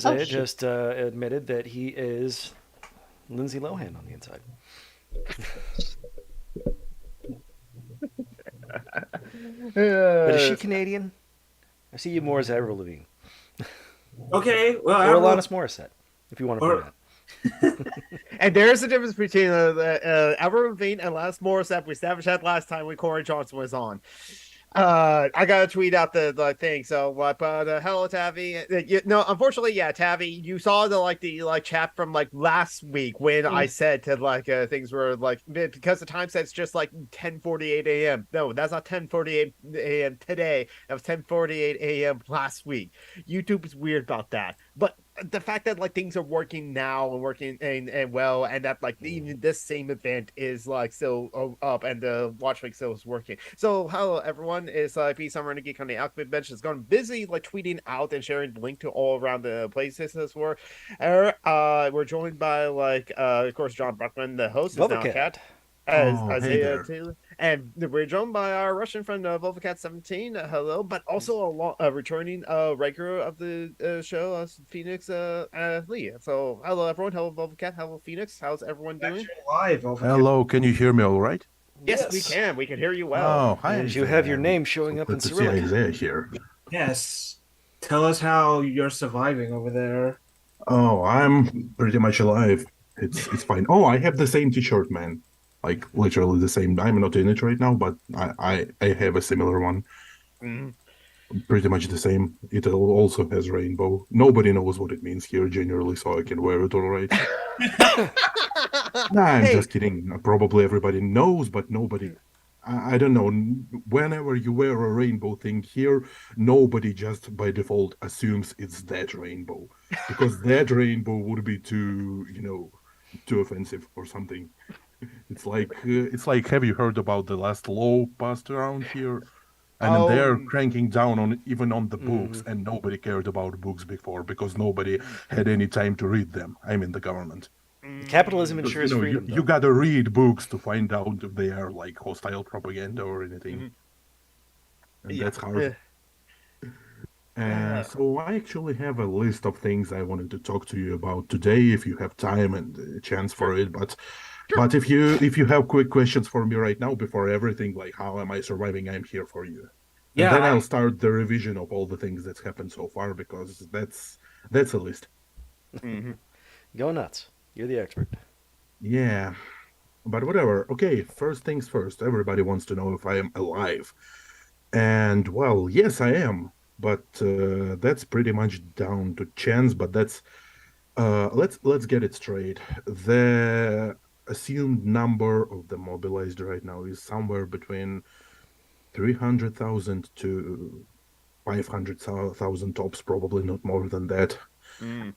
Isaiah shit. just admitted that he is Lindsay Lohan on the inside. But is she Canadian? I see you more as Avril Lavigne. Okay, well, Or Alanis Morissette, if you want to bring or that. And there's a difference between Avril Lavigne and Alanis Morissette. We established that last time when Corey Johnson was on. I gotta tweet out the thing. So what? But hello, Tavi. No, unfortunately, yeah, Tavi. You saw the chat from like last week when I said to things were like because the time set's just like 10:48 a.m. No, that's not 10:48 a.m. today. That was 10:48 a.m. last week. YouTube is weird about that, but the fact that like things are working now and working and well, and that like even this same event is like still up and the watch link still is working. So hello everyone, it's P Summer and a Geek on the Alchemy bench has gone busy like tweeting out and sharing the link to all around the places as we're joined by of course John Bruckman, the host, is now a Vovacat. cat. As Oh, hey Isaiah there. Taylor, and we're joined by our Russian friend Volvacat 17. Hello, but also a returning regular of the show, Phoenix Lee. So hello everyone, hello Volvacat, hello Phoenix. How's everyone doing? actually live over Hello, can you hear me all right? Yes, we can. We can hear you well. Oh, hi. As you have your Isaiah. name showing So up in good to see Cyrillic. Isaiah here. Yes. Tell us how you're surviving over there. Oh, I'm pretty much alive. It's fine. Oh, I have the same t-shirt, man. Like literally the same. I'm not in it right now, but I have a similar one. Mm. Pretty much the same. It also has rainbow. Nobody knows what it means here generally, so I can wear it all right. Nah, I'm Hey, just kidding. Probably everybody knows, but nobody. I don't know. Whenever you wear a rainbow thing here, nobody just by default assumes it's that rainbow, because that rainbow would be too offensive or something. It's like, have you heard about the last law passed around here? And then they're um, cranking down on even on the books, Mhm. and nobody cared about books before because nobody had any time to read them. I mean, the government. Capitalism mm, Because ensures freedom, you though. gotta read books to find out if they are like hostile propaganda or anything, mhm. and Yeah. that's hard. Uh, So I actually have a list of things I wanted to talk to you about today, if you have time and a chance sure, for it. But sure. but if you have quick questions for me right now before everything, like how am I surviving, I'm here for you. And Yeah, then I'll start the revision of all the things that's happened so far because that's a list. Mhm. Go nuts. You're the expert. Yeah, but whatever. Okay, first things first. Everybody wants to know if I am alive. And well, yes, I am. But that's pretty much down to chance. But let's get it straight. The assumed number of the mobilized right now is somewhere between 300,000 to 500,000 tops, probably not more than that. Mm.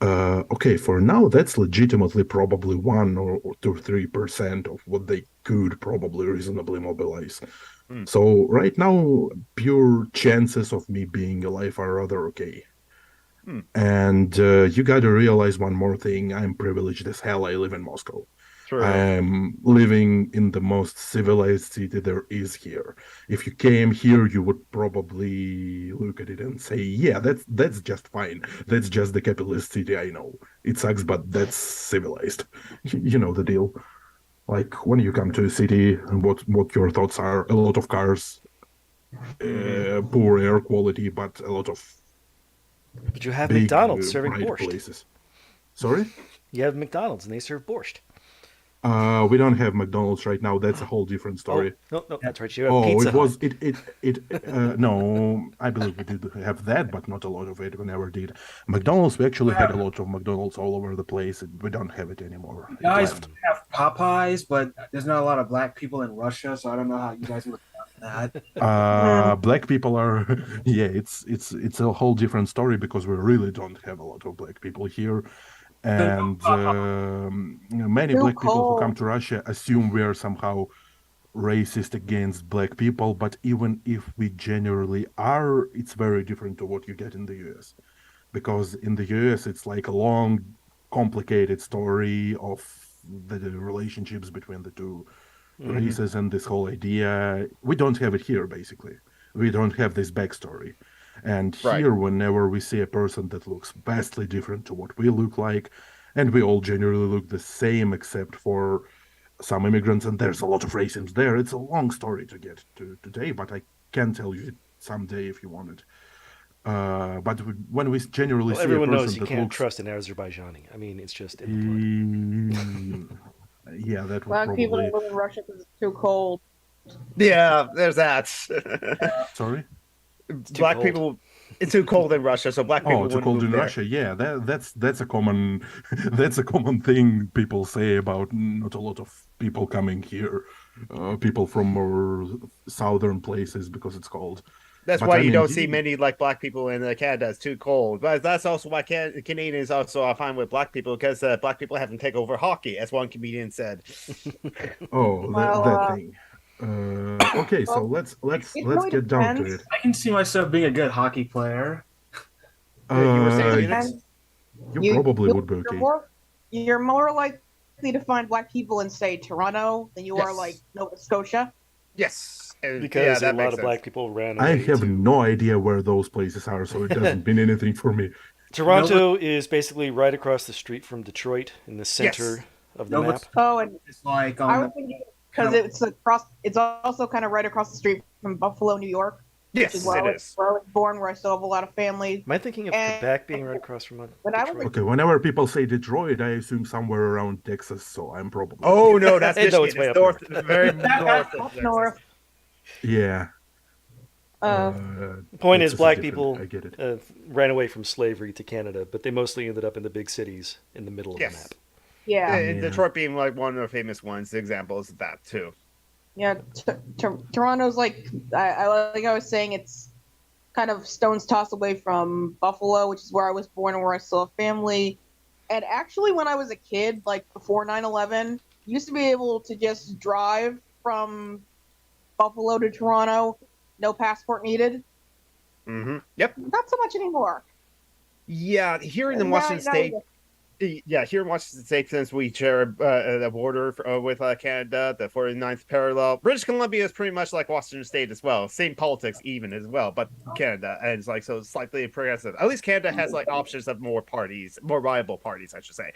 Okay, for now, that's legitimately probably 1 or 2 or 3% of what they could probably reasonably mobilize. Mm. So right now, pure chances of me being alive are rather okay. Mm. And you got to realize one more thing. I'm privileged as hell. I live in Moscow. True. I'm living in the most civilized city there is here. If you came here, you would probably look at it and say, "Yeah, that's just fine. That's just the capitalist city I know. It sucks, but that's civilized." You know the deal. Like when you come to a city, and what your thoughts are? A lot of cars, Hmm. poor air quality, but a lot of But you have big, McDonald's serving bright borscht. places. Sorry? You have McDonald's and they serve borscht. We don't have McDonald's right now. That's a whole different Oh, story. no, no, yeah. that's right. You have Oh, Pizza it Hut. was no, I believe we did have that, but not a lot of it. We never did. McDonald's, we actually had a lot of McDonald's all over the place. We don't have it anymore. you It guys left. have Popeyes, but there's not a lot of black people in Russia, so I don't know how you guys would have that. Black people are yeah, it's a whole different story because we really don't have a lot of black people here. So no And Popeye. many Too black people who come cold. to Russia assume we are somehow racist against black people, but even if we generally are, it's very different to what you get in the US. Because in the US, it's like a long, complicated story of the relationships between the two Hmm. races and this whole idea. We don't have it here, basically. We don't have this backstory. And Right. here, whenever we see a person that looks vastly different to what we look like, and we all generally look the same except for some immigrants, and there's a lot of racism there. It's a long story to get to today, but I can tell you it someday if you want it. But when we generally Well, see a everyone knows person you that can't looks, trust an Azerbaijani. I mean, it's just in the blood. yeah, that would Black people probably. don't live in Russia because it's too cold. Yeah, there's that. Sorry. too Black cold. people, it's too cold in Russia, so black people Oh, too wouldn't cold move in there. Russia. Yeah, that's a common that's a common thing people say about not a lot of people coming here, people from more southern places because it's cold. That's But why I you mean, don't see many like black people in Canada. It's too cold. But that's also why Canadians also are fine with black people because black people haven't taken over hockey, as one comedian said. oh, Well, that thing. Okay, so well, it let's really get down to depends. it. I can see myself being a good hockey player. You were It saying, Uh, Phoenix? depends. you You probably would be okay. you're more likely to find black people in, say, Toronto than you are Yes. like Nova Scotia. Yes, and Because yeah, a that lot makes of sense. black people ran I away have to... no idea where those places are, so it doesn't mean anything for me. Toronto is basically right across the street from Detroit in the center of the Nova map. Oh, and It's like I on was thinking because it's across. It's also kind of right across the street from Buffalo, New York, which Yes, is where it I was, is. where I was born, where I still have a lot of family. Am I thinking of And Quebec being right across from when I was Detroit? Okay, whenever people say Detroit, I assume somewhere around Texas, so I'm probably Oh no, that's No, Michigan. it's way up north, north. very north. Of up Texas. north. yeah. The point is, Texas black different. people I get it. ran away from slavery to Canada, but they mostly ended up in the big cities in the middle of the Yes. map. Yeah, And Yeah. Detroit being like one of the famous ones, examples of that too. yeah. Toronto's like like I was saying, it's kind of stone's toss away from Buffalo, which is where I was born and where I still have family. And actually, when I was a kid, like before 9/11, used to be able to just drive from Buffalo to Toronto, no passport needed. Mm-hmm. Yep. Not so much anymore. Yeah, here in the Now- Washington now State, we- yeah, here in Washington State, since we share a border with Canada, the 49th parallel, British Columbia is pretty much like Washington State as well. Same politics even as well, but Canada, and it's like, so slightly progressive. At least Canada has like options of more parties, more viable parties, I should say.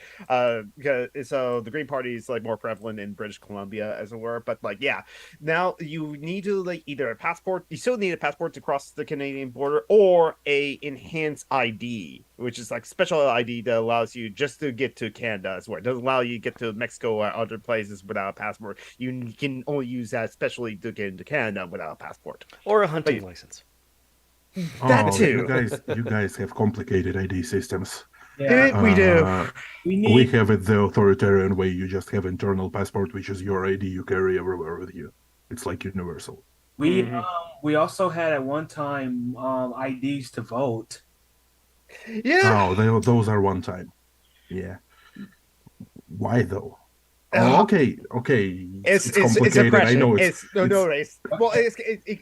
So the Green Party is like more prevalent in British Columbia, as it were. But like, yeah, now you need to like either a passport, you still need a passport to cross the Canadian border, or a enhanced ID, which is like special ID that allows you just to get to Canada as well. It doesn't allow you to get to Mexico or other places without a passport. You can only use that especially to get into Canada without a passport. Or a hunting license. That Oh, too. you guys have complicated ID systems. Yeah, We do. we We need. have it the authoritarian way. You just have internal passport, which is your ID you carry everywhere with you. It's like universal. We also had at one time IDs to vote. Yeah. Oh, those are one time. Yeah. Why though? Oh, okay. It's complicated. oppression. I know It's race. Well,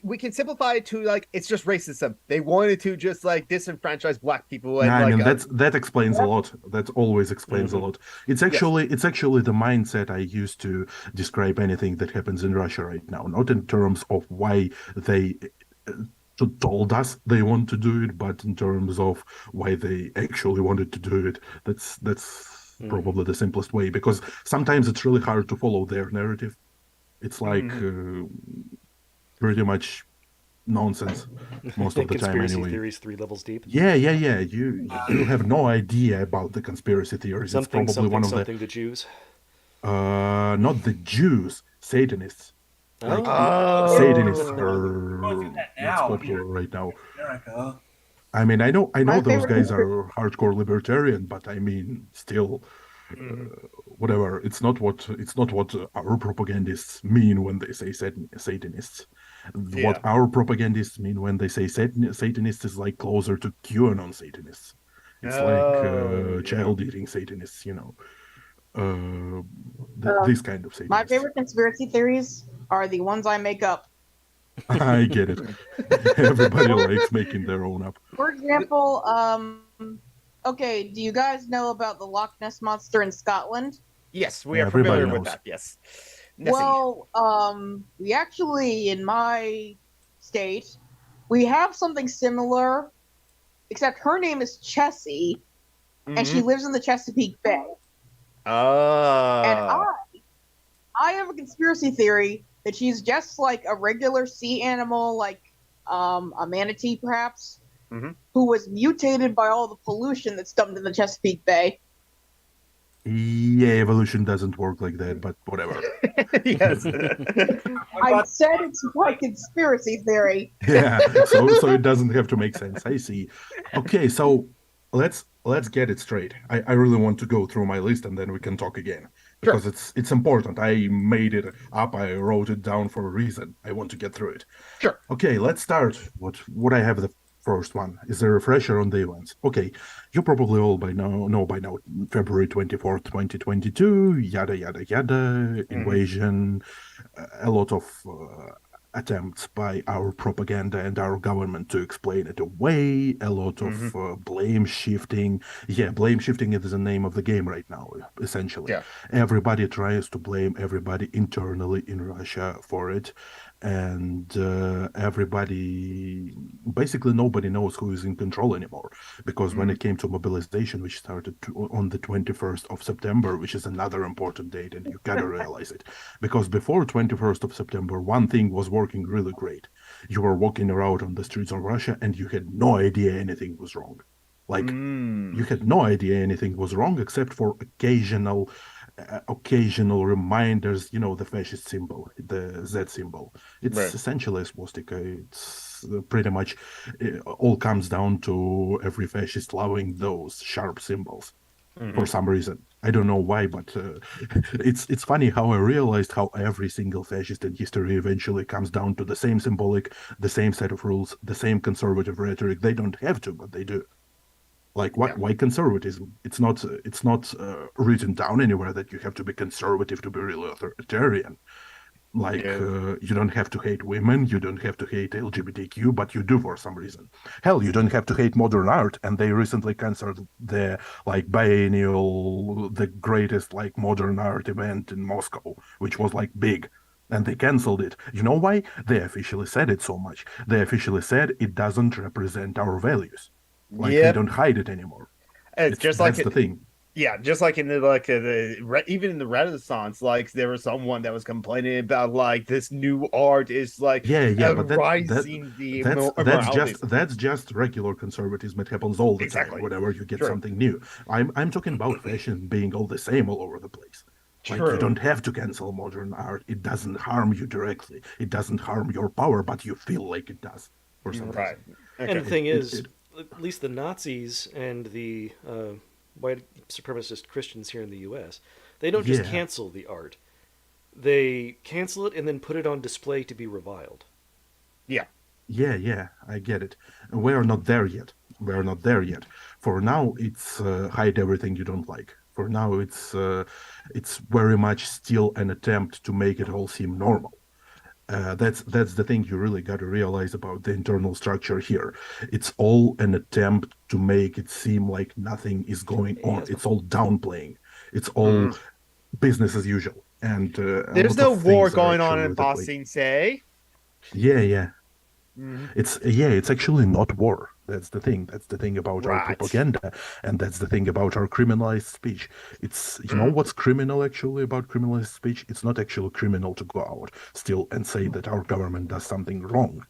we can simplify it to like it's just racism. They wanted to just like disenfranchise black people and Nah, I like mean that explains a lot. That always explains a lot. It's actually the mindset I use to describe anything that happens in Russia right now. Not in terms of why they told us they want to do it, but in terms of why they actually wanted to do it. That's probably the simplest way, because sometimes it's really hard to follow their narrative. It's like pretty much nonsense most of the time Conspiracy anyway. theories 3 levels deep. Yeah. You have no idea about the conspiracy theories. It's probably one of something to Jews. not the Jews, Satanists. Like Oh. Satanists Going are through that what's now popular here right now. in America. I mean, I know My those favorite guys are hardcore libertarian, but I mean, still, whatever. It's not what our propagandists mean when they say Satanists. Yeah. What our propagandists mean when they say Satanists is like closer to QAnon Satanists. It's like child-eating Satanists, you know. This kind of Satanists. My favorite conspiracy theories are the ones I make up. I get it. Everybody likes making their own up. For example, okay, do you guys know about the Loch Ness Monster in Scotland? Yes, we Yeah, are everybody familiar with knows. that. Yes. Nessie. Well, we actually, in my state, we have something similar, except her name is Chessie, and she lives in the Chesapeake Bay. And I have a conspiracy theory that she's just like a regular sea animal, like a manatee, perhaps, who was mutated by all the pollution that's dumped in the Chesapeake Bay. Yeah, evolution doesn't work like that, but whatever. Yes. I said it's my conspiracy theory. Yeah, so it doesn't have to make sense. I see. Okay, so let's get it straight. I really want to go through my list and then we can talk again because it's important. I made it up. I wrote it down for a reason. I want to get through it. Sure. Okay, let's start. What I have the first one is a refresher on the events. Okay, you probably all know by now February 24th, 2022, yada yada yada, invasion, a lot of attempts by our propaganda and our government to explain it away, a lot of blame shifting. Yeah, blame shifting is the name of the game right now, essentially. Yeah. Everybody tries to blame everybody internally in Russia for it. And basically nobody knows who is in control anymore. Because when it came to mobilization, which started on the 21st of September, which is another important date, and you gotta realize it. Because before 21st of September, one thing was working really great. You were walking around on the streets of Russia and you had no idea anything was wrong. Like, you had no idea anything was wrong except for occasional reminders, the fascist symbol, the Z symbol. It's essentially a swastika. It's pretty much all comes down to every fascist loving those sharp symbols for some reason. I don't know why, but it's funny how I realized how every single fascist in history eventually comes down to the same symbolic, the same set of rules, the same conservative rhetoric. They don't have to, but they do. Like, why conservatism? It's not written down anywhere that you have to be conservative to be really authoritarian. Like, you don't have to hate women, you don't have to hate LGBTQ, but you do for some reason. Hell, you don't have to hate modern art, and they recently canceled the, the greatest, modern art event in Moscow, which was, big. And they canceled it. You know why? They officially said it so much. They officially said it doesn't represent our values. They don't hide it anymore. It's just like that's the thing. Yeah, just like in even in the Renaissance, there was someone that was complaining about this new art is but rising that's just regular conservatism. It happens all the time. Whenever you get something new, I'm talking about fashion being all the same all over the place. You don't have to cancel modern art. It doesn't harm you directly. It doesn't harm your power, but you feel like it does for some reason. And the thing is, at least the Nazis and the white supremacist Christians here in the U.S., they don't just cancel the art. They cancel it and then put it on display to be reviled. Yeah. Yeah, I get it. We're not there yet. For now, it's hide everything you don't like. For now, it's very much still an attempt to make it all seem normal. That's the thing you really got to realize about the internal structure here. It's all an attempt to make it seem like nothing is going on. It's all downplaying. It's all business as usual. And there's no war going on in Boston, say. Yeah. It's actually not war. That's the thing. That's the thing about our propaganda, and that's the thing about our criminalized speech. It's know what's criminal actually about criminalized speech? It's not actually criminal to go out still and say that our government does something wrong.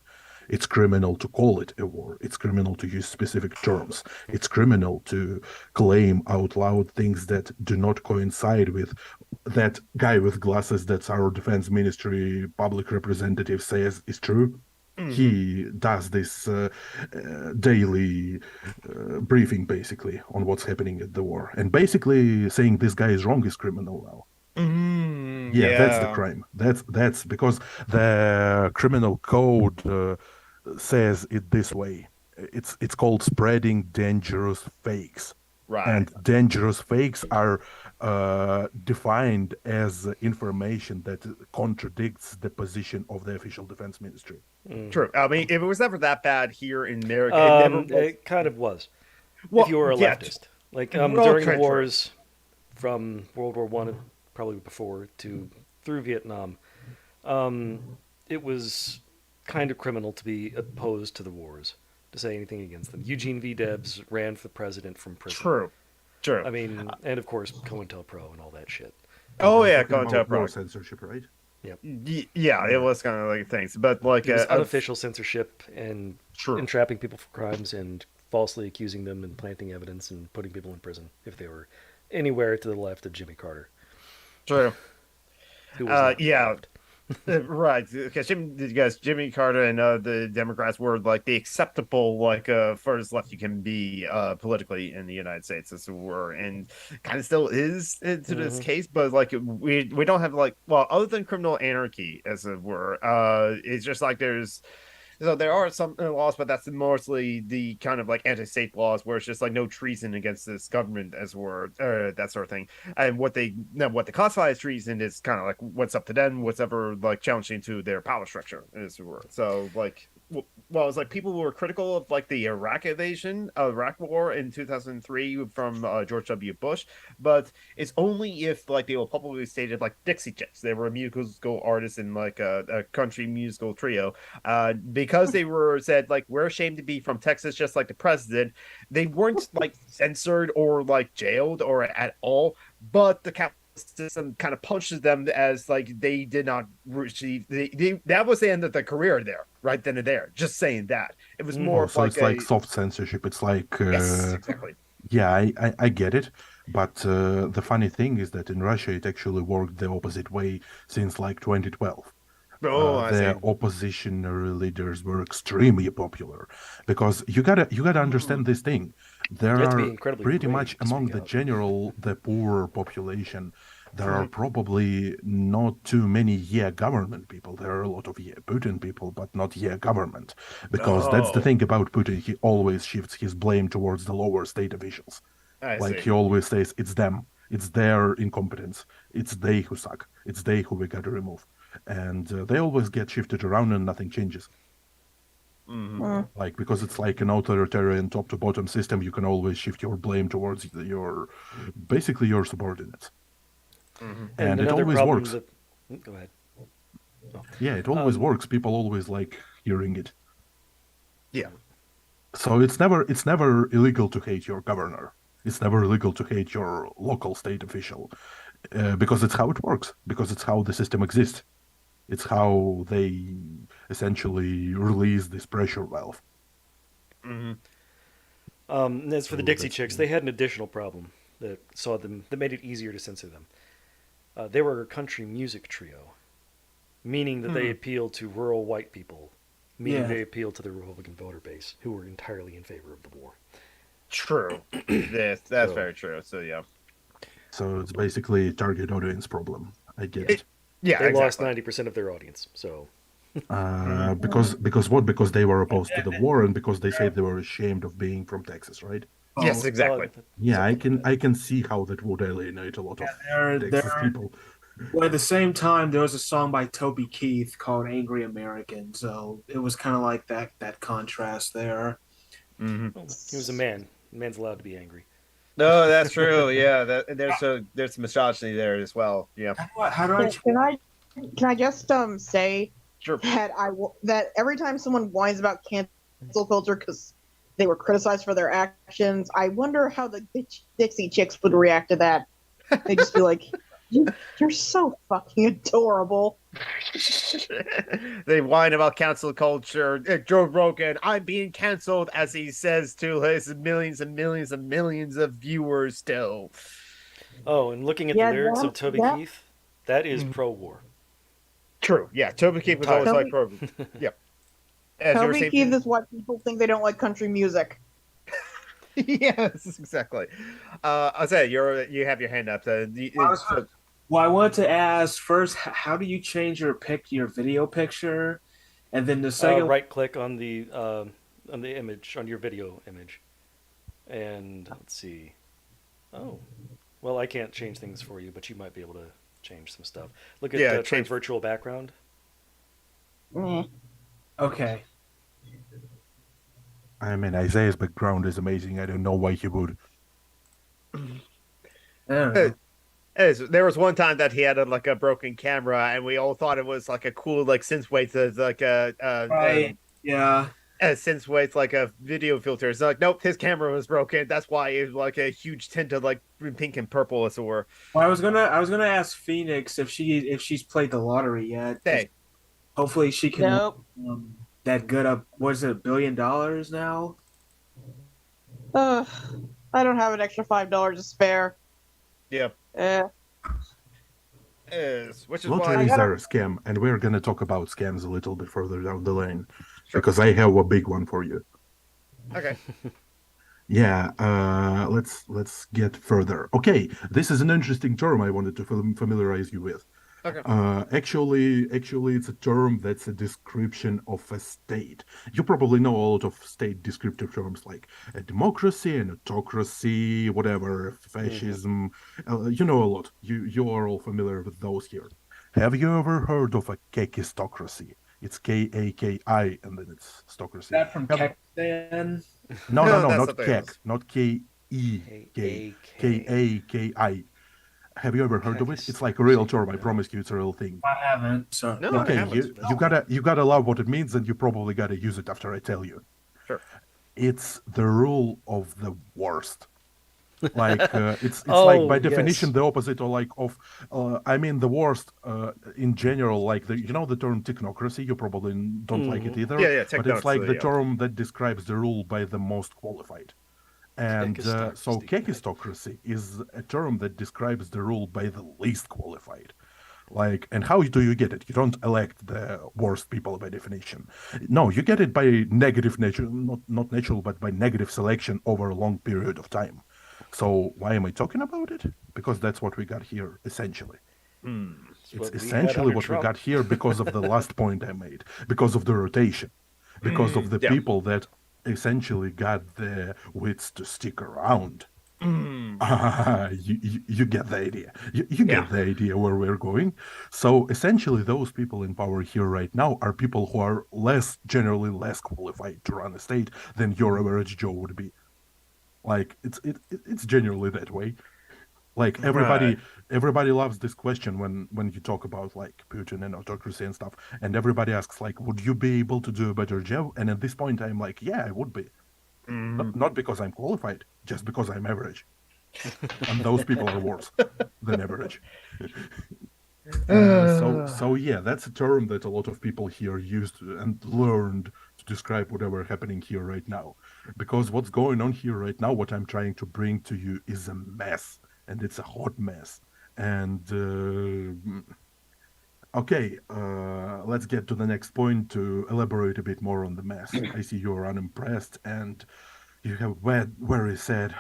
It's criminal to call it a war. It's criminal to use specific terms. It's criminal to claim out loud things that do not coincide with that guy with glasses that's our defense ministry public representative says is true. He does this daily briefing, basically, on what's happening at the war. And basically saying this guy is wrong is criminal now. That's the crime. That's because the criminal code says it this way. It's called spreading dangerous fakes. Right. And dangerous fakes are defined as information that contradicts the position of the official defense ministry. True. I mean, if it was never that bad here in America, it kind of was. If you were a leftist. During the wars from World War I, probably before, through Vietnam, it was kind of criminal to be opposed to the wars, to say anything against them. Eugene V. Debs ran for president from prison. True. I mean, and of course, COINTELPRO and all that shit. Oh yeah, Talking about more COINTELPRO. censorship, right? Yep. Yeah, it was kind of like things, but like It was unofficial censorship and True. entrapping people for crimes and falsely accusing them and planting evidence and putting people in prison if they were anywhere to the left of Jimmy Carter. True. Who was not Yeah. left. Right, because Jimmy Carter and the Democrats were like the acceptable, like furthest left you can be politically in the United States, as it were, and kind of still is to this case. But like we don't have like, well, other than criminal anarchy, as it were, it's just like there are some laws, but that's mostly the kind of like anti-state laws where it's just like no treason against this government, as were that sort of thing. And what they classify as treason is kind of like what's up to them, what's ever like challenging to their power structure, as it were. So like, well, it's like people were critical of like the Iraq war in 2003 from George W. Bush, but it's only if like they were publicly stated like Dixie Chicks. They were a musical artist in like a country musical trio. Because they were said like we're ashamed to be from Texas, just like the president. They weren't like censored or like jailed or at all, but the capitalist system kind of punishes them as like they did not receive. That was the end of their career there, right then and there. Just saying that it was more So like it's like soft censorship. It's like yes, exactly. yeah, I get it, but the funny thing is that in Russia it actually worked the opposite way since like 2012. The opposition leaders were extremely popular because you gotta understand this thing. There You have to be are incredibly pretty brave much to among speak the the poor population, there are probably not too many government people. There are a lot of Putin people, but not government. Because that's the thing about Putin. He always shifts his blame towards the lower state officials. Like he always says, it's them. It's their incompetence. It's they who suck. It's they who we got to remove. And they always get shifted around and nothing changes. Like, because it's like an authoritarian top to bottom system, you can always shift your blame towards basically your subordinates. And it always works. Go ahead. Yeah, it always works. People always like hearing it. Yeah. So it's never illegal to hate your governor. It's never illegal to hate your local state official, because it's how it works. Because it's how the system exists. It's how they essentially release this pressure valve. As for the Dixie Chicks, they had an additional problem that made it easier to censor them. They were a country music trio, meaning that they appealed to rural white people, meaning they appealed to the Republican voter base, who were entirely in favor of the war. True. Yes, that's very true. So yeah. So it's basically a target audience problem. I get it. Yeah, they lost 90% of their audience. So because what? Because they were opposed to the war, and because they said they were ashamed of being from Texas, right? Yes, exactly. Yeah, I can see how that would alienate a lot of Texas people. Well, at the same time, there was a song by Toby Keith called "Angry American," so it was kind of like that contrast there. Well, he was a man. A man's allowed to be angry. No, that's true. Yeah, there's misogyny there as well. Yeah. How do I? Can I just say Sure. that every time someone whines about cancel culture because they were criticized for their actions, I wonder how the Dixie Chicks would react to that. They'd just be like, "You're so fucking adorable." They whine about cancel culture. Joe Rogan, I'm being canceled, as he says to his millions and millions and millions of viewers still. Oh, and looking at the lyrics of Toby Keith, that is pro-war. True. Yeah, Toby Keith was always like pro. Yep. Toby Keith is why people think they don't like country music. Yes, exactly. I'll say you have your hand up. Well, I wanted to ask first, how do you change your video picture, and then the second right click on the image, on your video image, and let's see. Oh, well, I can't change things for you, but you might be able to change some stuff. Look at change virtual background. Okay. I mean, Isaiah's background is amazing. I don't know why he would. I don't know. There was one time that he had like a broken camera, and we all thought it was like a cool like synthwave, like Right. Yeah. synthwave like a video filter. It's like nope, his camera was broken. That's why it was like a huge tint of like pink and purple, as it were. Well, I was gonna ask Phoenix if she's played the lottery yet. 'Cause Hey, hopefully she can Nope. that good up. What is it, $1 billion now? Ugh, I don't have an extra $5 to spare. yeah, Eh. which is why Lotteries are a scam, and we're going to talk about scams a little bit further down the lane because I have a big one for you. okay. Yeah, let's get further. Okay, this is an interesting term I wanted to familiarize you with. Okay. Actually, it's a term that's a description of a state. You probably know a lot of state descriptive terms like a democracy, an autocracy, whatever, fascism. You know a lot. You are all familiar with those here. Have you ever heard of a Kakistocracy? It's K-A-K-I, and then it's stocracy. Is that from Pakistan? No, No, that's not something Kek, else. not K-E-K, K-A-K-I. Have you ever heard of it? It's like a real term. I promise you, it's a real thing. I haven't. So No, I Okay, haven't. you gotta love what it means, and you probably gotta use it after I tell you. Sure. It's the rule of the worst. Like it's Oh, like by definition yes. the opposite, or like of I mean the worst in general. Like the term technocracy. You probably don't like it either. Yeah, But it's like the technocracy, yeah. term that describes the rule by the most qualified. And so kakistocracy is a term that describes the rule by the least qualified. Like, and how do you get it? You don't elect the worst people by definition. No, you get it by negative nature, not natural, but by negative selection over a long period of time. So why am I talking about it? Because that's what we got here, essentially. It's essentially what we got here because of the last point I made, because of the rotation, because of the yeah. people that essentially got the wits to stick around. You get the idea. You get the idea where we're going. So essentially, those people in power here right now are people who are generally less qualified to run a state than your average Joe would be. Like it's genuinely that way. Like everybody loves this question when you talk about like Putin and autocracy and stuff, and everybody asks like, would you be able to do a better job? And at this point, I'm like, yeah, I would be. Not because I'm qualified, just because I'm average. And those people are worse than average. So yeah, that's a term that a lot of people here used and learned to describe whatever happening here right now. Because what's going on here right now, what I'm trying to bring to you is a mess, and it's a hot mess. And okay, let's get to the next point to elaborate a bit more on the mess. I see you're unimpressed, and you have very sad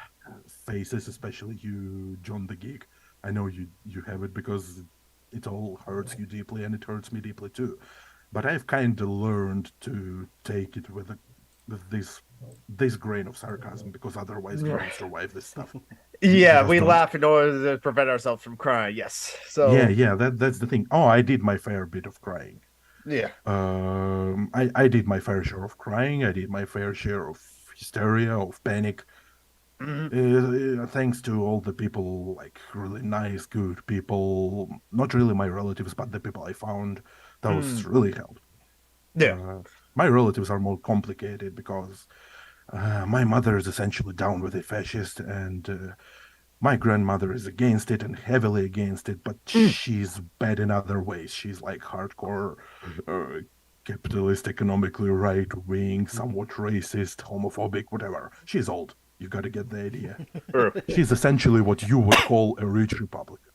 faces, especially you, John the Geek. I know you have it because it all hurts you deeply, and it hurts me deeply too. But I've kind of learned to take it with this grain of sarcasm, because otherwise we won't survive this stuff. Yeah, we laugh in order to prevent ourselves from crying. Yes. So yeah, that's the thing. Oh, I did my fair bit of crying. yeah. I did my fair share of crying. I did my fair share of hysteria, of panic. Thanks to all the people, like really nice, good people, not really my relatives, but the people I found, those really helped. Yeah. My relatives are more complicated because my mother is essentially down with the fascist, and my grandmother is against it and heavily against it, but she's bad in other ways. She's like hardcore capitalist, economically right-wing, somewhat racist, homophobic, whatever. She's old. You got to get the idea. She's essentially what you would call a rich Republican,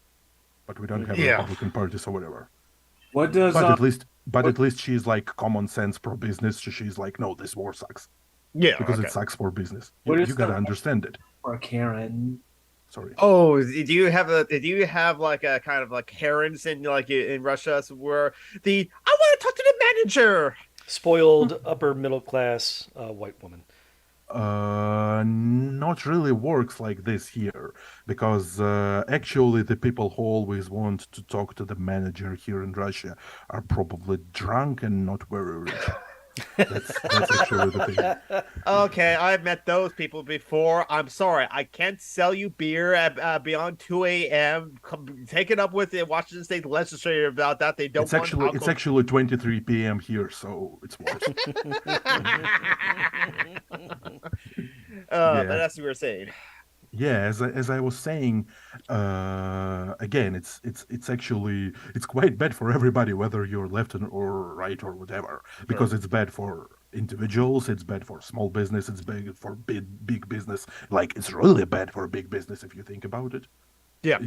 but we don't have Republican parties or whatever. What does? But at least she's like common sense pro business. So she's like, no, this war sucks. Yeah, because it sucks for business. What You got to understand it. Or Karen. Sorry. Oh, do you have like a kind of like Karens in Russia where I want to talk to the manager? Spoiled upper middle class white woman. Not really works like this here, because actually the people who always want to talk to the manager here in Russia are probably drunk and not very rich. That's actually the thing. Okay, I've met those people before. I'm sorry, I can't sell you beer at beyond 2 a.m. Take it up with the Washington State Legislature about that. They don't want It's alcohol. actually 23 p.m. here, so it's worse. But Yeah. that's what we were saying. Yeah, as I was saying, again, it's actually it's quite bad for everybody, whether you're left or right or whatever, Sure. because it's bad for individuals, it's bad for small business, it's bad for big business. Like it's really bad for big business if you think about it. Yeah.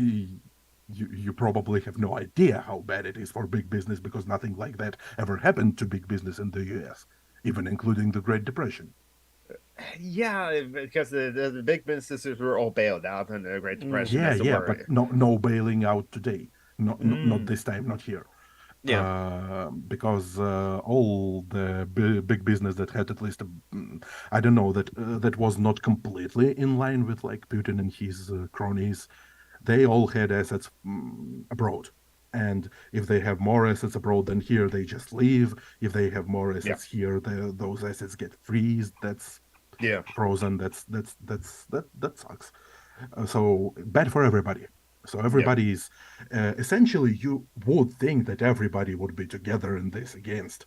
You probably have no idea how bad it is for big business because nothing like that ever happened to big business in the U.S., even including the Great Depression. Yeah, because the big businesses were all bailed out in the Great Depression. Yeah, That's a yeah, but worry. no bailing out today. Not Mm, this time, not here. yeah. Because all the big business that had at least I don't know that was not completely in line with like Putin and his cronies. They all had assets abroad, and if they have more assets abroad than here, they just leave. If they have more Yeah. assets here, those assets get freezed. That's Yeah. frozen. That sucks. So bad for everybody. So Yeah. everybody's essentially you would think that everybody would be together in this against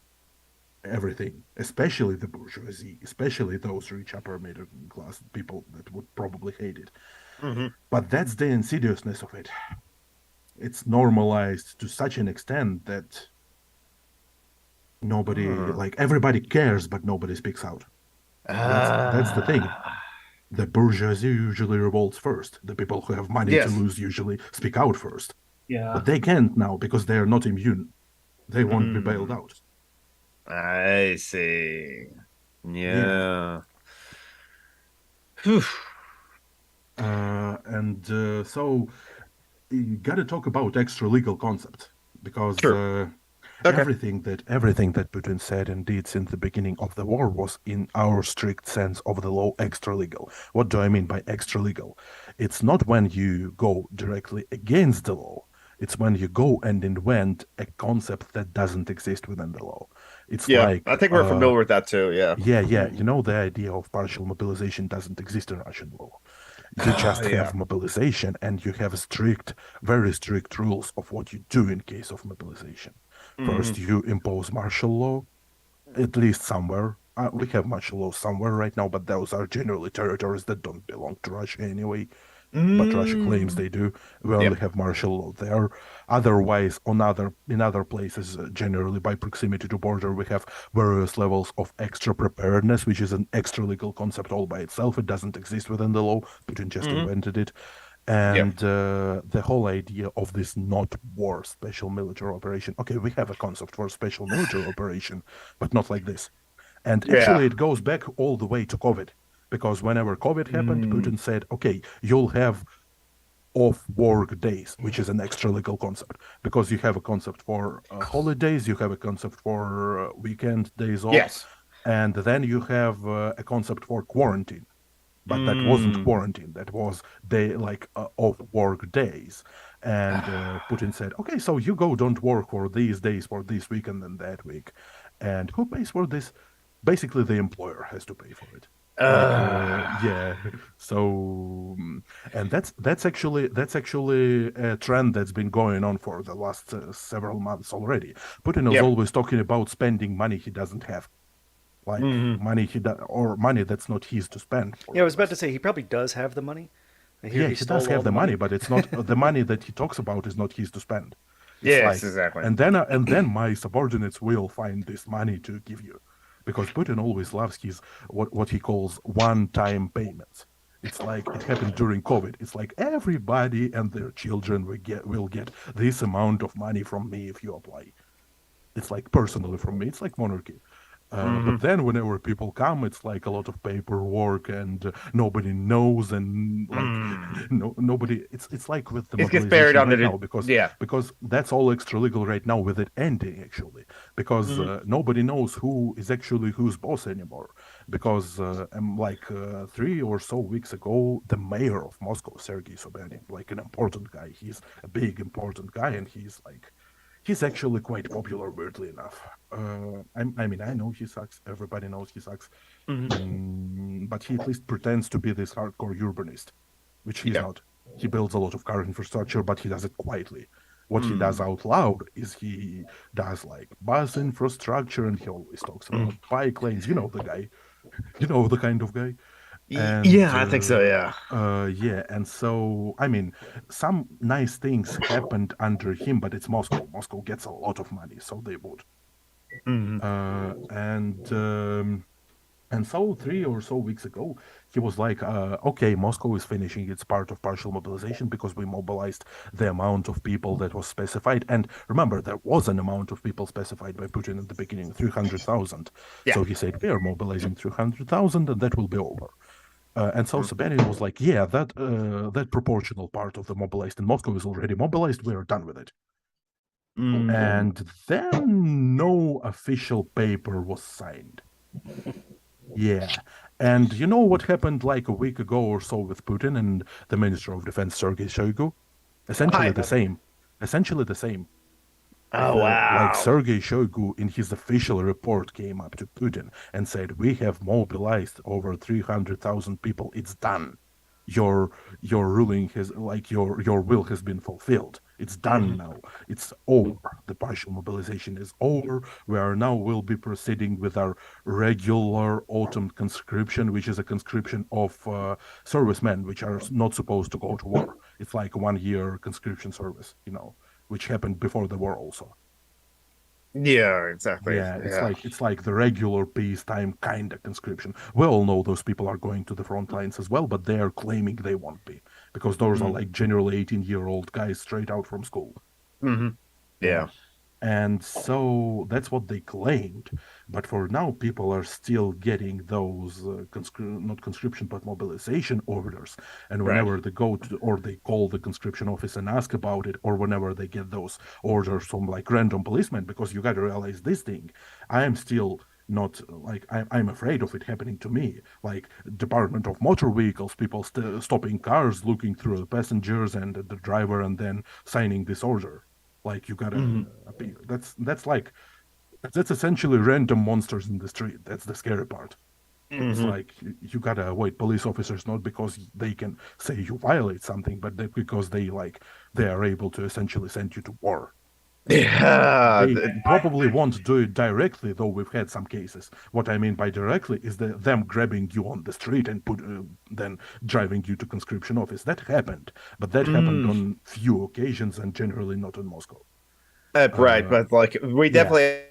everything, especially the bourgeoisie, especially those rich upper middle class people that would probably hate it. Hmm. But that's the insidiousness of it. It's normalized to such an extent that nobody, like everybody cares, but nobody speaks out. That's the thing. The bourgeoisie usually revolts first. The people who have money to Yes. lose usually speak out first. Yeah. But they can't now because they are not immune. They won't be bailed Mm, out. I see. Yeah. Yeah. Whew. And so you got to talk about extra legal concept because True. Okay. everything that Putin said and did since the beginning of the war was in our strict sense of the law extra legal. What do I mean by extra legal? It's not when you go directly against the law. It's when you go and invent a concept that doesn't exist within the law. It's Yeah, like I think we're familiar with that too. Yeah. yeah, Hmm. you know the idea of partial mobilization doesn't exist in Russian law. You just Yeah. have mobilization and you have strict, very strict rules of what you do in case of mobilization. Hmm. First, you impose martial law, at least somewhere. We have martial law somewhere right now, but those are generally territories that don't belong to Russia anyway, but Russia claims Mm. they do. We Yeah. only have martial law there. Otherwise, in other places, generally by proximity to border, we have various levels of extra preparedness, which is an extra legal concept all by itself. It doesn't exist within the law. Putin just Hmm. invented it. Yeah. And the whole idea of this not war special military operation. Okay, we have a concept for special military operation, but not like this. And Yeah. actually, it goes back all the way to COVID, because whenever COVID happened, Mm. Putin said, okay, you'll have off work days, which is an extra legal concept, because you have a concept for holidays, you have a concept for weekend days off, Yes. and then you have a concept for quarantine. But that wasn't Mm. quarantine. That was day like off work days. And Putin said, okay, so you go, don't work for these days, for this weekend and that week. And who pays for this? Basically, the employer has to pay for it. Like, yeah. So, and that's actually a trend that's been going on for the last several months already. Putin is Yeah. always talking about spending money he doesn't have, like Hmm. money or money that's not his to spend, Yeah, more I or was about to less. say he probably does have the money. I hear Yeah, he he does stole all have the the money, money. but it's not the money that he talks about is not his to spend. It's Yes, like, exactly. and then my subordinates will find this money to give you, because Putin always loves his what he calls one-time payments. It's like it happened during COVID. It's like everybody and their children will get this amount of money from me if you apply. It's like personally from me. It's like monarchy. But Hmm. then whenever people come, it's like a lot of paperwork and nobody knows and like Mm. nobody. It's like with the It gets buried mobilization under right the now because yeah. because that's all extra legal right now with it ending actually because Hmm. nobody knows who is actually whose boss anymore because like 3 or so weeks ago the mayor of Moscow, Sergei Sobyanin, like an important guy, he's a big important guy and he's like He's actually quite popular, weirdly enough. I mean, I know he sucks. Everybody knows he sucks. But he at least pretends to be this hardcore urbanist, which he's Yeah. not. He builds a lot of car infrastructure, but he does it quietly. What he does Mm. out loud is he does like bus infrastructure, and he always talks about bike lanes. You know the guy. You know the kind of guy. And Yeah, I think so. Yeah. yeah, and so I mean, some nice things happened under him, but it's Moscow. Moscow gets a lot of money, so they would. Mm. Uh, and um, and so 3 or so weeks ago, he was like, "Okay, Moscow is finishing its part of partial mobilization because we mobilized the amount of people that was specified." And remember, there was an amount of people specified by Putin at the beginning, 300,000. Yeah. So he said, "We are mobilizing 300,000, and that will be over." And so Mm. Sobyanin was like, "Yeah, that proportional part of the mobilized in Moscow is already mobilized. We are done with it." Mm. And then no official paper was signed. Yeah. And you know what happened like a week ago or so with Putin and the Minister of Defense, Sergei Shoigu? Essentially Hi. the same. Essentially the same. Oh Like wow. Sergei Shoigu in his official report came up to Putin and said, "We have mobilized over 300,000 people. It's done. Your ruling has like your will has been fulfilled. It's done Mhm. now. It's over. The partial mobilization is over. We are now will be proceeding with our regular autumn conscription, which is a conscription of servicemen which are not supposed to go to war. It's like 1 year conscription service, which happened before the war also. Yeah, exactly. Yeah, Yeah. it's like the regular peacetime kind of conscription. We all know those people are going to the front lines as well, but they are claiming they won't be because those are Mm. like generally 18-year-old guys straight out from school. Hmm. Yeah. Yeah. And so that's what they claimed. But for now, people are still getting those not conscription, but mobilization orders. And Right. whenever they go to, or they call the conscription office and ask about it, or whenever they get those orders from like random policemen, because you got to realize this thing, I am still not like I'm afraid of it happening to me. Like Department of Motor Vehicles, people stopping cars, looking through the passengers and the driver, and then signing this order. Like you gotta Hmm. appear. That's essentially random monsters in the street. That's the scary part. It's Hmm. like you gotta avoid police officers not because they can say you violate something, but because they are able to essentially send you to war. Yeah. They probably won't do it directly, though we've had some cases. What I mean by directly is them grabbing you on the street and then driving you to conscription office. That happened, but that happened Mm. on few occasions and generally not in Moscow. Right, Uh, but like we yeah, definitely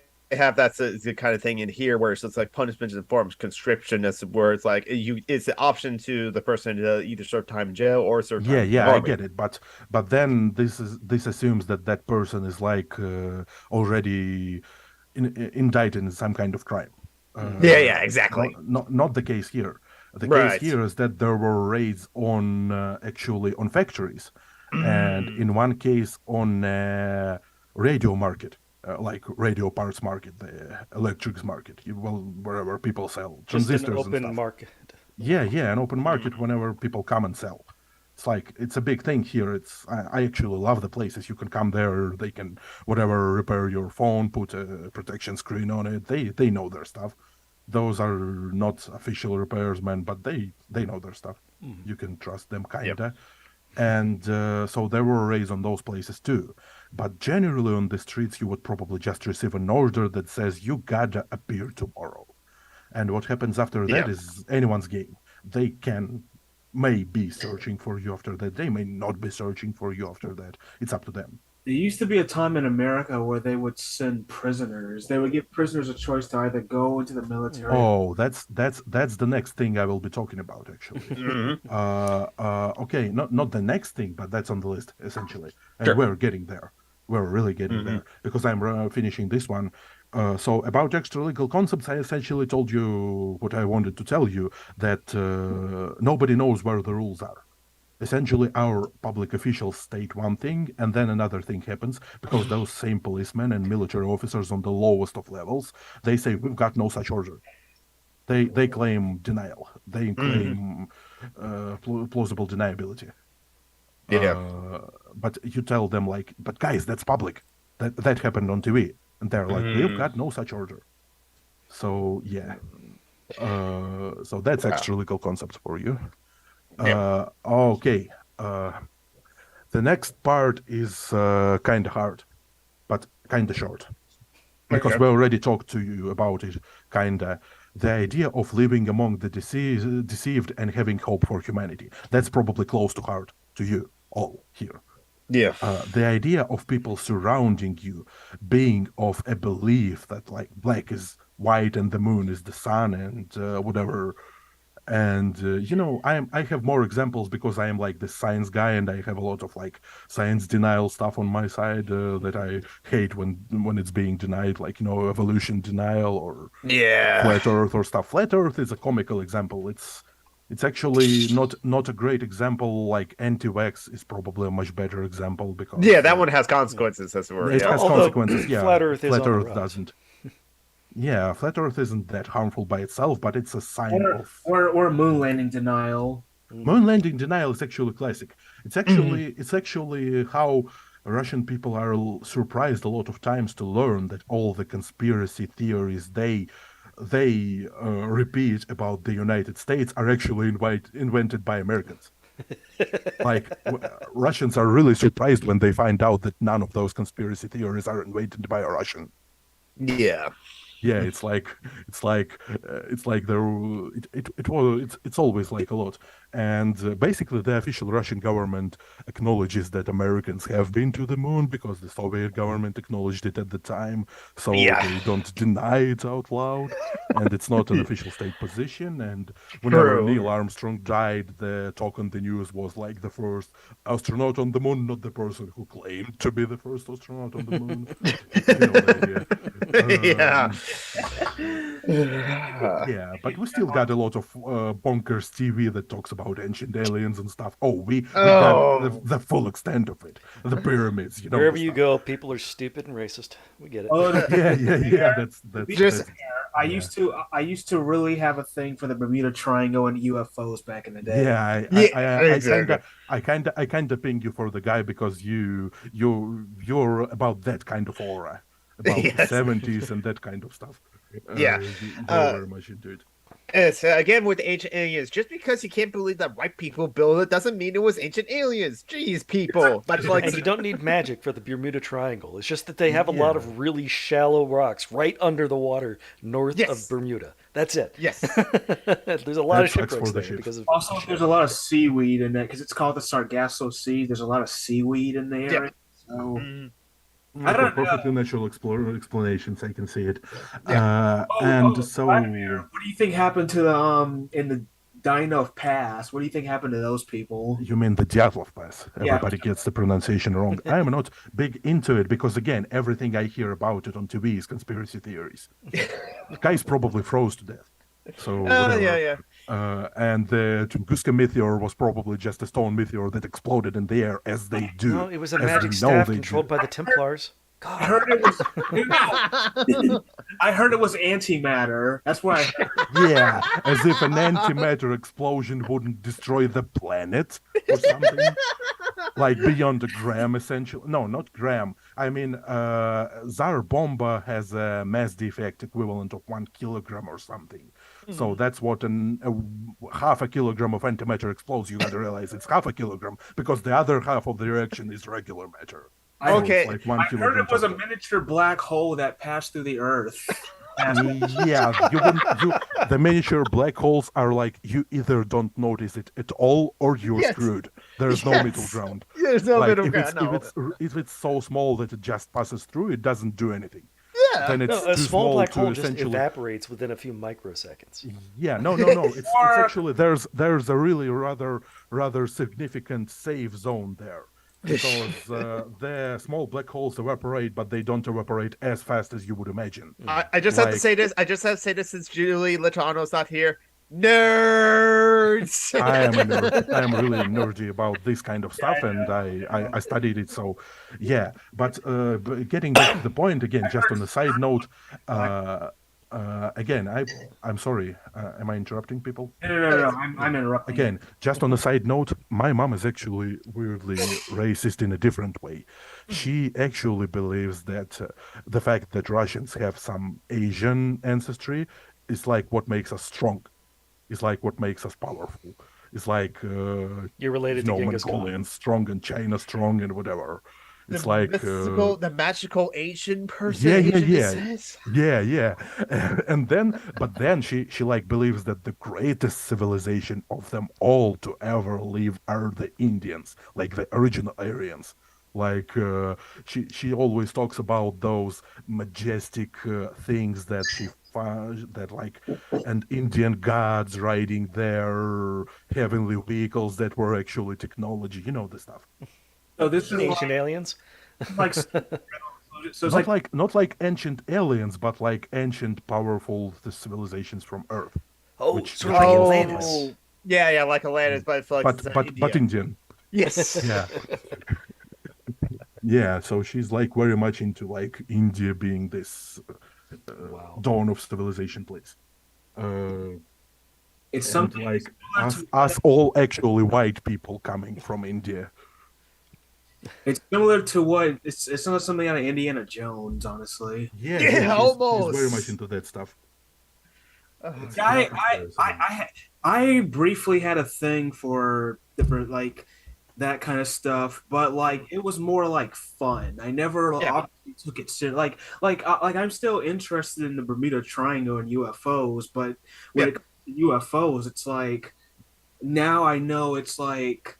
have that's the kind of thing in here where it's like punishment in the form of conscription. That's where it's like it's the option to the person to either serve time in jail or serve yeah, time in the yeah, I army. get it, but then this assumes that that person is like already indicted in some kind of crime. Yeah, yeah, Not exactly. not the case here. The case Right. here is that there were raids on actually on factories, and Mm. in one case on radio market, like radio parts market, the electrics market, well, wherever people sell Just an transistors and open stuff. market. Yeah, yeah, an open market Mm. whenever people come and sell. It's like it's a big thing here. I actually love the places. You can come there. They can whatever repair your phone, put a protection screen on it. They know their stuff. Those are not official repairs, man, but they know their stuff. Mm. You can trust them, Yep. kinda. And so there were raids on those places too. But generally on the streets, you would probably just receive an order that says you gotta appear tomorrow. And what happens after that Yep. is anyone's game. They may be searching for you after that. They may not be searching for you after that. It's up to them. There used to be a time in America where they would send prisoners. They would give prisoners a choice to either go into the military. Oh, that's the next thing I will be talking about actually. Hmm. Okay, not the next thing, but that's on the list essentially, and Sure. we're getting there. We're really getting Hmm. there because I'm finishing this one. So about extra legal concepts, I essentially told you what I wanted to tell you that nobody knows where the rules are. Essentially, our public officials state one thing, and then another thing happens because those same policemen and military officers on the lowest of levels, they say we've got no such order. They claim denial. They Hmm. claim plausible deniability. Yeah. Uh, but you tell them like, but guys, that's public. That happened on TV, and they're like, we've got no such order. So yeah, so that's extra-legal concept for you. Okay. The next part is kind of hard, but kind of short, because we already talked to you about it. Kinda the idea of living among the deceived and having hope for humanity. That's probably close to heart to you all here. Yeah. The idea of people surrounding you, being of a belief that like black is white and the moon is the sun and whatever. And I have more examples because I am like the science guy and I have a lot of like science denial stuff on my side that I hate when it's being denied, like evolution denial or flat Earth or stuff. Flat Earth is a comical example. It's actually not a great example. Like anti-vax is probably a much better example because that one has consequences. That's where it has consequences. Yeah, Flat Earth doesn't. Yeah, flat Earth isn't that harmful by itself, but it's a sign of or moon landing denial. Moon landing denial is actually classic. It's actually how Russian people are surprised a lot of times to learn that all the conspiracy theories they repeat about the United States are actually invented by Americans. Like Russians are really surprised when they find out that none of those conspiracy theories are invented by a Russian. Yeah. Yeah, it's always like a lot, and basically the official Russian government acknowledges that Americans have been to the moon because the Soviet government acknowledged it at the time, so they don't deny it out loud, and it's not an official state position. And whenever Neil Armstrong died, the talk on the news was like the first astronaut on the moon, not the person who claimed to be the first astronaut on the moon. You know the idea. Yeah, but we still got a lot of bonkers TV that talks about ancient aliens and stuff. We got the full extent of it. The pyramids, Wherever you go, people are stupid and racist. We get it. Yeah. That's just. I used to really have a thing for the Bermuda Triangle and UFOs back in the day. Yeah, I kind of ping you for the guy because you're about that kind of aura. About the 70s and that kind of stuff. You're very much into it. Yes, again with ancient aliens, just because you can't believe that white people built it doesn't mean it was ancient aliens. Jeez, people. But like, and you don't need magic for the Bermuda Triangle. It's just that they have a lot of really shallow rocks right under the water north of Bermuda. That's it. Yes. There's a lot of shipwrecks there because of also there's a lot of seaweed in there because it's called the Sargasso Sea. There's a lot of seaweed in there. So. I don't know. Perfectly natural explanations. I can see it. So, what do you think happened to the in the Dynov Pass? What do you think happened to those people? You mean the Dyatlov Pass? Everybody gets the pronunciation wrong. I am not big into it because, again, everything I hear about it on TV is conspiracy theories. The guys probably froze to death. So and the Tunguska meteor was probably just a stone meteor that exploded in the air, as they do. No, it was a magic staff controlled by the Templars. God. I heard it was antimatter. That's what I heard. Yeah, as if an antimatter explosion wouldn't destroy the planet or something. Like beyond a gram, essentially. No, not gram. I mean, Tsar Bomba has a mass defect equivalent of 1 kilogram or something. So that's what half a kilogram of antimatter explodes. You gotta realize it's half a kilogram because the other half of the reaction is regular matter. Okay. Like I heard it was a miniature black hole that passed through the Earth. Yeah, the miniature black holes are like you either don't notice it at all or you're screwed. There's no middle ground. There's no middle ground. If it's so small that it just passes through, it doesn't do anything. Yeah. Then it's a too small black hole just essentially evaporates within a few microseconds. Yeah, no. It's actually there's a really rather significant safe zone there. Because the small black holes evaporate, but they don't evaporate as fast as you would imagine. I just have to say this. Since Julie Latano's not here. Nerds. I am a nerd. I am really nerdy about this kind of stuff, and I studied it. So, yeah. But getting back to the point again, just on a side note, Again, I'm sorry. Am I interrupting people? No. I'm interrupting. Again, just on a side note, my mom is actually weirdly racist in a different way. She actually believes that the fact that Russians have some Asian ancestry is like what makes us strong. Is like what makes us powerful. It's like You're related to Genghis Khan. Mongolians strong and China strong and whatever. It's like The magical Asian person, yeah, yeah, Asian yeah, descent. yeah. And then, but then she like believes that the greatest civilization of them all to ever live are the Indians, like the original Aryans. Like she always talks about those majestic things that she found that like and Indian gods riding their heavenly vehicles that were actually technology, you know the stuff. So this is Ancient aliens. like so it's Not like like not like ancient aliens, but like ancient powerful civilizations from Earth, Oh, which sort of like actually Atlantis. Yeah, like Atlantis, but for like but India. Indian. Yes. Yeah. Yeah, so she's like very much into like India being this Wow. dawn of civilization place. it's And something like similar us all actually white people coming from India. it's similar to what it's not something out of Indiana Jones, honestly. Yeah, Yeah, she's very much almost. into that stuff. It's I it's I very I similar. I, I briefly had a thing for different like that kind of stuff, but like it was more like fun. I never Yeah. obviously took it serious. Like I'm still interested in the Bermuda Triangle and UFOs, but when Yeah. it comes to UFOs, it's like now I know it's like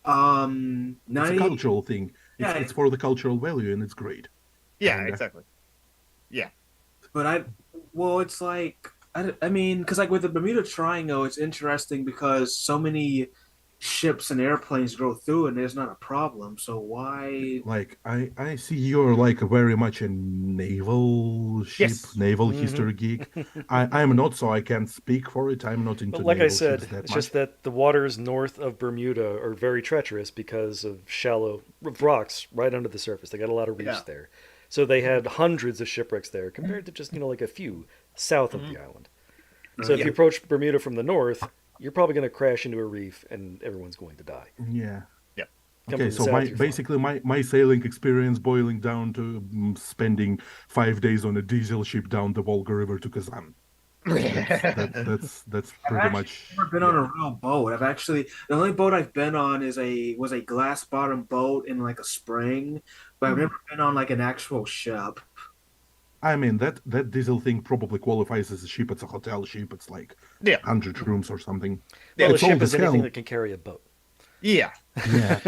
It's a 90 cultural thing. yeah, It's for the cultural value and it's great. Yeah, Kinda. exactly. Yeah. but well, it's like I mean, because like with the Bermuda Triangle, it's interesting because so many ships and airplanes go through and there's not a problem. So why? Like I see you're like very much a naval ship, Yes. naval Hmm. history geek. I'm not, so I can't speak for it. I'm not But into like I naval ships said, that it's much. just that the waters north of Bermuda are very treacherous because of shallow rocks right under the surface. They got a lot of reefs Yeah. there. So they had hundreds of shipwrecks there compared to just, like a few south of the island. So if Yeah. you approach Bermuda from the north, you're probably going to crash into a reef and everyone's going to die. Yeah. Yeah. Come Okay, from the so south, my you're fine. basically my sailing experience boiling down to spending 5 days on a diesel ship down the Volga River to Kazan. That's I've pretty actually much never been on yeah. a real boat. I've actually the only boat I've been on is a glass bottom boat in like a spring, but I've never been on like an actual ship. I mean that diesel thing probably qualifies as a ship. It's a hotel ship. It's like Yeah. 100 rooms or something. Well, a It's ship old is as anything hell. that can carry a boat. Yeah. Yeah,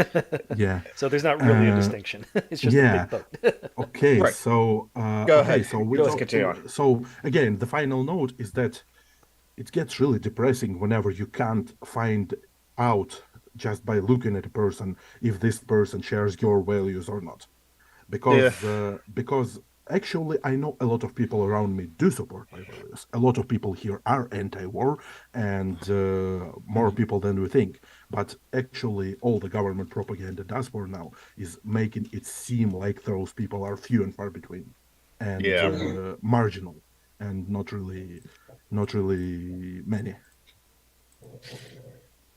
yeah. So there's not really a Uh, distinction. It's just a yeah. big boat. Okay, Right. so Go okay, ahead. so we Let's Go talked ahead. continue on. to so again, the final note is that it gets really depressing whenever you can't find out just by looking at a person if this person shares your values or not. Yeah. Because actually I know a lot of people around me do support my values. A lot of people here are anti-war and more people than we think. But actually all the government propaganda does for now is making it seem like those people are few and far between and Yeah. marginal and not really many.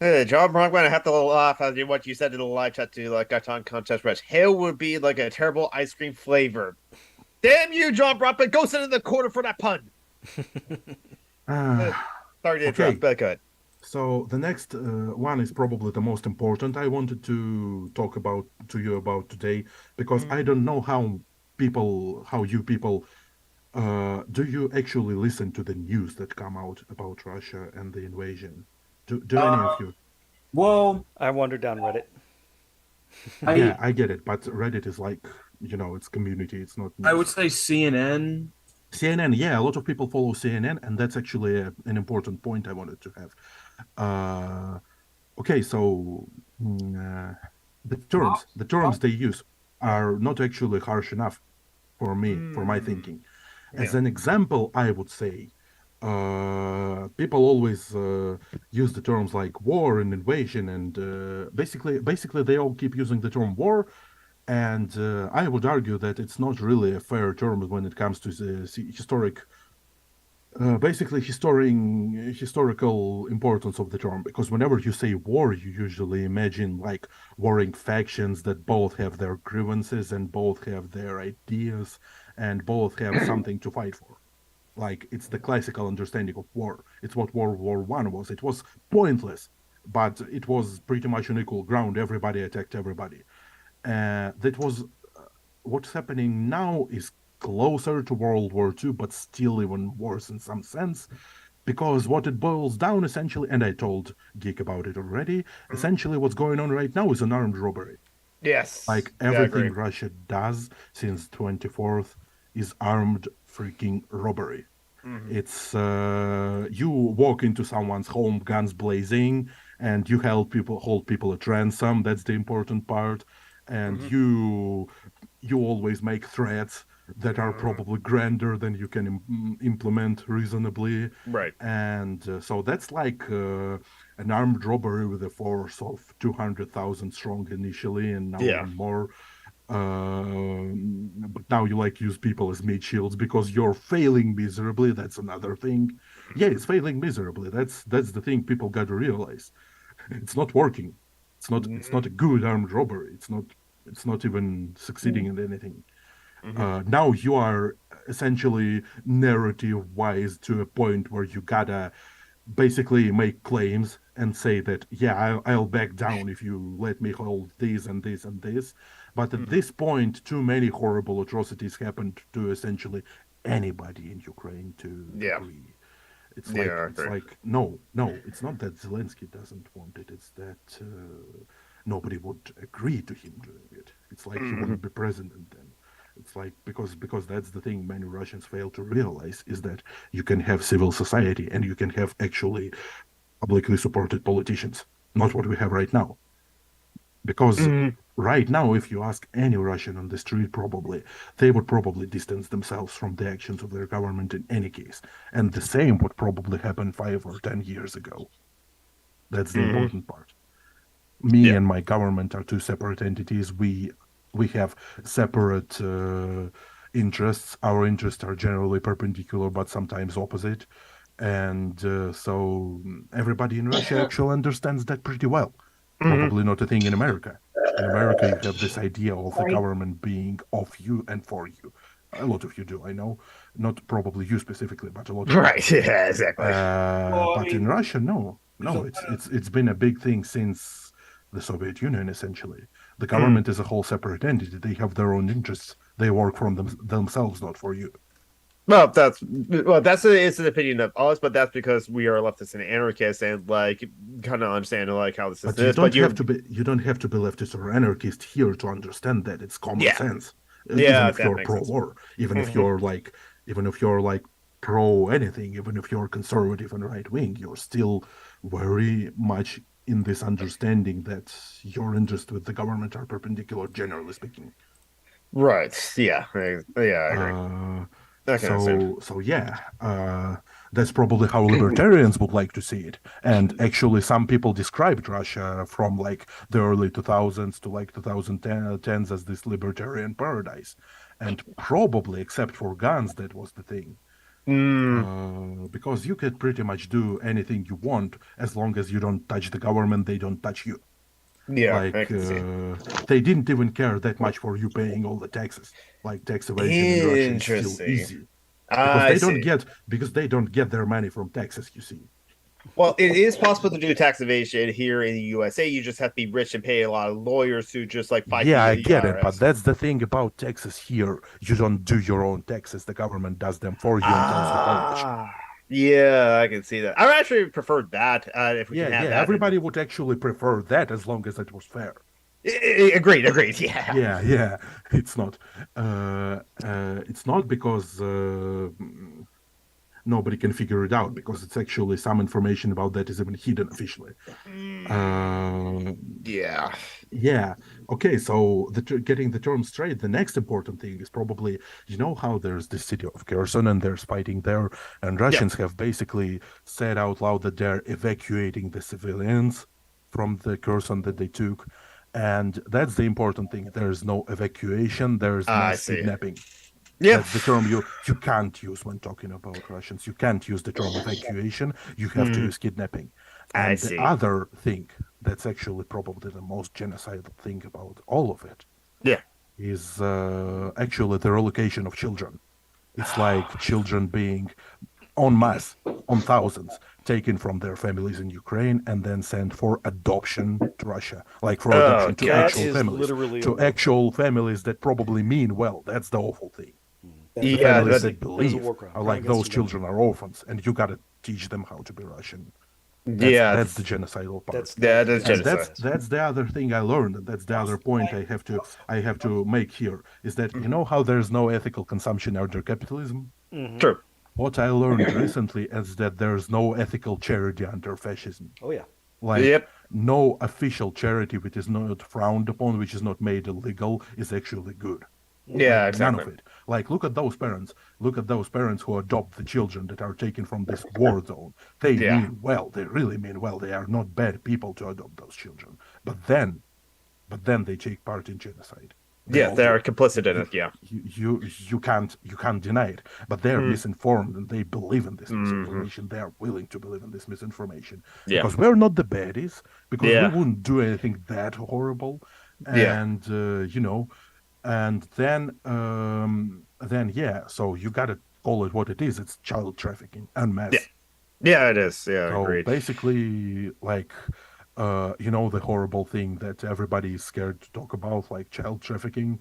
John Brown, I'm gonna have to laugh at what you said in the live chat to like got on contest rest. Hail would be like a terrible ice cream flavor. Damn you, John Brown, but go sit in the corner for that pun. Ah, Sorry to okay. interrupt, but good. So the next one is probably the most important I wanted to talk about to you about today because I don't know how you people do you actually listen to the news that come out about Russia and the invasion? Do any of Uh, you? well, I wandered down Reddit. Yeah, I I get it, but Reddit is like, it's community, it's not I would news. say CNN. CNN, yeah, a lot of people follow CNN, and that's actually an important point I wanted to have. Uh, okay, so the terms they use are not actually harsh enough for me, for my thinking. As Yeah. an example, I would say people always use the terms like war and invasion, and basically they all keep using the term war And I would argue that it's not really a fair term when it comes to the historic, basically historical importance of the term. Because whenever you say war, you usually imagine like warring factions that both have their grievances and both have their ideas and both have something to fight for. Like it's the classical understanding of war. It's what World War One was. It was pointless, but it was pretty much on equal ground. Everybody attacked everybody. That was what's happening now is closer to World War II, but still even worse in some sense. Because what it boils down essentially, and I told Geek about it already, essentially what's going on right now is an armed robbery. Yes. Like Yeah, I everything agree. Russia does since 24th is armed freaking robbery. Mhm. It's you walk into someone's home, guns blazing, and you hold people at ransom. That's the important part. And Mhm. you always make threats that are Mhm. probably grander than you can implement reasonably. Right. And so that's like an armed robbery with a force of 200,000 strong initially, and now Yeah. even more. But now you like use people as meat shields because you're failing miserably. That's another thing. Yeah, it's failing miserably. That's the thing people got to realize. It's not working. It's not a Mhm. good armed robbery. It's not even succeeding in anything. Mhm. Now you are essentially narrative wise to a point where you gotta basically make claims and say that, yeah, I'll back down if you let me hold this and this and this. But at Mhm. this point, too many horrible atrocities happened to essentially anybody in Ukraine to Yeah. agree. It's Yeah, like I it's agree. like no, it's not that Zelensky doesn't want it. It's that nobody would agree to him doing it. It's like he Mhm. wouldn't be president then. It's like because that's the thing many Russians fail to realize is that you can have civil society and you can have actually publicly supported politicians, not what we have right now. Because Mhm. right now, if you ask any Russian on the street, probably they would probably distance themselves from the actions of their government in any case. And the same would probably happen 5 or 10 years ago. That's the Mhm. important part. Me Yeah. and my government are two separate entities. We have separate interests. Our interests are generally perpendicular, but sometimes opposite. And so everybody in Russia actually understands that pretty well. Mhm. Probably not a thing in America. In America, you have this idea of the Sorry. government being of you and for you. A lot of you do, I know. Not probably you specifically, but a lot of people Right. do. Yeah, exactly. Well, I But in mean, Russia, no, there's a no. lot It's been a big thing since the Soviet Union. Essentially, the Mhm. government is a whole separate entity. They have their own interests. They work from themselves, not for you. That's it's an opinion of us, but that's because we are leftists and anarchists, and like kind of understand like how the But system is. But you're, you don't have to be leftist or anarchist here to understand that it's common yeah, sense. Even yeah, if that you're makes sense. pro-war, Mhm. even if you're like pro anything, even if you're conservative and right wing, you're still very much in this understanding that your interests with the government are perpendicular, generally speaking. Right. Yeah. Yeah, I agree. Uh, I can understand. so yeah, that's probably how libertarians would like to see it. And actually, some people described Russia from like the early 2000s to like 2010s as this libertarian paradise. And probably, except for guns, that was the thing. Mm, Because you could pretty much do anything you want as long as you don't touch the government, they don't touch you. yeah, I Like can see. they didn't even care that much for you paying all the taxes. Like tax evasion in Russia is still Interesting. easy I see. because they don't get their money from taxes, you see. Well, it is possible to do tax evasion here in the USA. You just have to be rich and pay a lot of lawyers to just like fight Yeah, I the get it, but IRS. that's the thing about taxes here. You don't do your own taxes. The government does them for you and tells you how much. Ah, yeah, I can see that. I would actually prefer that if we can have Yeah, that. everybody would actually prefer that as long as it was fair. Agreed, agreed. Yeah. Yeah, it's not. It's not because nobody can figure it out because it's actually some information about that is even hidden officially. Uh, Yeah. yeah. Okay. So getting the term straight, the next important thing is probably how there's the city of Kherson and there's fighting there, and Yeah. Russians have basically said out loud that they're evacuating the civilians from the Kherson that they took, And that's the important thing. There's no evacuation, there's I mass see. kidnapping. Yeah. That's the term you can't use when talking about Russians. You can't use the term evacuation. You have to use kidnapping. I And the see. other thing that's actually probably the most genocidal thing about all of it Yeah. is actually the relocation of children. It's like children being en masse, on thousands, taken from their families in Ukraine and then sent for adoption to Russia, like for Oh adoption to That god. actual is families, literally a to war crime. actual families that probably mean well. That's the awful thing. The Yeah, families that, that That is a believe war crime. are Crime like against those children humanity. are orphans, and you gotta teach them how to be Russian. yeah, That's the genocidal part. that is And genocide. that's the other thing I learned, and that's the other point I have to make here is that you know how there's no ethical consumption under capitalism? Hmm. True. What I learned recently is that there's no ethical charity under fascism. Oh yeah. Like Yep. no official charity which is not frowned upon, which is not made illegal, is actually good. Yeah, Like none exactly. of it. Like look at those parents. Look at those parents who adopt the children that are taken from this war zone. They Yeah. mean well. They really mean well. They are not bad people to adopt those children. But then they take part in genocide. They Yeah, all they are do. complicit in You, it. Yeah. you can't deny it. But they're Mm. misinformed and they believe in this Hmm. misinformation. They are willing to believe in this misinformation Yeah. because we're not the baddies. Because we Yeah. wouldn't do anything that horrible. Yeah. And and then yeah. So you gotta call it what it is. It's child trafficking en Yeah. masse. Yeah, it is. Yeah, So agreed. basically, like, the horrible thing that everybody is scared to talk about, like child trafficking,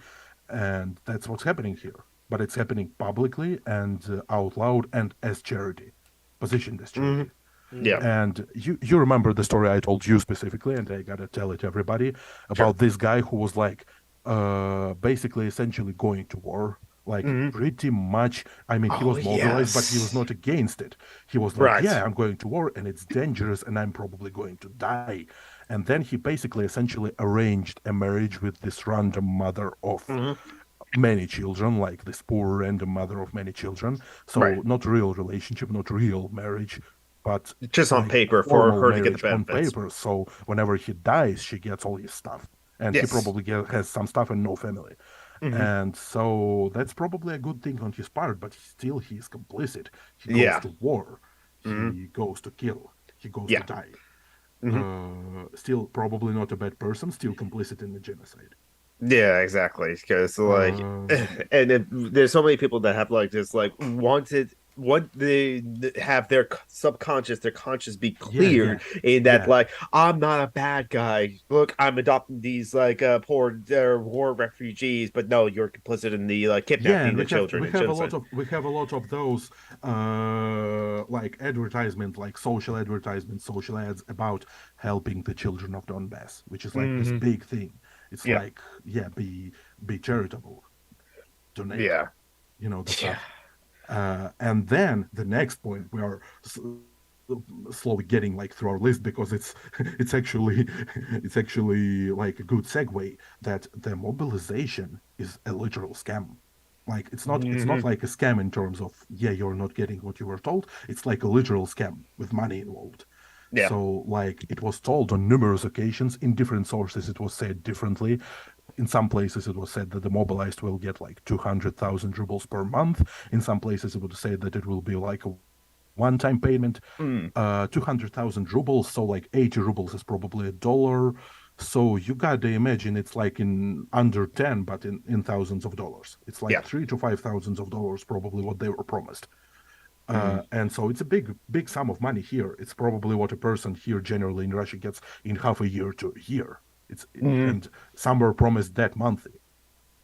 and that's what's happening here. But it's happening publicly and out loud and as charity, positioned as Hmm. charity. Yeah. And you remember the story I told you specifically, and I gotta tell it to everybody Sure. about this guy who was like, basically essentially going to war. Like Hmm. pretty much, I mean, he Oh was mobilized, but he was yes. not against it. He was like, Right. yeah, I'm going to war and it's dangerous and I'm probably going to die. And then he basically essentially arranged a marriage with this random mother of Hmm. many children, like this poor random mother of many children. Right. So not real relationship, not real marriage, but Just on like paper for formal her to get the marriage on benefits. paper. So whenever he dies, she gets all his stuff. And he Yes. probably has some stuff and no family. Hmm. And so that's probably a good thing on his part, but still he is complicit. He goes Yeah. to war. Hmm. He goes to kill. He goes to Yeah. die. Hmm. Still probably not a bad person, still complicit in the genocide. Yeah, exactly. Because like, Uh, there's so many people that have like just like wanted what they have their subconscious, their conscious be yeah, cleared in that yeah. like I'm not a bad guy. Look, I'm adopting these like poor war refugees, but no, you're complicit in the like Yeah, kidnapping and the we have children we and have a genocide. lot of those like advertisement, like social advertisement, social ads about helping the children of Donbass, which is like this Hmm. big thing. It's Yeah, like, yeah, be charitable, donate, yeah, the yeah. stuff. And then the next point we are slowly getting like through our list because it's it's actually it's actually like a good segue that the mobilization is a literal scam. Like it's not Hmm. like a scam in terms of yeah you're not getting what you were told. It's like a literal scam with money involved. Yeah. So like it was told on numerous occasions in different sources it was said differently. In some places it was said that the mobilized will get like 200,000 rubles per month. In some places it would say that it will be like a one-time payment, Mm. 200,000 rubles. So like 80 rubles is probably a dollar. So you gotta imagine it's like in under 10, but in thousands of dollars. It's like Yeah. 3 to 5 thousands of dollars probably what they were promised. Mm. And so it's a big sum of money here. It's probably what a person here generally in Russia gets in half a year to a year. Mm. And some were promised that monthly,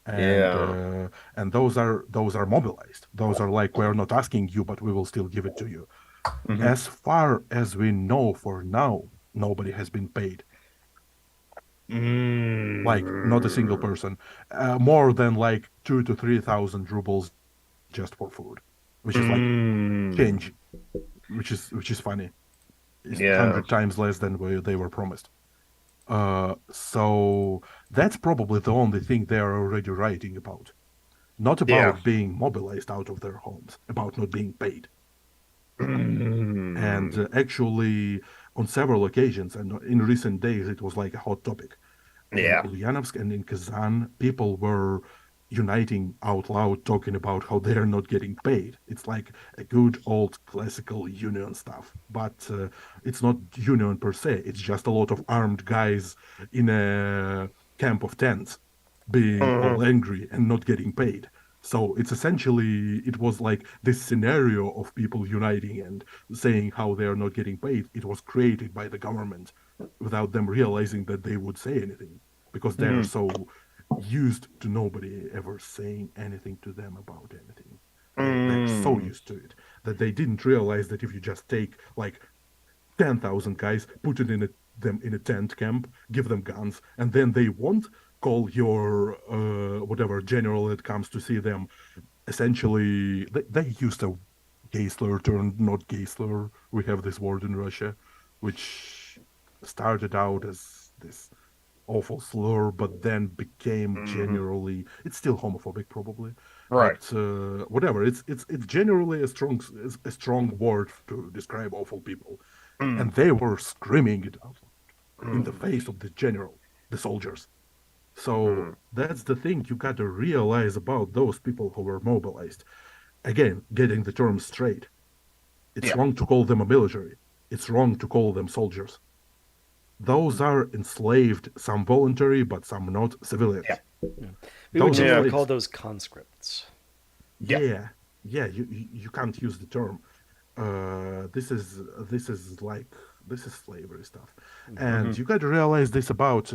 Yeah. and those are mobilized. Those are like we're not asking you, but we will still give it to you. Hmm. As far as we know for now, nobody has been paid. Like not a single Mm. person, more than like 2 to 3 thousand rubles just for food, which is like Mm. change, which is funny. It's Yeah. 100 times less than they were promised. So that's probably the only thing they are already writing about. Not Yeah. about being mobilized out of their homes, about not being paid. And Mm. actually, on several occasions, and in recent days, it was like a hot topic. Yeah. In Ulyanovsk and in Kazan, people were uniting out loud, talking about how they're not getting paid. It's like a good old classical union stuff, but it's not union per se. It's just a lot of armed guys in a camp of tents being all angry and not getting paid. So it's essentially, it was like this scenario of people uniting and saying how they are not getting paid. It was created by the government without them realizing that they would say anything because they're so used to nobody ever saying anything to them about anything. They're so used to it that they didn't realize that if you just take like 10,000 guys, put it in them in a tent camp, give them guns, and then they won't call your whatever general that comes to see them. Essentially, they used a Geisler turned not Geisler. We have this word in Russia, which started out as this awful slur, but then became generally, it's still homophobic probably, Right. but whatever. It's generally a strong word to describe awful people, and they were screaming it out in the face of the general, the soldiers. So that's the thing you got to realize about those people who were mobilized. Again, getting the term straight. It's Yeah. wrong to call them a military. It's wrong to call them soldiers. Those are enslaved, some voluntary, but some not civilians. Yeah. We would Those generally enslaved- call those conscripts. Yeah, you can't use the term. This is slavery stuff, and you got to realize this about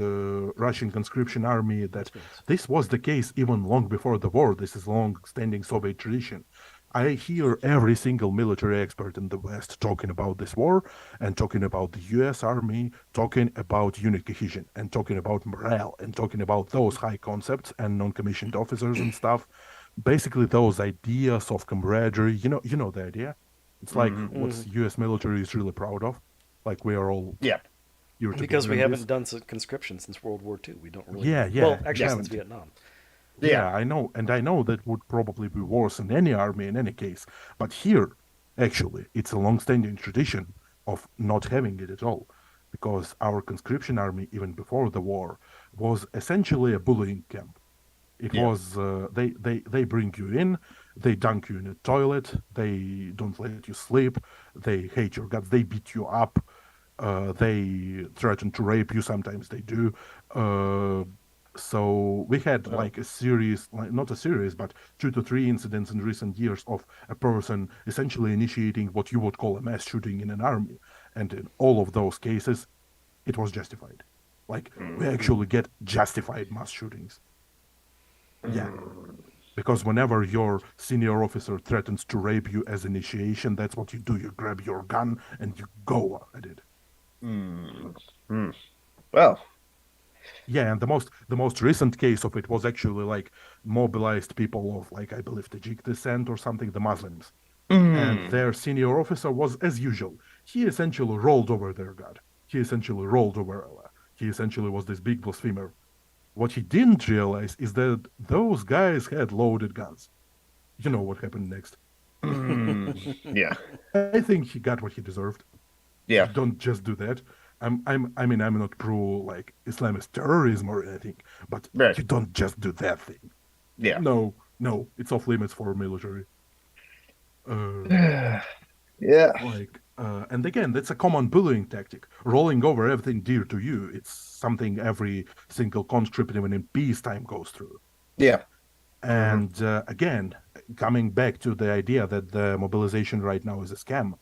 Russian conscription army that this was the case even long before the war. This is long-standing Soviet tradition. I hear every single military expert in the West talking about this war and talking about the U.S. Army, talking about unit cohesion and talking about morale and talking about those high concepts and non-commissioned officers and stuff. Basically, those ideas of camaraderie. You know the idea. It's like what U.S. military is really proud of. Like we are all here Because we together in haven't this. done conscription since World War II. We don't really. Yeah, Well, actually, yeah. since Vietnam. Yeah, I know, and I know that would probably be worse in any army in any case. But here, actually, it's a long-standing tradition of not having it at all, because our conscription army, even before the war, was essentially a bullying camp. It was they bring you in, they dunk you in a toilet, they don't let you sleep, they hate your guts, they beat you up, they threaten to rape you. Sometimes they do. So we had like a series, like not a series, but 2 to 3 incidents in recent years of a person essentially initiating what you would call a mass shooting in an army, and in all of those cases, it was justified. Like we actually get justified mass shootings. Yeah. Because whenever your senior officer threatens to rape you as initiation, that's what you do. You grab your gun and you go at it. Well, Yeah, and the most recent case of it was actually like mobilized people of like I believe Tajik descent or something, the Muslims. And their senior officer was as usual. He essentially rolled over their God. He essentially rolled over Allah. He essentially was this big blasphemer. What he didn't realize is that those guys had loaded guns. You know what happened next. yeah. I think he got what he deserved. Yeah. You don't just do that. I'm not pro like Islamist terrorism or anything, but Right. you don't just do that thing. Yeah. No, it's off limits for military. Yeah. And again, that's a common bullying tactic. Rolling over everything dear to you. It's something every single conscript, even in peacetime, goes through. Yeah. And again, coming back to the idea that the mobilization right now is a scam,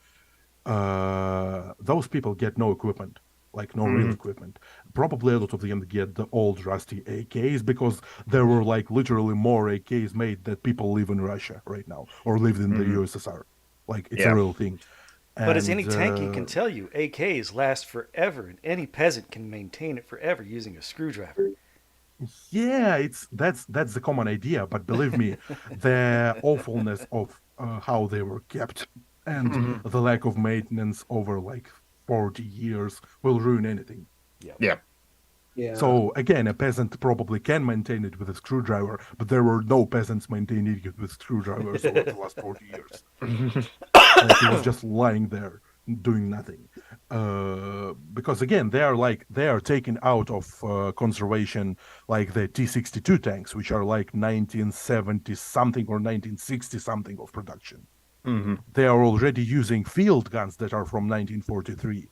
those people get no equipment, like no real equipment. Probably a lot of them get the old rusty AKs because there were like literally more AKs made that people live in Russia right now or lived in the USSR. Like it's a real thing. But as any And, tanky can tell you, AKs last forever, and any peasant can maintain it forever using a screwdriver. Yeah, that's the common idea, but believe me, the awfulness of how they were kept and the lack of maintenance over like 40 years will ruin anything. Yeah. Yeah. So again, a peasant probably can maintain it with a screwdriver, but there were no peasants maintaining it with screwdrivers over the last 40 years. Like it was just lying there doing nothing. because again they are taken out of conservation like the T-62 tanks, which are like 1970 something or 1960 something of production. Mm-hmm. They are already using field guns that are from 1943.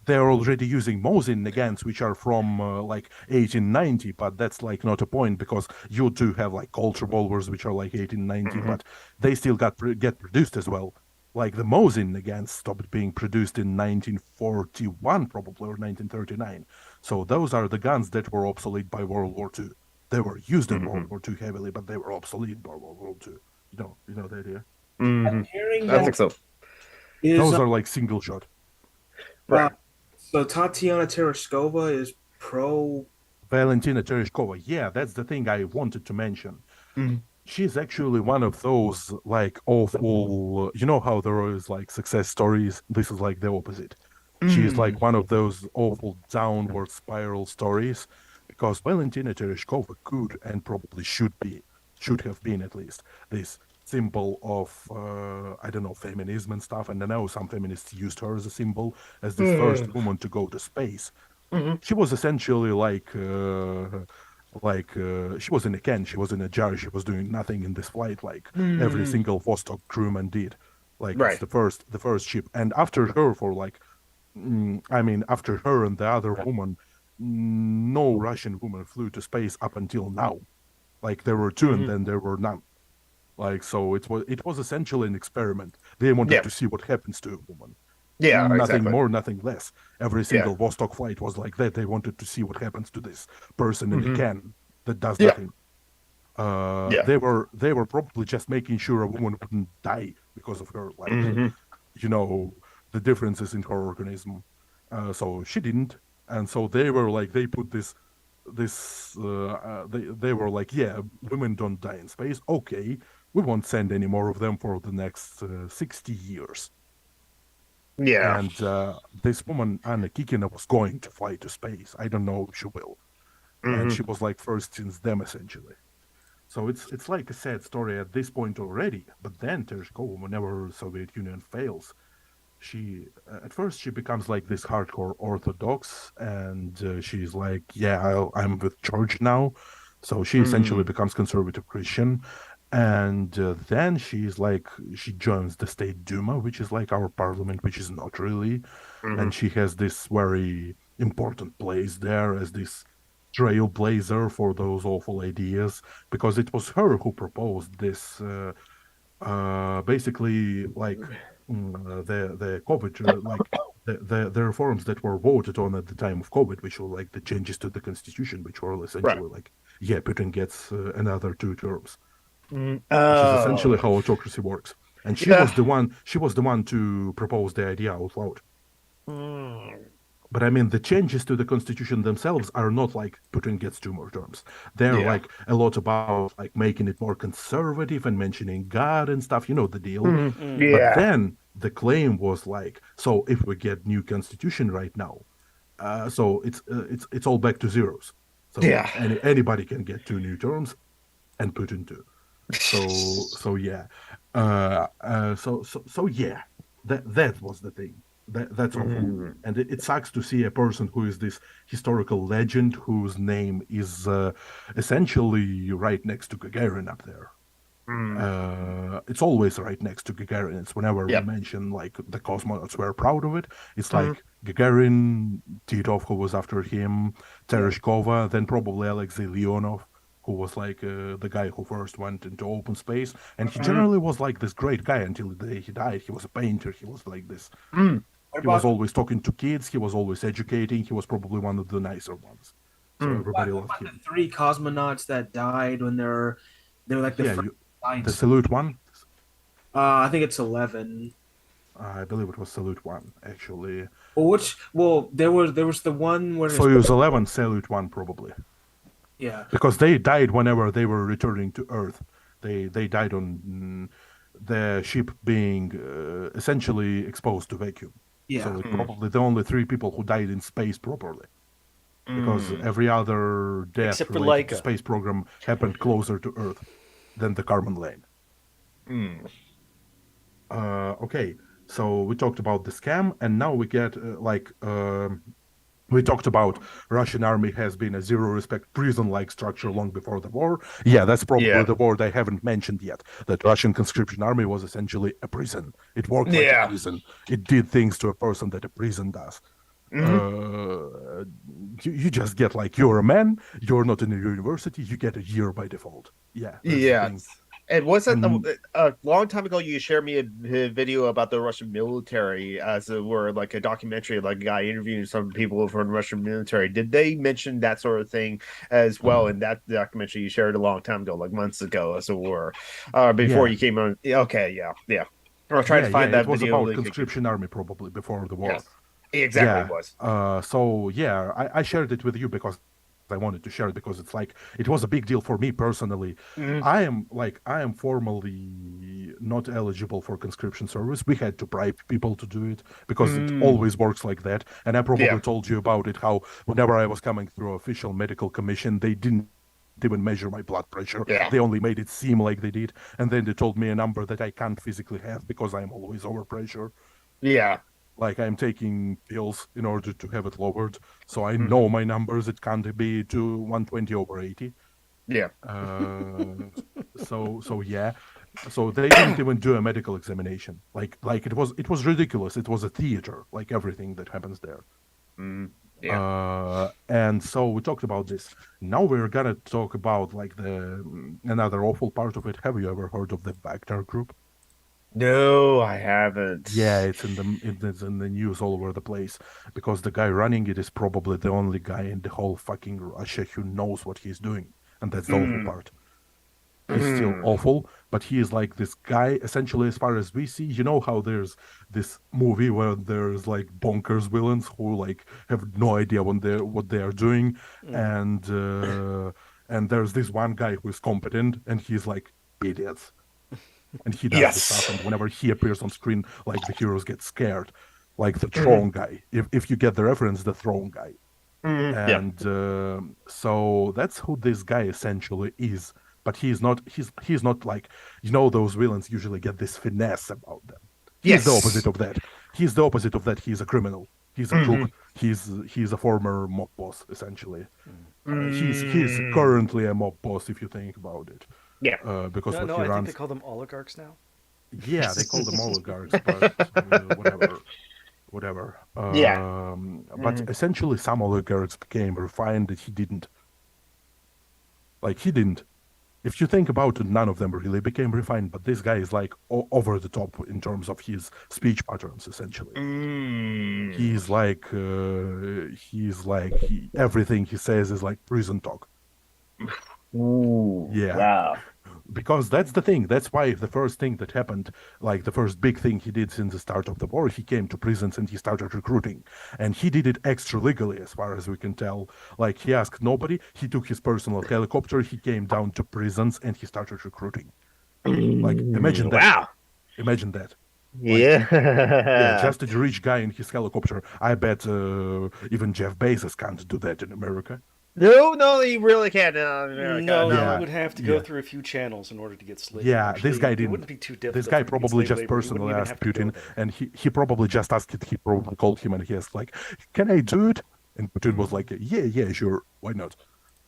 They are already using Mosin guns, which are from like 1890, but that's like not a point because you do have like Colt revolvers, which are like 1890, Mm-hmm. but they still get produced as well. Like the Mosin guns stopped being produced in 1941, probably, or 1939. So those are the guns that were obsolete by World War II. They were used in World Mm-hmm. War II heavily, but they were obsolete by World War II. You know the idea. Mm-hmm. Hearing I that think so. is Those are like single shot. uh, Right. so Tatiana Tereshkova is pro. Valentina Tereshkova. Yeah, that's the thing I wanted to mention. Mm-hmm. She's actually one of those like awful, you know how there is like success stories? This is like the opposite. She is like one of those awful downward spiral stories because Valentina Tereshkova could and probably should have been at least this symbol of I don't know, feminism and stuff. And I know some feminists used her as a symbol, as this first woman to go to space. Mm-hmm. She was essentially she was in a can, she was in a jar, she was doing nothing in this flight like every Mm-hmm. single Vostok crewman did. Like it's Right. the first ship, and after her for like I mean after her and the other woman, no Russian woman flew to space up until now. Like there were two and Mm-hmm. then there were none. Like so it was essentially an experiment. They wanted Yeah. to see what happens to a woman. Yeah. Nothing Exactly. more, nothing less. Every Yeah. single Vostok flight was like that. They wanted to see what happens to this person in a Mm-hmm. can that does Yeah. nothing. Yeah. They were probably just making sure a woman wouldn't die because of her, like, Mm-hmm. you know, the differences in her organism. So she didn't, and so they were like they put they were like, yeah, women don't die in space. Okay, we won't send any more of them for the next 60 years. Yeah. And this woman, Anna Kikina, was going to fly to space. I don't know if she will. And Mm-hmm. she was like first since them, essentially. So it's like a sad story at this point already. But then Tereshkova, whenever Soviet Union fails, she at first she becomes like this hardcore Orthodox, and she's like, yeah, I'm with church now. So she essentially Mm-hmm. becomes conservative Christian, and then she joins the State Duma, which is like our parliament, which is not really, Mm-hmm. and she has this very important place there as this trailblazer for those awful ideas, because it was her who proposed this basically like the COVID the reforms that were voted on at the time of COVID, which were like the changes to the constitution, which were Right. essentially like, yeah, Putin gets another 2 terms, Mm-hmm. which is Oh. essentially how autocracy works. And she Yeah. was the one to propose the idea out loud. Mm. But I mean, the changes to the constitution themselves are not like Putin gets 2 more terms. They're Yeah. like a lot about like making it more conservative and mentioning God and stuff. You know the deal. Mhm. Mm. But Yeah. then the claim was like, so if we get new constitution right now, so it's all back to zeros. So Yeah. anybody can get 2 new terms, and Putin too. So yeah, so yeah, that was the thing. That's awful, Mhm. and it sucks to see a person who is this historical legend whose name is essentially right next to Gagarin up there. Mm. It's always right next to Gagarin. It's whenever we Yep. mention like the cosmonauts were proud of it. It's Mhm. like Gagarin, Titov, who was after him, Tereshkova, then probably Alexei Leonov, who was like the guy who first went into open space. And he Mhm. generally was like this great guy until the day he died. He was a painter. He was like this. Mm. What He was about always talking to kids. He was always educating. He was probably one of the nicer ones. So Mm. everybody what loved about the him. 3 cosmonauts that died when they were like the Yeah, first the science? Salute one. I think it's 11. I believe it was Salute one, actually. Well, which there was the one where his Soyuz 11, Salute 1, probably. yeah. Because they died whenever they were returning to Earth. They died on the ship being essentially exposed to vacuum. Yeah. So it's Mm. probably the only 3 people who died in space properly. Because Mm. every other death Except for related to Laika. space program happened closer to Earth than the Kármán lane. Mm. Okay, So we talked about the scam, and now we get we talked about Russian army has been a zero respect prison-like structure long before the war. Yeah, that's probably Yeah. the word I haven't mentioned yet. That Russian conscription army was essentially a prison. It worked like a Yeah. prison. It did things to a person that a prison does. Mhm. You just get like you're a man, you're not in a university, you get a year by default. Yeah, that's the thing. Yes. And wasn't And a long time ago you shared me a video about the Russian military as it were like a documentary, like a guy interviewing some people from the Russian military. Did they mention that sort of thing as well in that documentary you shared a long time ago, like months ago, as it were, before yeah, you came on? Okay, yeah, yeah. I was trying yeah, to yeah, find it that was video about link. conscription army probably before the war. Yes, exactly it Yeah. was. So yeah, I shared it with you because I wanted to share it because it's like it was a big deal for me personally. Mhm. I am formally not eligible for conscription service. We had to bribe people to do it because it Mm. always works like that. And I Yeah, probably told you about it how whenever I was coming through official medical commission, they didn't even measure my blood pressure. yeah, They only made it seem like they did. And then they told me a number that I can't physically have because I'm always over pressure. yeah. Like I'm taking pills in order to have it lowered. So I know Mhm. my numbers. It can't be to 120/80. Yeah. Uh, so yeah. So they didn't even do a medical examination. Like it was ridiculous. It was a theater, like everything that happens there. Mm. Yeah. And so we talked about this. Now we're gonna talk about like the another awful part of it. Have you ever heard of the Wagner Group? No, I haven't. Yeah, it's in the news all over the place because the guy running it is probably the only guy in the whole fucking Russia who knows what he's doing, and that's the awful Mm. part. He's still Mm. awful, but he is like this guy essentially as far as we see. You know how there's this movie where there's like bonkers villains who like have no idea what they are doing, Mm. and and there's this one guy who is competent and he's like idiots and he does the stuff. Yes. And whenever he appears on screen, like the heroes get scared, like the Mhm. throne guy. If you get the reference, the throne guy. Mhm. Yeah. And so that's who this guy essentially is. But he's not like those villains usually get this finesse about them. He's the opposite Yes. of that. He's the opposite of that. He's a criminal. He's a Mhm. crook. He's a former mob boss essentially. He's Mm. currently a mob boss if you think about it, Yeah. because No, what no, he I think they runs. call them oligarchs now. Yeah, they call them oligarchs, but whatever, whatever. Yeah. But Mhm. essentially, some oligarchs became refined that he didn't. Like he didn't. If you think about it, none of them really became refined. But this guy is like over the top in terms of his speech patterns. Essentially, Mm. everything he says is like prison talk. Ooh. Yeah, Wow. because that's the thing. That's why the first thing that happened, like the first big thing he did since the start of the war, he came to prisons and he started recruiting. And he did it extra legally, as far as we can tell. Like he asked nobody, he took his personal helicopter, he came down to prisons and he started recruiting. Like imagine that. Wow. Imagine that. Like yeah, Yeah. just a rich guy in his helicopter. I bet even Jeff Bezos can't do that in America. No, no, you really can't in America. No, No. he Yeah, would have to go yeah. through a few channels in order to get slave. Yeah, this Actually, guy it didn't. wouldn't be too This difficult guy for him to get probably slave just labor. He wouldn't personally even asked have to go Putin, there. and he probably just asked it. He probably called him, and he asked like, "Can I do it?" And Putin was like, "Yeah, yeah, sure, why not?"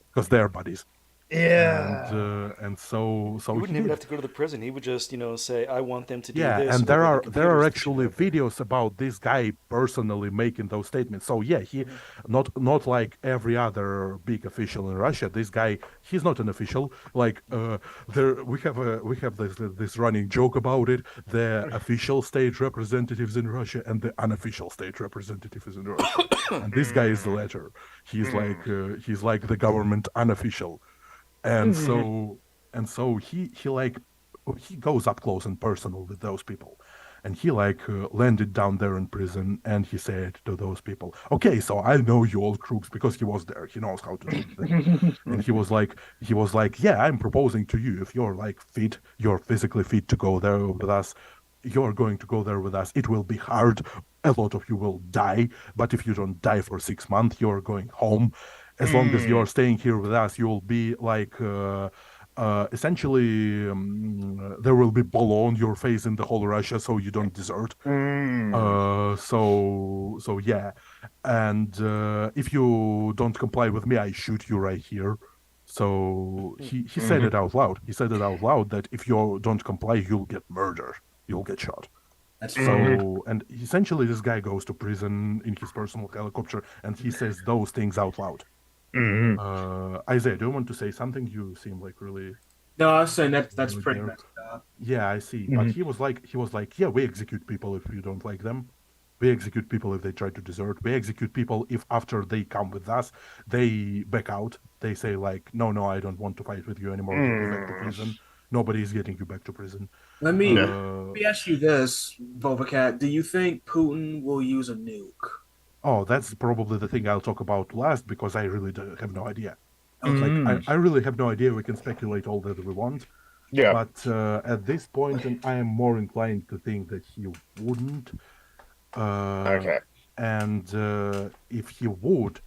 Because they're buddies, Yeah. and so He he wouldn't even did. have to go to the prison. He would just, say, "I want them to do Yeah, this," and over the there are computers that you actually have there. videos about this guy personally making those statements. So yeah, he Mhm. not like every other big official in Russia. This guy, he's not an official. Like there we have this running joke about it. The official state representatives in Russia and the unofficial state representatives in Russia. And this guy is the Mm. latter. Mm. He's like the government unofficial. And Mhm. so he like he goes up close and personal with those people, and he like landed down there in prison and he said to those people, okay, so I know you all crooks, because he was there, he knows how to talk to them. And he was like, yeah, I'm proposing to you, if you're like fit, you're physically fit to go there with us, you're going to go there with us. It will be hard, a lot of you will die, but if you don't die for 6 months, you're going home. As long as you're Mm. staying here with us, you'll be like essentially, there will be ball on your face in the whole Russia, so you don't desert. So yeah, and if you don't comply with me, I shoot you right here. So he said it out loud. He said it out loud that if you don't comply, you'll get murdered. You'll get shot. That's So, and essentially, this guy goes to prison in his personal helicopter, and he says those things out loud. Isaiah, do you want to say something? You seem like really, no. I was saying that's really pretty there. messed up. Yeah, I see. But he was like, yeah, we execute people if you don't like them. We execute people if they try to desert. We execute people if after they come with us, they back out. They say like, no, I don't want to fight with you anymore. Get me back to prison. Nobody is getting you back to prison. Let me Uh, ask you this, Bobacat. Do you think Putin will use a nuke? oh, that's probably the thing I'll talk about last because I really have no idea. Okay. Like, I really have no idea. We can speculate all that we want. Yeah. But at this point, and I am more inclined to think that he wouldn't. Okay. And if he would,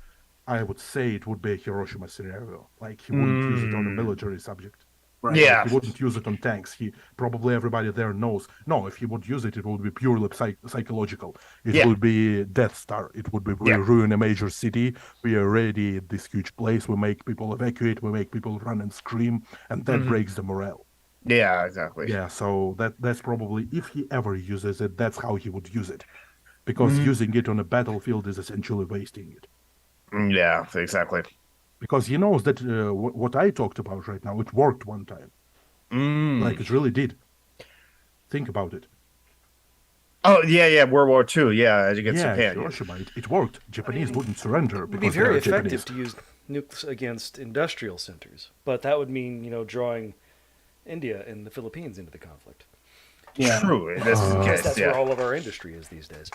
I would say it would be a Hiroshima scenario. Like he wouldn't use it on a military subject. Right. Yeah. Like, he wouldn't use it on tanks. He probably everybody there knows. No, if he would use it, it would be purely psychological. It Yeah. would be Death Star. It would be we ruin a major city. We are already at this huge place. We make people evacuate. We make people run and scream, and that breaks the morale. Yeah, exactly. Yeah, so that's probably if he ever uses it, that's how he would use it, because using it on a battlefield is essentially wasting it. Yeah, exactly. Because he knows that what I talked about right now, it worked one time. Like it really did. Think about it. Oh yeah, World War II. Yeah, against Yeah, Japan. Hiroshima, it worked. Japanese wouldn't surrender It would be because very they're effective Japanese. to use nukes against industrial centers, but that would mean drawing India and the Philippines into the conflict. Yeah. True. This is the case. That's Yeah. where all of our industry is these days.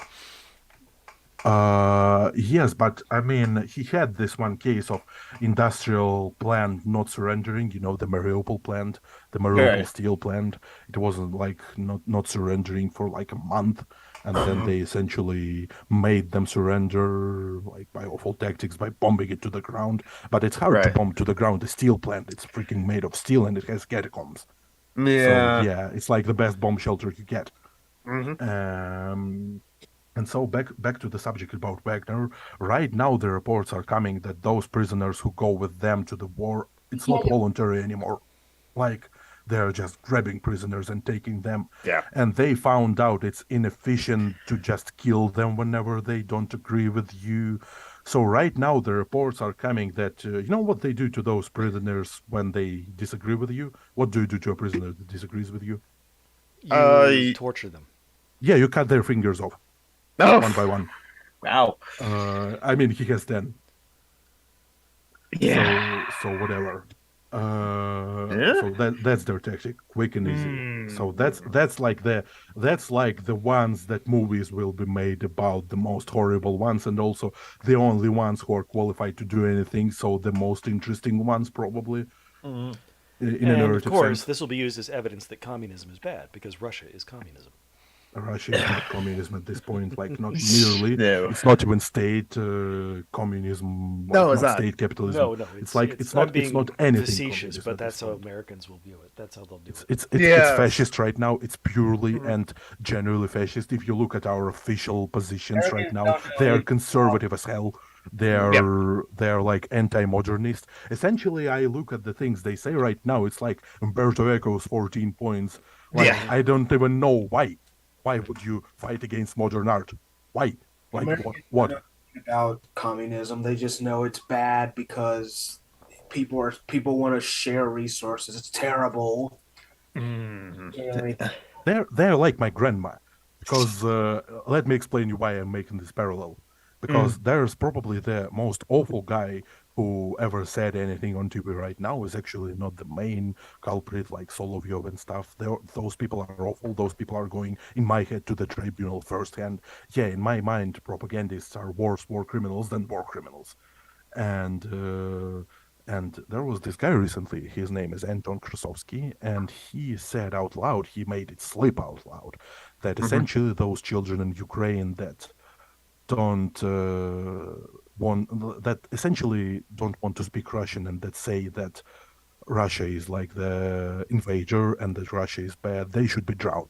Yes, but I mean, he had this one case of industrial plant not surrendering, the Mariupol plant, the Mariupol Right. steel plant. It wasn't like not surrendering for like a month, and then they essentially made them surrender like by awful tactics by bombing it to the ground. But it's hard to Right. bomb to the ground a steel plant. It's freaking made of steel and it has catacombs. Yeah. So yeah, it's like the best bomb shelter you get. Mhm. And so back to the subject about Wagner. Right now, the reports are coming that those prisoners who go with them to the war, it's not voluntary anymore. Like they're just grabbing prisoners and taking them. Yeah. And they found out it's inefficient to just kill them whenever they don't agree with you. So right now, the reports are coming that you know what they do to those prisoners when they disagree with you? What do you do to a prisoner that disagrees with you? You torture them. Yeah, you cut their fingers off Oh. one by one. Wow. I mean, he has 10. Yeah. So whatever. Yeah? So that's their tactic, quick and easy. So that's like the ones that movies will be made about, the most horrible ones, and also the only ones who are qualified to do anything. So the most interesting ones, probably. In a And narrative of course, sense. this will be used as evidence that communism is bad because Russia is communism. Russia is not communism at this point, like not nearly. No. It's not even state communism. No, like, it's not not. state capitalism. No, it's like it's I'm not being anything. facetious, communism but at this that's how point. Americans will view it. That's how they'll do it. It's Yeah. fascist right now. It's purely and generally fascist. If you look at our official positions right now, they are conservative as hell. They're like anti-modernist. Essentially, I look at the things they say right now. It's like Umberto Eco's 14 points. Like Yeah. I don't even know why. Why would you fight against modern art? Why? Like Americans what? don't know about communism. They just know it's bad because people want to share resources. It's terrible. They're like my grandma, because let me explain you why I'm making this parallel. Because there's probably the most awful guy who ever said anything on TV right now is actually not the main culprit, like Solovyov and stuff. Those people are awful. Those people are going, in my head, to the tribunal firsthand. Yeah, in my mind, propagandists are worse war criminals than war criminals. And there was this guy recently, his name is Anton Krasovsky, and he said out loud, he made it slip out loud, that essentially those children in Ukraine that don't essentially don't want to speak Russian and that say that Russia is like the invader and that Russia is bad, they should be drowned.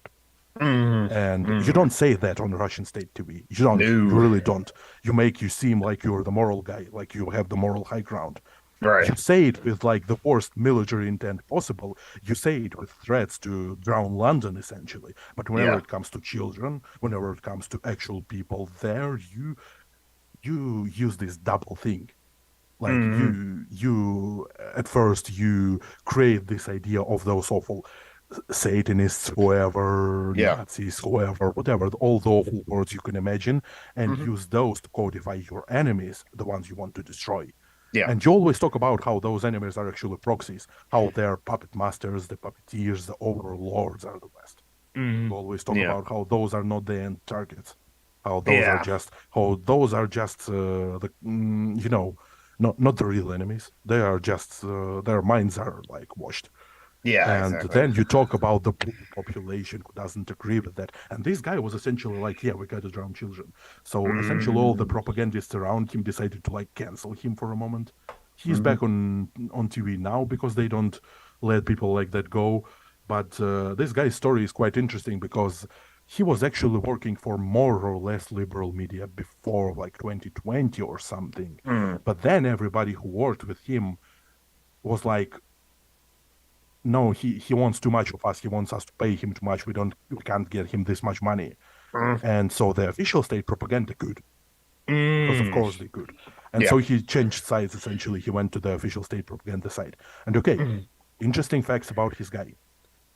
And you don't say that on Russian state TV. You don't. You No. really don't. You seem like you're the moral guy, like you have the moral high ground. Right. You say it with like the worst military intent possible. You say it with threats to drown London, essentially. But whenever Yeah. it comes to children, whenever it comes to actual people there, you use this double thing. Like you at first you create this idea of those awful Satanists, whoever, Yeah. Nazis, whoever, whatever, all the awful words you can imagine, and Mhm. use those to codify your enemies, the ones you want to destroy. Yeah. And you always talk about how those enemies are actually proxies, how they're puppet masters, the puppeteers, the overlords are the West. You always talk Yeah. about how those are not the end targets, how Yeah. those are just not the real enemies. They are just their minds are like washed. Yeah, And exactly. then you talk about the population who doesn't agree with that. And this guy was essentially like, yeah, we got to drown children. So essentially all the propagandists around him decided to like cancel him for a moment. He's back on TV now because they don't let people like that go. But this guy's story is quite interesting because he was actually working for more or less liberal media before like 2020 or something. But then everybody who worked with him was like, no, he wants too much of us. He wants us to pay him too much. We can't get him this much money. And so the official state propaganda could, because of course they could. And Yeah. so he changed sides essentially. He went to the official state propaganda side. And okay, interesting facts about his guy.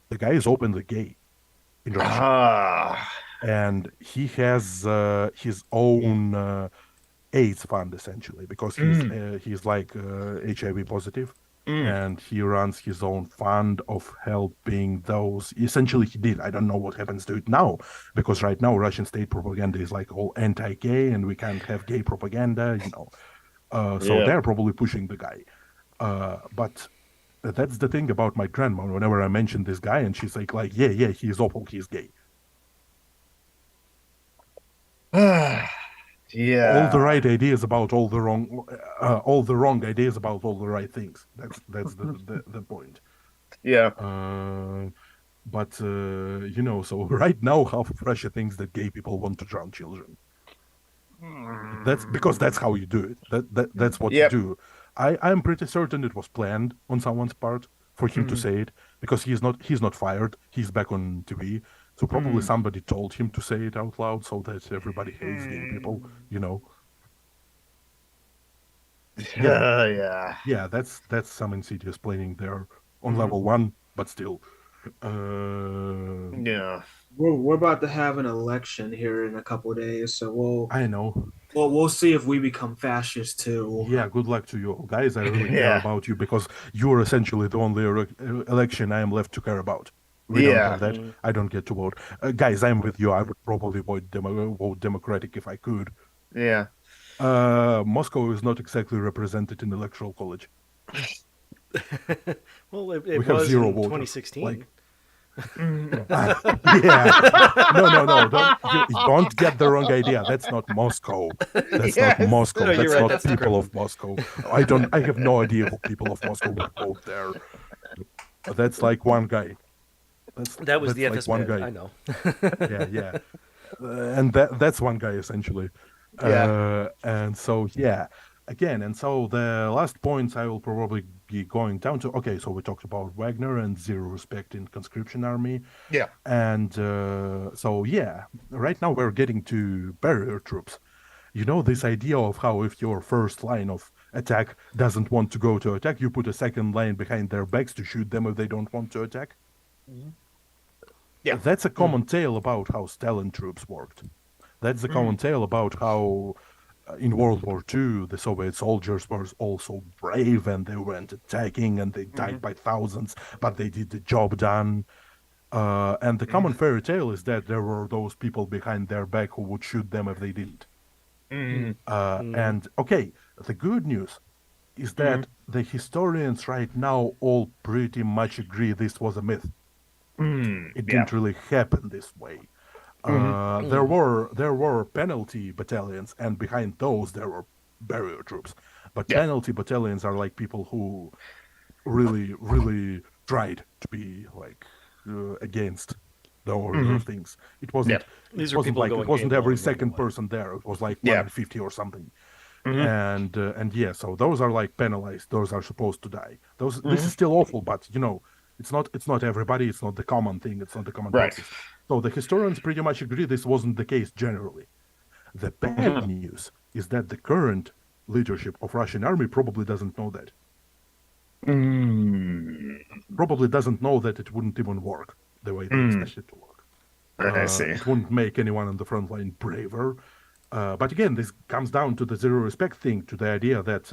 The guy is openly gay in Russia. Ah. And he has his own AIDS fund essentially because he's like HIV positive. And he runs his own fund of helping those. Essentially, he did. I don't know what happens to it now, because right now Russian state propaganda is like all anti-gay, and we can't have gay propaganda, So Yeah. they're probably pushing the guy. But that's the thing about my grandma. Whenever I mention this guy, and she's like, yeah, he's awful, he's gay. Yeah. All the right ideas about all the wrong ideas about all the right things. That's the point. Yeah. But so right now half of Russia thinks that gay people want to drown children. That's because that's how you do it. That's what Yep. you do. I'm pretty certain it was planned on someone's part for him to say it because he's not fired. He's back on TV. So probably somebody told him to say it out loud so that everybody hates gay people, Yeah. Yeah. Yeah, that's some insidious planning there on level 1, but still. Yeah. We're about to have an election here in a couple of days, so I know. we'll see if we become fascist too. Yeah, good luck to you all. Guys, I really care Yeah. about you because you are essentially the only election I am left to care about. We don't Yeah. have that. I don't get to vote. Guys, I'm with you. I would probably vote Democratic if I could. Yeah. Moscow is not exactly represented in electoral college. Well, it We have was zero in voters. 2016. Like, yeah. No. Don't get the wrong idea. That's not Moscow. That's Yes. not Moscow. No, you're That's right. not That's the people of Moscow. I have no idea who people of Moscow would vote there. That's like one guy. That was the like FS one bid, guy. I know. Yeah. And that's one guy essentially. Yeah. And so again, and so the last points I will probably be going down to. Okay, so we talked about Wagner and zero respect in conscription army. Yeah. And right now we're getting to barrier troops. This idea of how if your first line of attack doesn't want to go to attack, you put a second line behind their backs to shoot them if they don't want to attack. Yeah. That's a common tale about how Stalin troops worked. That's a common tale about how in World War II, the Soviet soldiers were also brave and they went attacking and they died by thousands, but they did the job done. And the common fairy tale is that there were those people behind their back who would shoot them if they didn't. And okay, the good news is that the historians right now all pretty much agree this was a myth. It didn't really happen this way. There were penalty battalions, and behind those there were barrier troops. But penalty battalions are like people who really tried to be like against the order of things. It wasn't. These It are wasn't people like it going wasn't every AWOL, no second more. person there. It was like Yeah. 150 or something. Mhm. And yeah, so those are like penalized. Those are supposed to die. Those This is Mhm. still awful, but it's not everybody. It's not the common thing. It's not the common Right. practice. So the historians pretty much agree this wasn't the case generally. The bad Mhm. news is that the current leadership of Russian army probably doesn't know that. Mm. Probably doesn't know that it wouldn't even work the way they Mm. expect it to work. I see. It wouldn't make anyone on the front line braver. But again, this comes down to the zero respect thing, to the idea that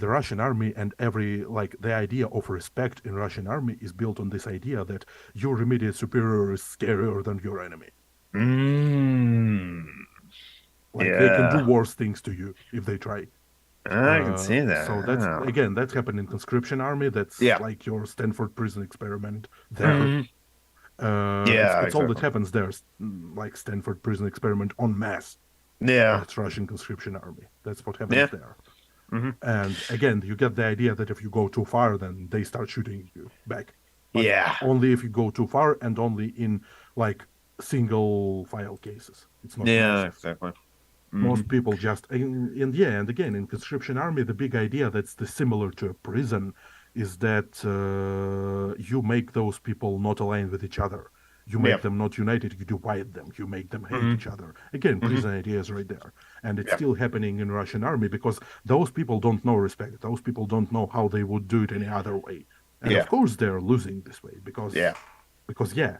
the Russian army and the idea of respect in Russian army is built on this idea that your immediate superior is scarier than your enemy. Mm. Like they can do Yeah, worse things to you if they try. I can see So that. that's happened in conscription army. That's Yeah. like your Stanford prison experiment there. Mhm. It's Yeah, it's all that exactly. happens there, like Stanford prison experiment en masse. Yeah. That's Russian conscription army. That's what happens Yeah. there. Mhm. And again, you get the idea that if you go too far, then they start shooting you back. But Yeah. only if you go too far and only in like single file cases. It's not Yeah, massive. exactly. Most Mhm. people just and again in conscription army, the big idea that's similar to a prison is that you make those people not aligned with each other. You make Yeah. them not united. You divide them. You make them hate Mhm. each other. Again, Mhm. prison idea is right there, and it's Yeah. still happening in Russian army because those people don't know respect. Those people don't know how they would do it any other way, and of Yeah. course they're losing this way Yeah. because yeah,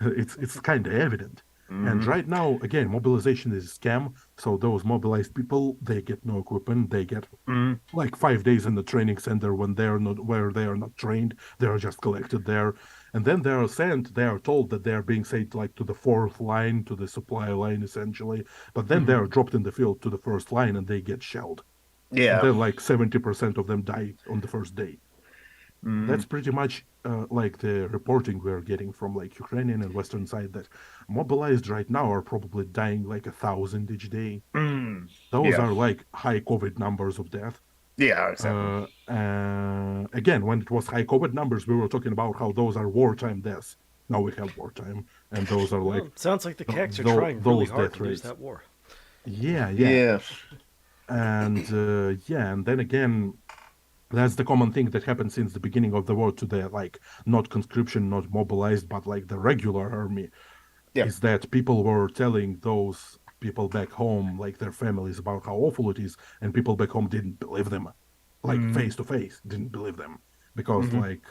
it's kind of evident. And Mhm. right now, again, mobilization is a scam. So those mobilized people, they get no equipment. They get Mhm. like 5 days in the training center when they're not where they are not trained. They are just collected there, and then they are sent. They are told that they are being sent like to the fourth line, to the supply line, essentially. But then they Mhm. are dropped in the field to the first line, and they get shelled. And Yeah. then like 70% of them die on the first day. That's Mhm. pretty much like the reporting we're getting from like Ukrainian and Western side that mobilized right now are probably dying like 1,000 each day. Mhm. Those Yeah. are like high COVID numbers of death. Yeah, exactly. Again, when it was high COVID numbers, we were talking about how those are wartime deaths. Now we have wartime, and those are like Well, sounds like the CACs are trying really those hard death to lose rates. that war. Yeah, Yeah. and then again, that's the common thing that happened since the beginning of the war to the like not conscription, not mobilized, but like the regular army, Yeah. is that people were telling those people back home, like their families, about how awful it is, and people back home didn't believe them, like Mhm. face to face, didn't believe them because Mhm. like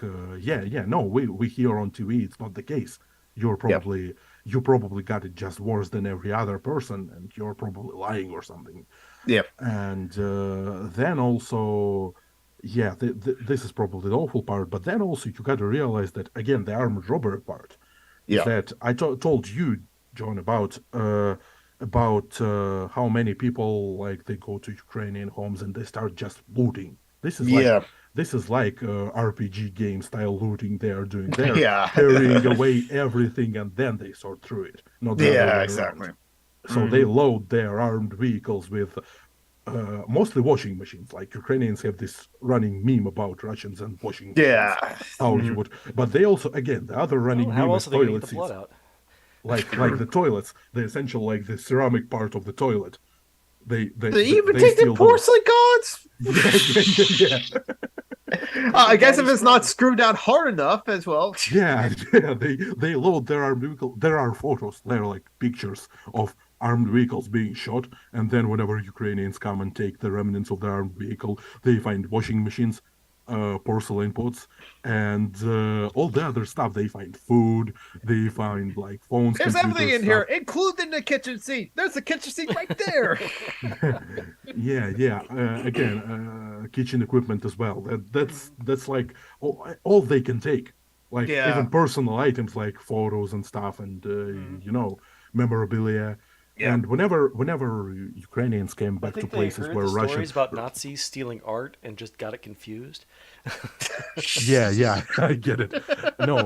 yeah, no, we hear on TV it's not the case. You're Yeah. probably you probably got it just worse than every other person, and you're probably lying or something. Yeah. And then also, yeah, this is probably the awful part. But then also, you got to realize that again, the armed robbery part is Yeah. that I told you, John, about how many people like they go to Ukrainian homes and they start just looting. Yeah. This is like RPG game style looting they are doing there, Yeah. carrying away everything and then they sort through it, not the other Yeah, way exactly. around. So they Mhm. load their armed vehicles with mostly washing machines. Like Ukrainians have this running meme about Russians and washing machines, Yeah. how you Mhm. would. But they also, again, the other Well, running how meme else is are they going to get toilet the blood seats. out? Like the toilets, the essential like the ceramic part of the toilet. They they They they, even they take the steal those. porcelain gods? Yeah. I Porcelain guess God if is it's not strong. screwed down hard enough as well. Yeah. They load their armed vehicle. There are photos. There are like pictures of armed vehicles being shot, and then whenever Ukrainians come and take the remnants of the armed vehicle, they find washing machines, porcelain pots, and all the other stuff. They find food. They find like phones, There's everything computers, in here, stuff. including the kitchen seat. There's the kitchen seat right there. Yeah. Again, kitchen equipment as well. That's like all they can take. Like Yeah. even personal items like photos and stuff, and Mhm. memorabilia. Yeah. And whenever Ukrainians came I back to think they places heard where the Russian, stories about Nazis stealing art and just got it confused. yeah, I get it. No,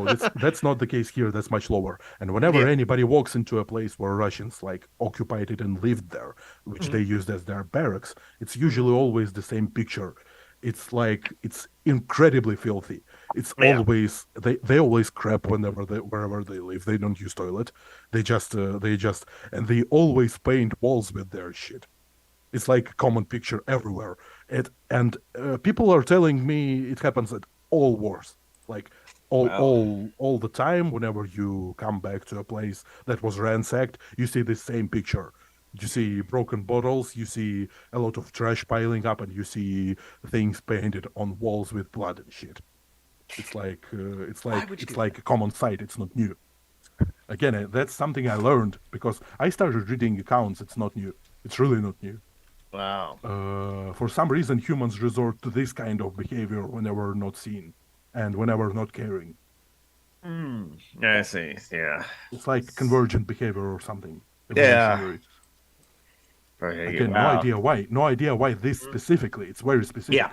that's not the case here. That's much lower. And whenever Yeah. anybody walks into a place where Russians like occupied it and lived there, which they Mhm. used as their barracks, it's Mhm. usually always the same picture. It's like it's incredibly filthy. It's Yeah. always they always crap wherever they live. They don't use toilet. They just and they always paint walls with their shit. It's like a common picture everywhere. People are telling me it happens at all wars, like all the time. Whenever you come back to a place that was ransacked, you see the same picture. You see broken bottles, you see a lot of trash piling up, and you see things painted on walls with blood and shit. It's like Why would you it's do like a common sight. It's not new. Again, that's something I learned because I started reading accounts. It's not new. It's really not new. Wow. For some reason, humans resort to this kind of behavior whenever not seen and whenever not caring. I see. Yeah. It's like convergent behavior or something. Yeah. Evolutionary. Okay, Again, wow. no idea why. No idea why this specifically. It's very specific. Yeah.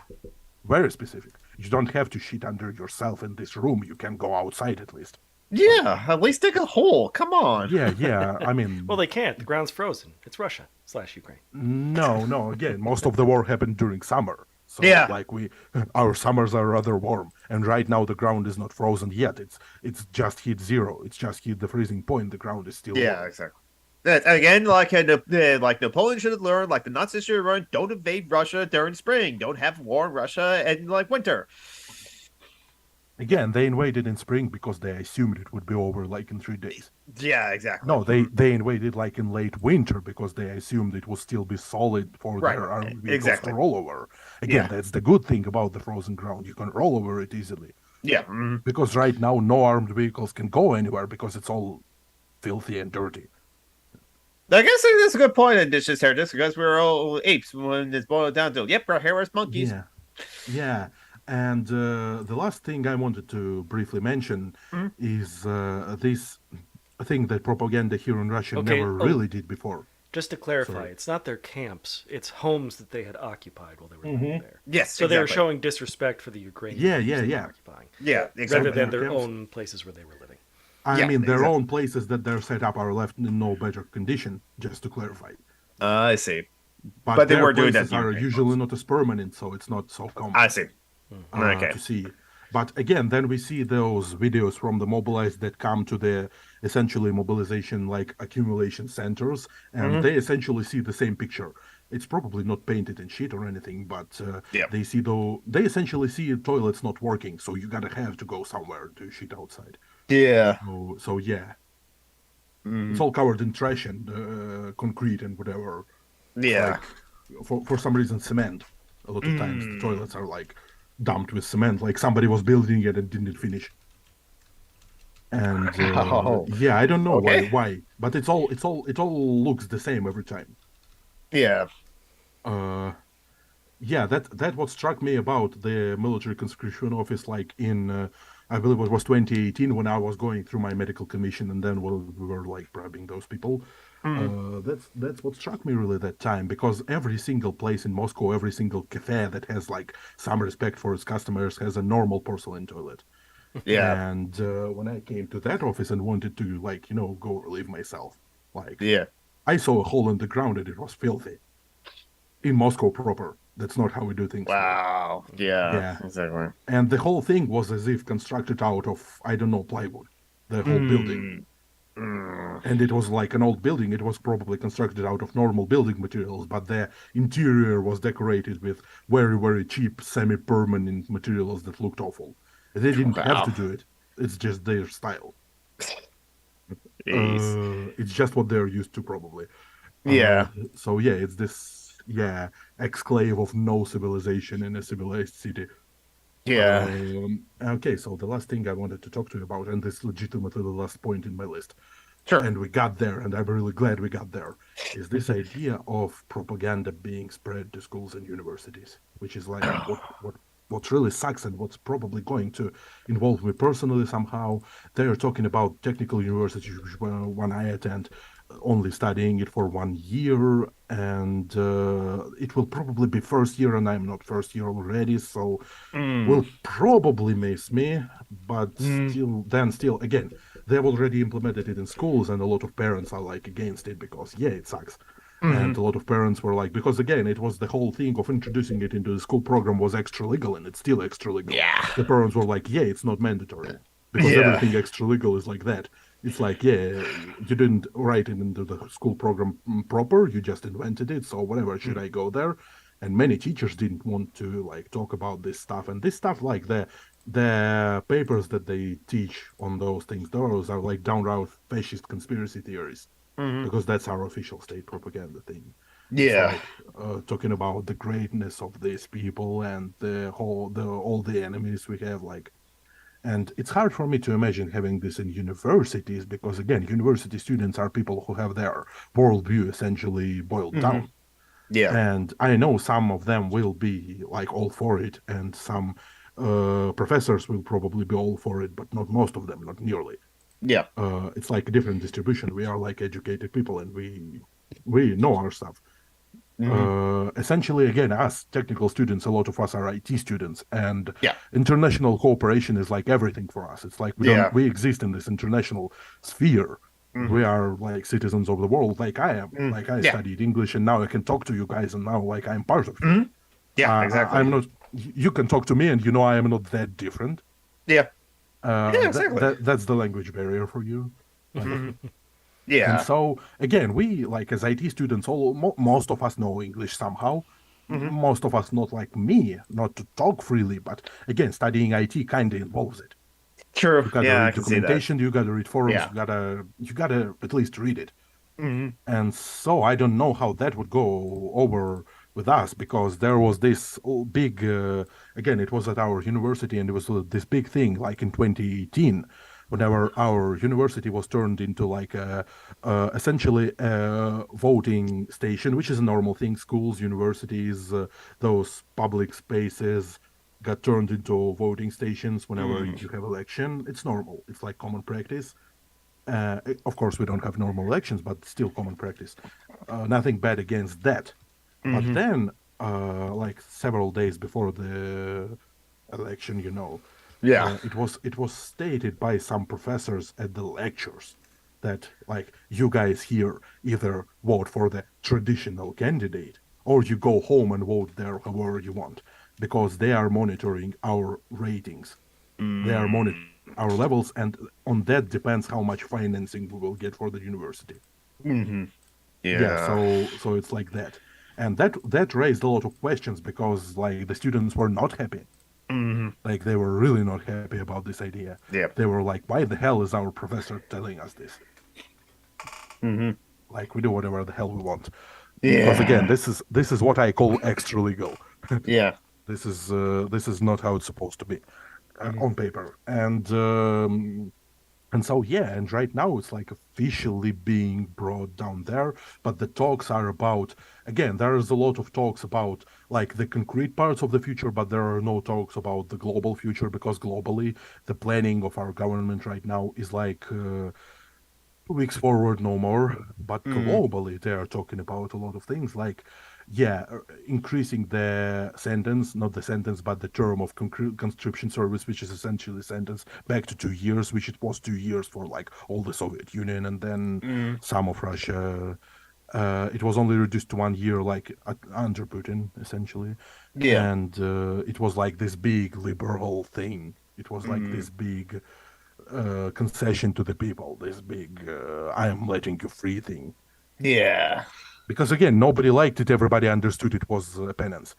Very specific. You don't have to shit under yourself in this room. You can go outside at least. Yeah. At least dig a hole. Come on. Yeah. I mean, Well, they can't. The ground's frozen. It's Russia / Ukraine. no. Again, most of the war happened during summer. So, Yeah. like our summers are rather warm, and right now the ground is not frozen yet. It's just hit zero. It's just hit the freezing point. The ground is still Yeah, warm. exactly. Again, like like Napoleon should have learned, like the Nazis should have learned, don't invade Russia during spring. Don't have war in Russia in like winter. Again, they invaded in spring because they assumed it would be over like in 3 days. Yeah, exactly. No, they invaded like in late winter because they assumed it would still be solid for Right, their army vehicles exactly. to roll over. Again, Yeah. that's the good thing about the frozen ground. You can roll over it easily. Yeah. Because right now no armed vehicles can go anywhere because it's all filthy and dirty. I guess that's a good point in this here, just because we're all apes when it's boiled down to, yep, our hair is monkeys. Yeah. And the last thing I wanted to briefly mention is this thing that propaganda here in Russia Okay, never really did before. Just to clarify, Sorry. it's not their camps. It's homes that they had occupied while they were living there. Yes, So they were exactly. showing disrespect for the Ukrainians Yeah, they were yeah. occupying, Yeah, exactly. rather than their Camps. own places where they were living. I Yeah, mean, their exactly. own places that they're set up are left in no better condition, just to clarify. I see. But But they their were doing that places to are Ukraine usually folks. not as permanent, so it's not so common. I see. Okay. To see. But again, then we see those videos from the mobilized that come to the essentially mobilization like accumulation centers, and they essentially see the same picture. It's probably not painted in shit or anything, but Yeah. they essentially see toilets not working, so you gotta have to go somewhere to shit outside. Yeah. So yeah, it's all covered in trash and concrete and whatever. Yeah. Like, for some reason, cement. A lot of times the toilets are like dumped with cement, like somebody was building it and didn't finish. And yeah, I don't know Okay. why, but it all looks the same every time. Yeah. Yeah, that what struck me about the military conscription office, like in I believe it was 2018 when I was going through my medical commission, and then we were like bribing those people. That's what struck me really that time, because every single place in Moscow, every single cafe that has like some respect for its customers has a normal porcelain toilet. Yeah. And when I came to that office and wanted to like go relieve myself, like Yeah. I saw a hole in the ground and it was filthy. In Moscow proper. That's not how we do things. Wow. Yeah. Yeah. Exactly. And the whole thing was as if constructed out of, I don't know, plywood. The whole building. And it was like an old building. It was probably constructed out of normal building materials, but the interior was decorated with very, very cheap, semi-permanent materials that looked awful. They didn't have to do it. It's just their style. It's just what they're used to, probably. Yeah. So yeah, it's this exclave of no civilization in a civilized city. Yeah. Okay, so the last thing I wanted to talk to you about, and this is legitimately the last point in my list, Sure. and we got there, and I'm really glad we got there, is this idea of propaganda being spread to schools and universities, which is like what really sucks and what's probably going to involve me personally somehow. They are talking about technical universities, which one I attend, only studying it for 1 year, and it will probably be first year, and I'm not first year already, so will probably miss me, but still, again, they've already implemented it in schools, and a lot of parents are like against it because, yeah, it sucks. And a lot of parents were like, because again, it was the whole thing of introducing it into the school program was extra legal, and it's still extra legal. Yeah. The parents were like, yeah, it's not mandatory. Because Yeah. everything extra legal is like that. It's like, yeah, you didn't write it into the school program proper, you just invented it, so whatever, should I go there? And many teachers didn't want to like talk about this stuff. And this stuff, like the papers that they teach on those things, those are like downright fascist conspiracy theories. Because that's our official state propaganda thing. Yeah. It's like talking about the greatness of these people and all the enemies we have, like. And it's hard for me to imagine having this in universities because, again, university students are people who have their worldview essentially boiled down. Yeah. And I know some of them will be like all for it, and some professors will probably be all for it, but not most of them, not nearly. Yeah. It's like a different distribution. We are like educated people, and we know our stuff. Essentially, again, us technical students, a lot of us are IT students, and Yeah. international cooperation is like everything for us. It's like we exist in this international sphere. We are like citizens of the world, like I am. Like I studied English, and now I can talk to you guys, and now like I'm part of it. Yeah, exactly. I'm not. You can talk to me, and you know I am not that different. Yeah. Yeah, exactly. That's the language barrier for you. Yeah. And so again, we like as IT students, most of us know English somehow. Most of us not like me, not to talk freely, but again, studying IT kind of involves it. True. You gotta Yeah, I read can see that. documentation, you gotta read forums, Yeah. you gotta at least read it. And so I don't know how that would go over with us because there was this big, again, it was at our university and it was this big thing like in 2018, whenever our university was turned into like essentially a voting station, which is a normal thing. Schools, universities, those public spaces got turned into voting stations whenever you have election. It's normal. It's like common practice. Of course, we don't have normal elections, but still common practice. Nothing bad against that. But then, like several days before the election, Yeah. it was stated by some professors at the lectures that like you guys here either vote for the traditional candidate or you go home and vote there however you want because they are monitoring our ratings. They are monitoring our levels, and on that depends how much financing we will get for the university. Yeah, so it's like that. And that raised a lot of questions because like the students were not happy. Like they were really not happy about this idea. Yeah. They were like, why the hell is our professor telling us this? Like we do whatever the hell we want. Because again, this is what I call extra legal. Yeah. This is not how it's supposed to be on paper. And so yeah, and right now it's like officially being brought down there, but the talks are about, again, there is a lot of talks about like the concrete parts of the future, but there are no talks about the global future because globally the planning of our government right now is like 2 weeks forward, no more. But globally they are talking about a lot of things like increasing the sentence, not the sentence, but the term of conscription service, which is essentially sentence back to 2 years, which it was 2 years for like all the Soviet Union and then some of Russia. It was only reduced to 1 year, like under Putin, essentially. Yeah. And it was like this big liberal thing. It was like this big concession to the people, this big I am letting you free thing. Yeah. Because again, nobody liked it. Everybody understood it was a penance.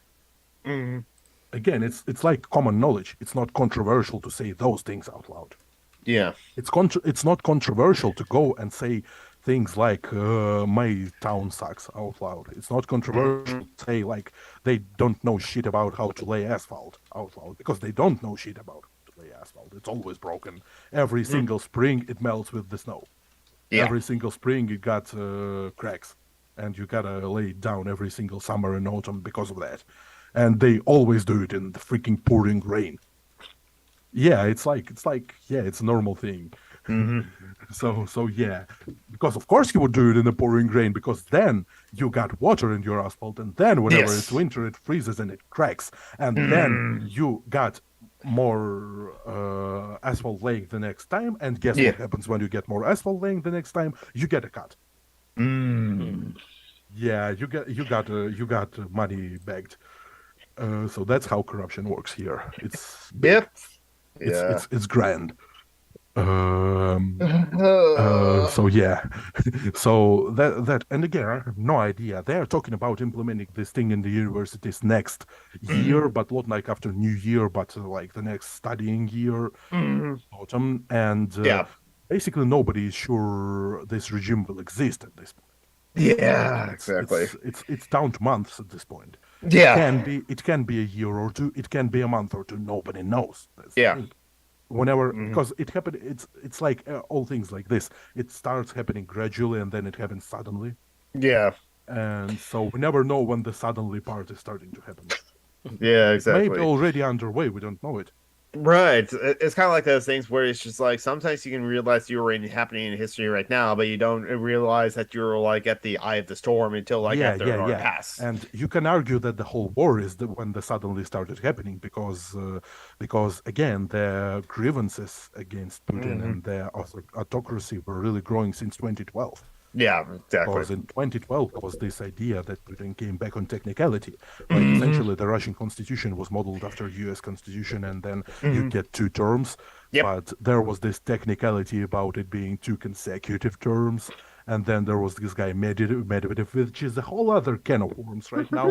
Again, it's like common knowledge. It's not controversial to say those things out loud. Yeah. It's not controversial to go and say things like my town sucks out loud. It's not controversial to say like they don't know shit about how to lay asphalt out loud because they don't know shit about how to lay asphalt. It's always broken. Every single spring it melts with the snow. Yeah. Every single spring it got cracks. And you gotta lay it down every single summer and autumn because of that. And they always do it in the freaking pouring rain. Yeah, it's a normal thing. So yeah, because of course you would do it in the pouring rain because then you got water in your asphalt, and then whenever it's winter it freezes and it cracks, and then you got more asphalt laying the next time, and guess what happens when you get more asphalt laying the next time? You get a cut. Yeah, you got money bagged. So that's how corruption works here. It's big. Yep. Yeah. It's grand. Um, so yeah, so that and again, I have no idea. They are talking about implementing this thing in the universities next year, but not like after New Year, but like the next studying year, Mhm. autumn, and Yeah. basically nobody is sure this regime will exist at this point. Yeah. It's Exactly. it's it's it's down to months at this point. Yeah. It can be a year or two, it can be a month or two. Nobody knows. That's the Yeah. thing. Whenever Mhm. because it happened, it's like all things like this. It starts happening gradually and then it happens suddenly. Yeah. And so we never know when the suddenly part is starting to happen. Yeah. It may be Exactly. already underway. We don't know it. Right. It's kind of like those things where it's just like sometimes you can realize you're in happening in history right now, but you don't realize that you're like at the eye of the storm until like Yeah, after yeah, it already yeah. passed. And you can argue that the whole war is when the suddenly started happening because again the grievances against Putin Hmm. and the autocracy were really growing since 2012. Yeah, exactly. Because in 2012 there was this idea that Putin came back on technicality. Like Hmm. essentially the Russian constitution was modeled after US constitution and then you Hmm. get 2 terms, Yep. but there was this technicality about it being 2 consecutive terms. And then there was this guy Medvedev, which is a whole other can of worms right now.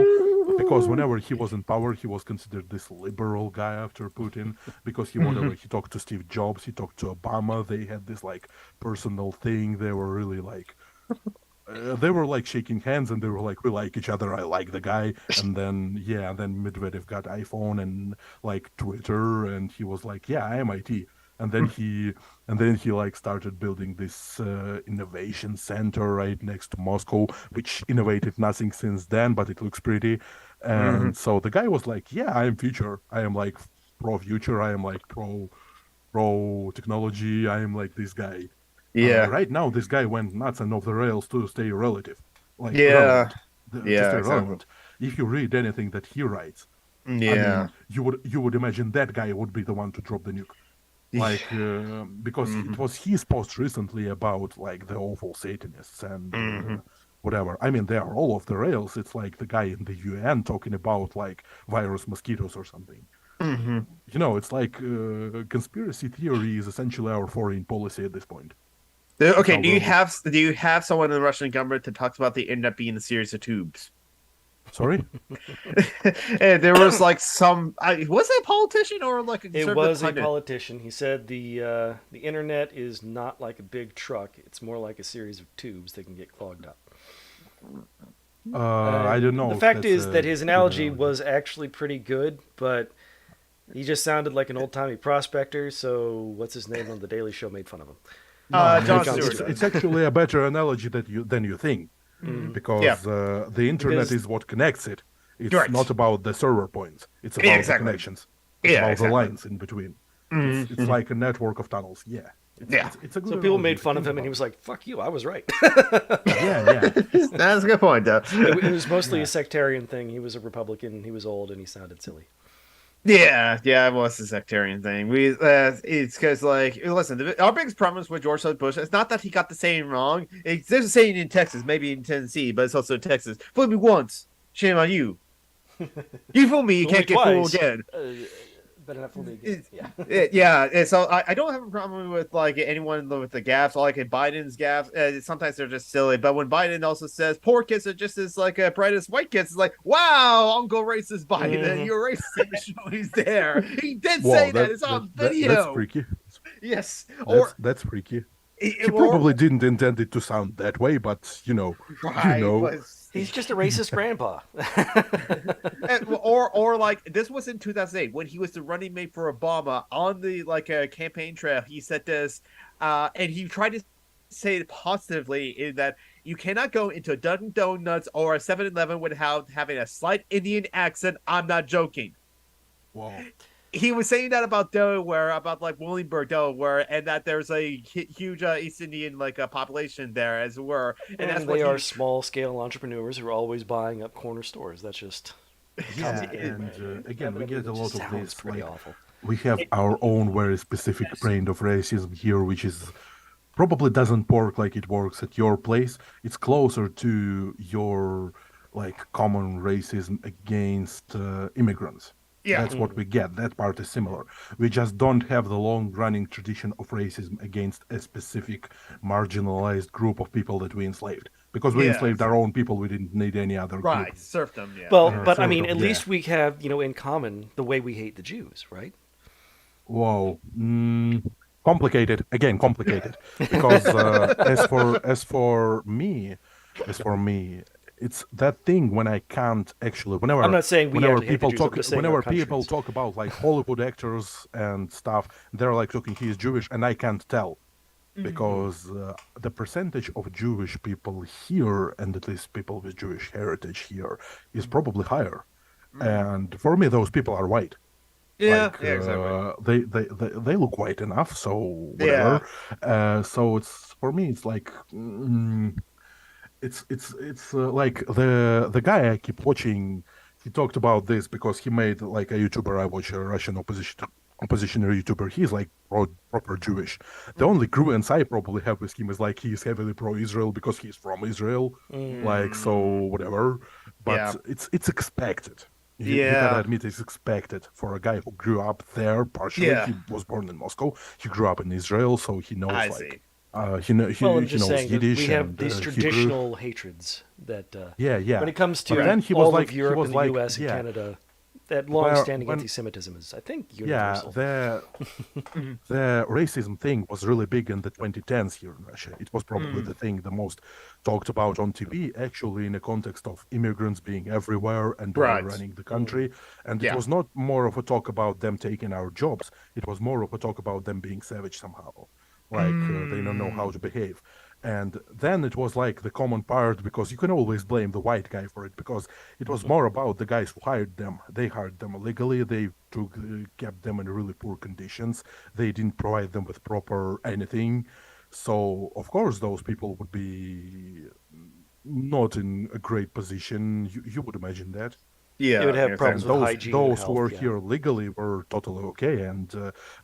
Because whenever he was in power, he was considered this liberal guy after Putin. Because Hmm. he talked to Steve Jobs, he talked to Obama. They had this like personal thing. They were really like they were like shaking hands and they were like, we like each other. I like the guy. And then, yeah, then Medvedev got iPhone and like Twitter and he was like, yeah, I am IT. And then he like started building this innovation center right next to Moscow, which innovated nothing since then, but it looks pretty. Hmm. And so the guy was like, yeah, I am future. I am like pro future. I am like pro technology. I am like this guy. Yeah. Right now, this guy went nuts and off the rails to stay relative, like Yeah. relevant, to Yeah, stay exactly. relevant. If you read anything that he writes, I Yeah. mean, you would imagine that guy would be the one to drop the nuke, like because Hmm. it was his post recently about like the awful Satanists and Hmm. whatever. I mean, they are all off the rails. It's like the guy in the UN talking about like virus mosquitoes or something. Hmm. It's like conspiracy theory is essentially our foreign policy at this point. That's Okay, how well we. do you have someone in the Russian government that talks about the internet being a series of tubes? Sorry? And there was like was it a politician or like a It conservative was a pundit? politician. He said the internet is not like a big truck; it's more like a series of tubes that can get clogged up. I don't The know if fact that's is that a his good analogy analogy. was actually pretty good, but he just sounded like an old timey prospector. So what's his name on the Daily Show made fun of him. No, John Jon Stewart. Stewart. it's actually a better analogy than you think, Mhm. Yeah, because the internet Because is what connects it. It's right. not about the server points. It's Yeah, about the exactly. connections. It's Yeah, about the exactly. lines in between. It's Mhm. like a network of tunnels. Yeah, Yeah. it's a good so people analogy made if you fun of think him, and he about was it. like, "Fuck you, I was right." Yeah, yeah, That's a good point, though. It was mostly a yeah. sectarian thing. He was a Republican. He was old, and he sounded silly. Yeah, yeah, it was the sectarian thing. It's because like, listen, our biggest problem with George W. Bush is not that he got the saying wrong. There's a saying in Texas, maybe in Tennessee, but it's also Texas. Fool me once, shame on you. You fool me, you Fool me can't get fooled twice. again. Better not fool me again. Yeah. Yeah, and so I don't have a problem with like anyone with the gaffes, like in Biden's gaffes. Sometimes they're just silly, but when Biden also says poor kids are just as like bright as white kids, it's like, wow, Uncle Racist Biden, Mhm. you're racist. He's there. He did Wow, say that. It's on that's video. freaky. Yes, That's freaky. He or probably didn't intend it to sound that way, but you right know. was He's just a racist grandpa. or like this was in 2008 when he was the running mate for Obama on the like campaign trail. He said this, and he tried to say it positively in that you cannot go into a Dunkin' Donuts or a 7-Eleven without having a slight Indian accent. I'm not joking. Wow. He was saying that about Delaware, about like Williamsburg, Delaware, and that there's a huge East Indian like population there, as it were, and that's And what they are he. small scale entrepreneurs who are always buying up corner stores. That's just Yeah, comes and again, we it get a lot just of sounds this. pretty Like, awful. we have our own very specific brand of racism here, which is probably doesn't work like it works at your place. It's closer to your like common racism against immigrants. Yeah. That's what we get. That part is similar. We just don't have the long-running tradition of racism against a specific marginalized group of people that we enslaved. Because we Yeah. enslaved our own people, we didn't need any other Right. group. Serfdom. Yeah. Well, I but I sort mean, of, at yeah. least we have, in common the way we hate the Jews, right? Whoa. Complicated. Again, complicated. Because as for me, it's that thing when I can't actually I'm not saying we whenever actually hate the people Jews. I'm talk just saying our countries. about like Hollywood actors and stuff, they're like talking he's Jewish and I can't tell because the percentage of Jewish people here and at least people with Jewish heritage here is probably higher. And for me, those people are white. Yeah. Like Yeah. Exactly. they look white enough, so whatever. So it's for me, it's like it's like the guy I keep watching. He talked about this because he made like a YouTuber. I watch a Russian oppositionary YouTuber. He's like proper Jewish. The only grievance I probably have with him is like he's heavily pro-Israel because he's from Israel. Like so whatever. But Yeah. it's expected. You gotta admit it's expected for a guy who grew up there partially. Yeah. He was born in Moscow. He grew up in Israel, so he knows I like see. Well, I'm he just knows saying that Yiddish we have and these Hebrew. traditional hatreds that, Yeah. when it comes But to then he was all like, of he Europe was and the like, U.S. and yeah, Canada, that long-standing when anti-Semitism is, I think, yeah, universal. the racism thing was really big in the 2010s here in Russia. It was probably the thing the most talked about on TV, actually, in the context of immigrants being everywhere and running the country. And it Yeah. was not more of a talk about them taking our jobs. It was more of a talk about them being savage somehow, like they don't know how to behave. And then it was like the common part because you can always blame the white guy for it because it was more about the guys who hired them. They hired them illegally. They kept them in really poor conditions. They didn't provide them with proper anything. So of course those people would be not in a great position. You would imagine that. Yeah. They would have Yeah, problems And with hygiene and those who health, were yeah. here legally were totally okay. And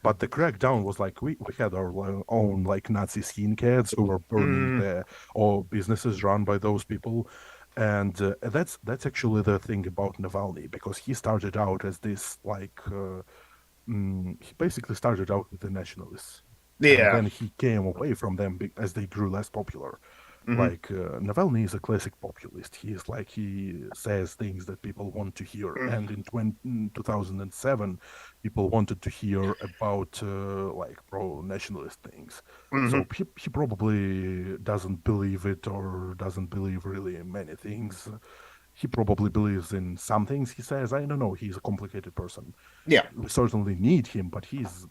but the crackdown was like we had our own like Nazi skinheads who were burning the all businesses run by those people. And that's actually the thing about Navalny because he started out as this like he basically started out with the nationalists, and Yeah. then he came away from them as they grew less popular. Mhm. Like Navalny is a classic populist. He is like he says things that people want to hear. And in 2007, people wanted to hear about like pro-nationalist things. So he probably doesn't believe it or doesn't believe really in many things. He probably believes in some things he says. I don't know. He's a complicated person. Yeah. We certainly need him, but he's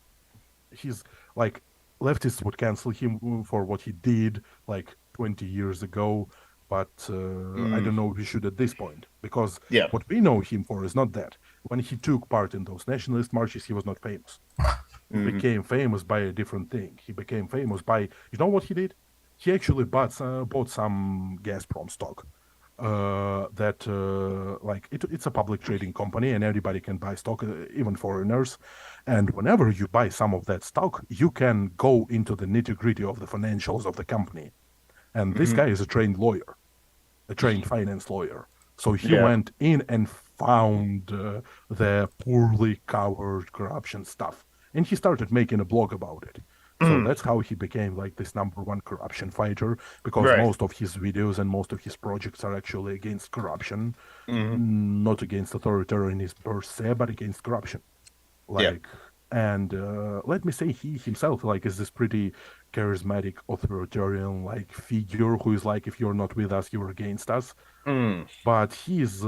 like leftists would cancel him for what he did like 20 years ago, but I don't know if we should at this point because Yeah. what we know him for is not that. When he took part in those nationalist marches, he was not famous. He became famous by a different thing. He became famous by, you know what he did? He actually bought some Gazprom stock. That like it's a public trading company and everybody can buy stock, even foreigners. And whenever you buy some of that stock, you can go into the nitty-gritty of the financials of the company. And this guy is a trained lawyer, a trained finance lawyer. So he went in and found the poorly covered corruption stuff. And he started making a blog about it. So that's how he became like this #1 corruption fighter, because most of his videos and most of his projects are actually against corruption, not against authoritarianism per se, but against corruption. Like, and let me say, he himself like is this pretty charismatic authoritarian like figure who is like, if you're not with us, you're against us. But he's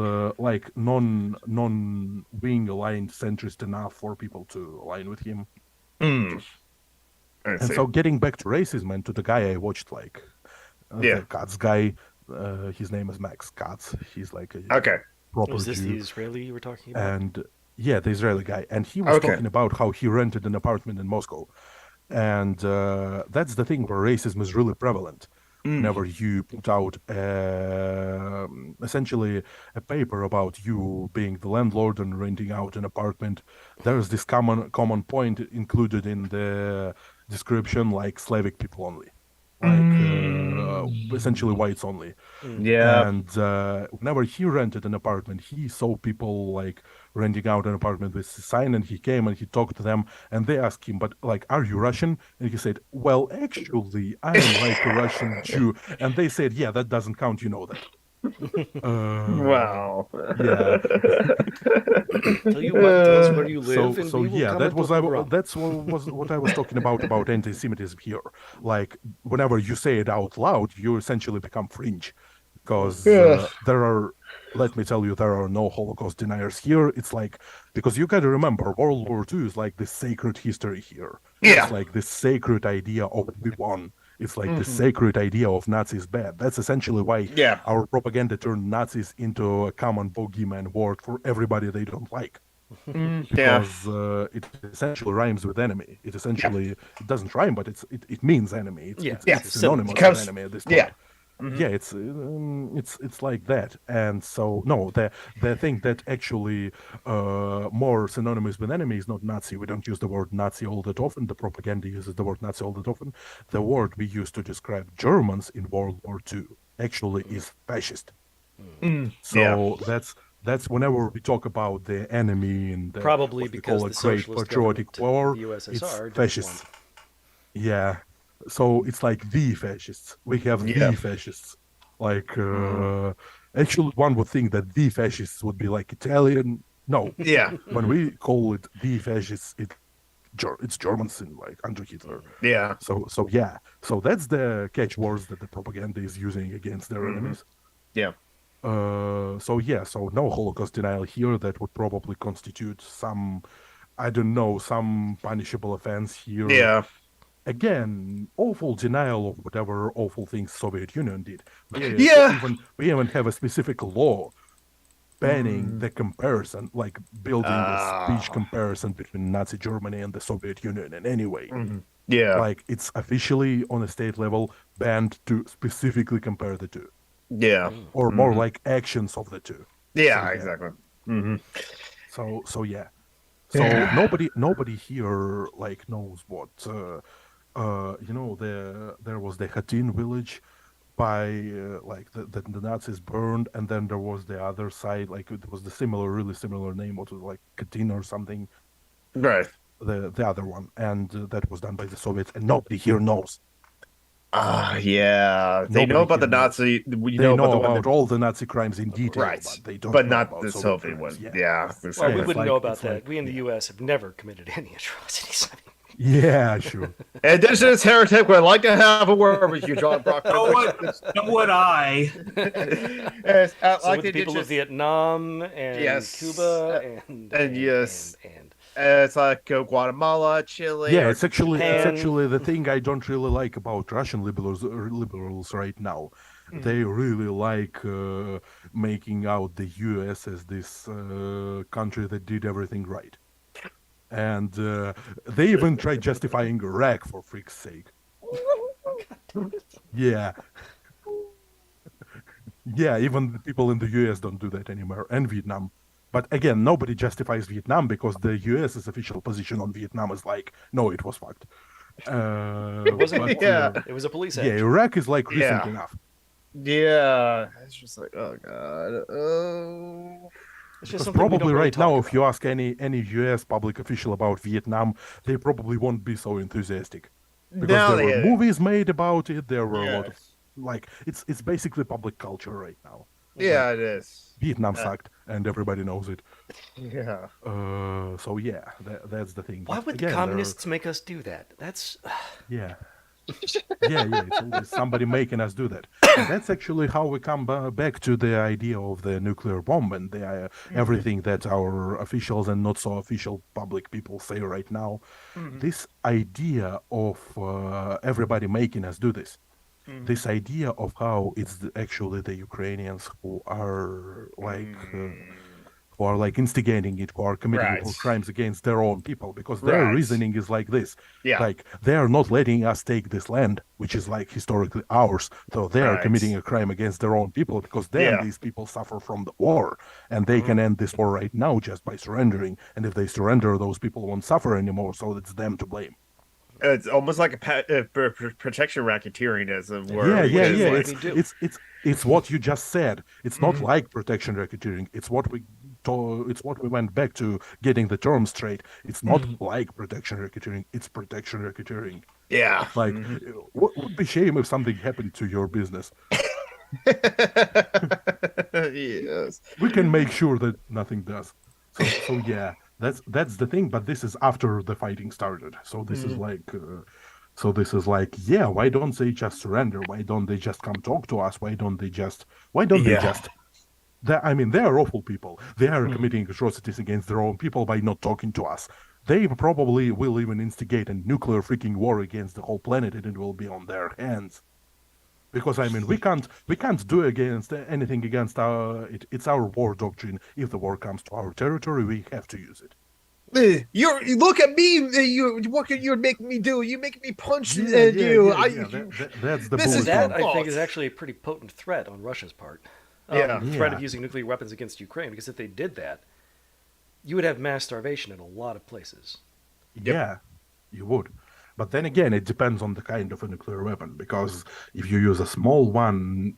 like non-wing aligned centrist enough for people to align with him. And so getting back to racism and to the guy I watched, like the Katz guy, his name is Max Katz. He's like a proper Was this Jew. the Israeli you were talking about? And yeah, the Israeli guy. And he was talking about how he rented an apartment in Moscow. And that's the thing where racism is really prevalent. Whenever you put out essentially a paper about you being the landlord and renting out an apartment, there's this common point included in the description, like Slavic people only. like essentially whites only. Yeah. And whenever he rented an apartment, he saw people like renting out an apartment with a sign, and he came and he talked to them, and they asked him, "But like, are you Russian?" And he said, "Well, actually, I am like a Russian Jew." And they said, "Yeah, that doesn't count. You know that." Wow. Yeah. Tell you what, tell us where you live, and So we will yeah, come that and was pogrom. that's what I was talking about anti-Semitism here. Like whenever you say it out loud, you essentially become fringe, because Yeah. there are. Let me tell you, there are no Holocaust deniers here. It's like because you got to remember, World War II is like this sacred history here. Yeah. It's like this sacred idea of we won. It's like the Mhm. sacred idea of Nazis bad. That's essentially why Yeah. our propaganda turned Nazis into a common bogeyman word for everybody they don't like, Yeah. because it essentially rhymes with enemy. It essentially it doesn't rhyme, but it means enemy. Yeah, It's it's synonymous synonym. with enemy at this point. Yeah. Mhm. Yeah, it's like that. And so no, the thing that actually more synonymous with enemy is not Nazi. We don't use the word Nazi all that often. The propaganda uses the word Nazi all that often. The word we use to describe Germans in World War II actually is fascist. Yeah. So that's whenever we talk about the enemy and Probably what we because call a the great socialist patriotic government war, of the it's USSR didn't fascists. want. Yeah. So it's like the fascists. We have Yeah. the fascists. Like actually one would think that the fascists would be like Italian. No. Yeah. When we call it the fascists, it's Germans in like under Hitler. Yeah. So yeah. So that's the catchwords that the propaganda is using against their enemies. Yeah. So yeah, so no Holocaust denial here. That would probably constitute some, I don't know, some punishable offense here. Yeah. Again, awful denial of whatever awful things Soviet Union did. Yeah. We even have a specific law banning the comparison, like building a speech comparison between Nazi Germany and the Soviet Union in any way. Yeah. Like it's officially on a state level banned to specifically compare the two, Yeah. or more like actions of the two. Yeah. So, yeah. Exactly. Mm-hmm. So yeah. So nobody here like knows what there was the Hatyn village by like the Nazis burned, and then there was the other side, like it was the really similar name, what was like Katyn or something, Right. the other one, and that was done by the Soviets, and nobody here knows. Yeah. They know Nobody about the here knows. Nazi. You They know know about the one about that, all the Nazi crimes in detail, right, but they don't but know not about the Soviet Soviet crimes. one. Yeah. Yeah. Well, we Yeah, wouldn't like- know about it's that. like- We in the yeah. U.S. have never committed any atrocities. Yeah, sure. Indigenous heretic would like to have a word with you, John Brockman. So would I. Yes, So like with the people of Vietnam and Yes. Cuba and yes. and it's like Guatemala, Chile. Yeah, it's actually Japan. the thing I don't really like about Russian liberals right now. They really like making out the U.S. as this country that did everything right, and they even try justifying Iraq for freak's sake. Yeah, yeah. Even the people in the U.S. don't do that anymore, and Vietnam. But again, nobody justifies Vietnam because the U.S.'s official position on Vietnam is like, no, it was fucked. it wasn't but, Yeah. It was a police yeah, action. Iraq is like recent Yeah. enough. Yeah, it's just like, oh god. Oh. It's Because just something we probably don't really right now, talk if about. you ask any U.S. public official about Vietnam, they probably won't be so enthusiastic because Now there were they- movies made about it. There were a lot of Yes. like it's basically public culture right now. Yeah, it is. Vietnam sucked, and everybody knows it. Yeah. So yeah, that's the thing. Why But would again, the communists make us do that? That's yeah. Yeah, it's always somebody making us do that. And that's actually how we come back to the idea of the nuclear bomb and the everything that our officials and not so official public people say right now. This idea of everybody making us do this. This idea of how it's actually the Ukrainians who are like instigating it, who are committing Right. crimes against their own people, because their Right. reasoning is like this. Yeah. Like they are not letting us take this land, which is like historically ours. So they are Right. committing a crime against their own people because then Yeah. these people suffer from the war, and they can end this war right now just by surrendering. And if they surrender, those people won't suffer anymore. So it's them to blame. It's almost like protection racketeeringism. Yeah, yeah, Is yeah. like, It's what you just said. It's not Mhm. like protection racketeering. It's what we went back to getting the term straight. It's not Mhm. like protection racketeering. It's protection racketeering. Yeah. Like, Mhm. what would be shame if something happened to your business? Yes. We can make sure that nothing does. So yeah, that's the thing. But this is after the fighting started. Mhm. So this is like, yeah. Why don't they just surrender? Why don't they just come talk to us? Why don't they Yeah. just? I mean, they are awful people. They are Mhm. committing atrocities against their own people by not talking to us. They probably will even instigate a nuclear freaking war against the whole planet, and it will be on their hands. Because I mean, we can't do against anything against it's our war doctrine. If the war comes to our territory, we have to use it. You look at me. You what can you make me do? You make me punch Yeah, yeah, you. yeah, yeah. That's the This is bullet your That point. I think fault. is actually a pretty potent threat on Russia's part. Yeah. Threat of Yeah, using nuclear weapons against Ukraine, because if they did that, you would have mass starvation in a lot of places. Yep. yeah, you would. But then again, it depends on the kind of a nuclear weapon. Because if you use a small one,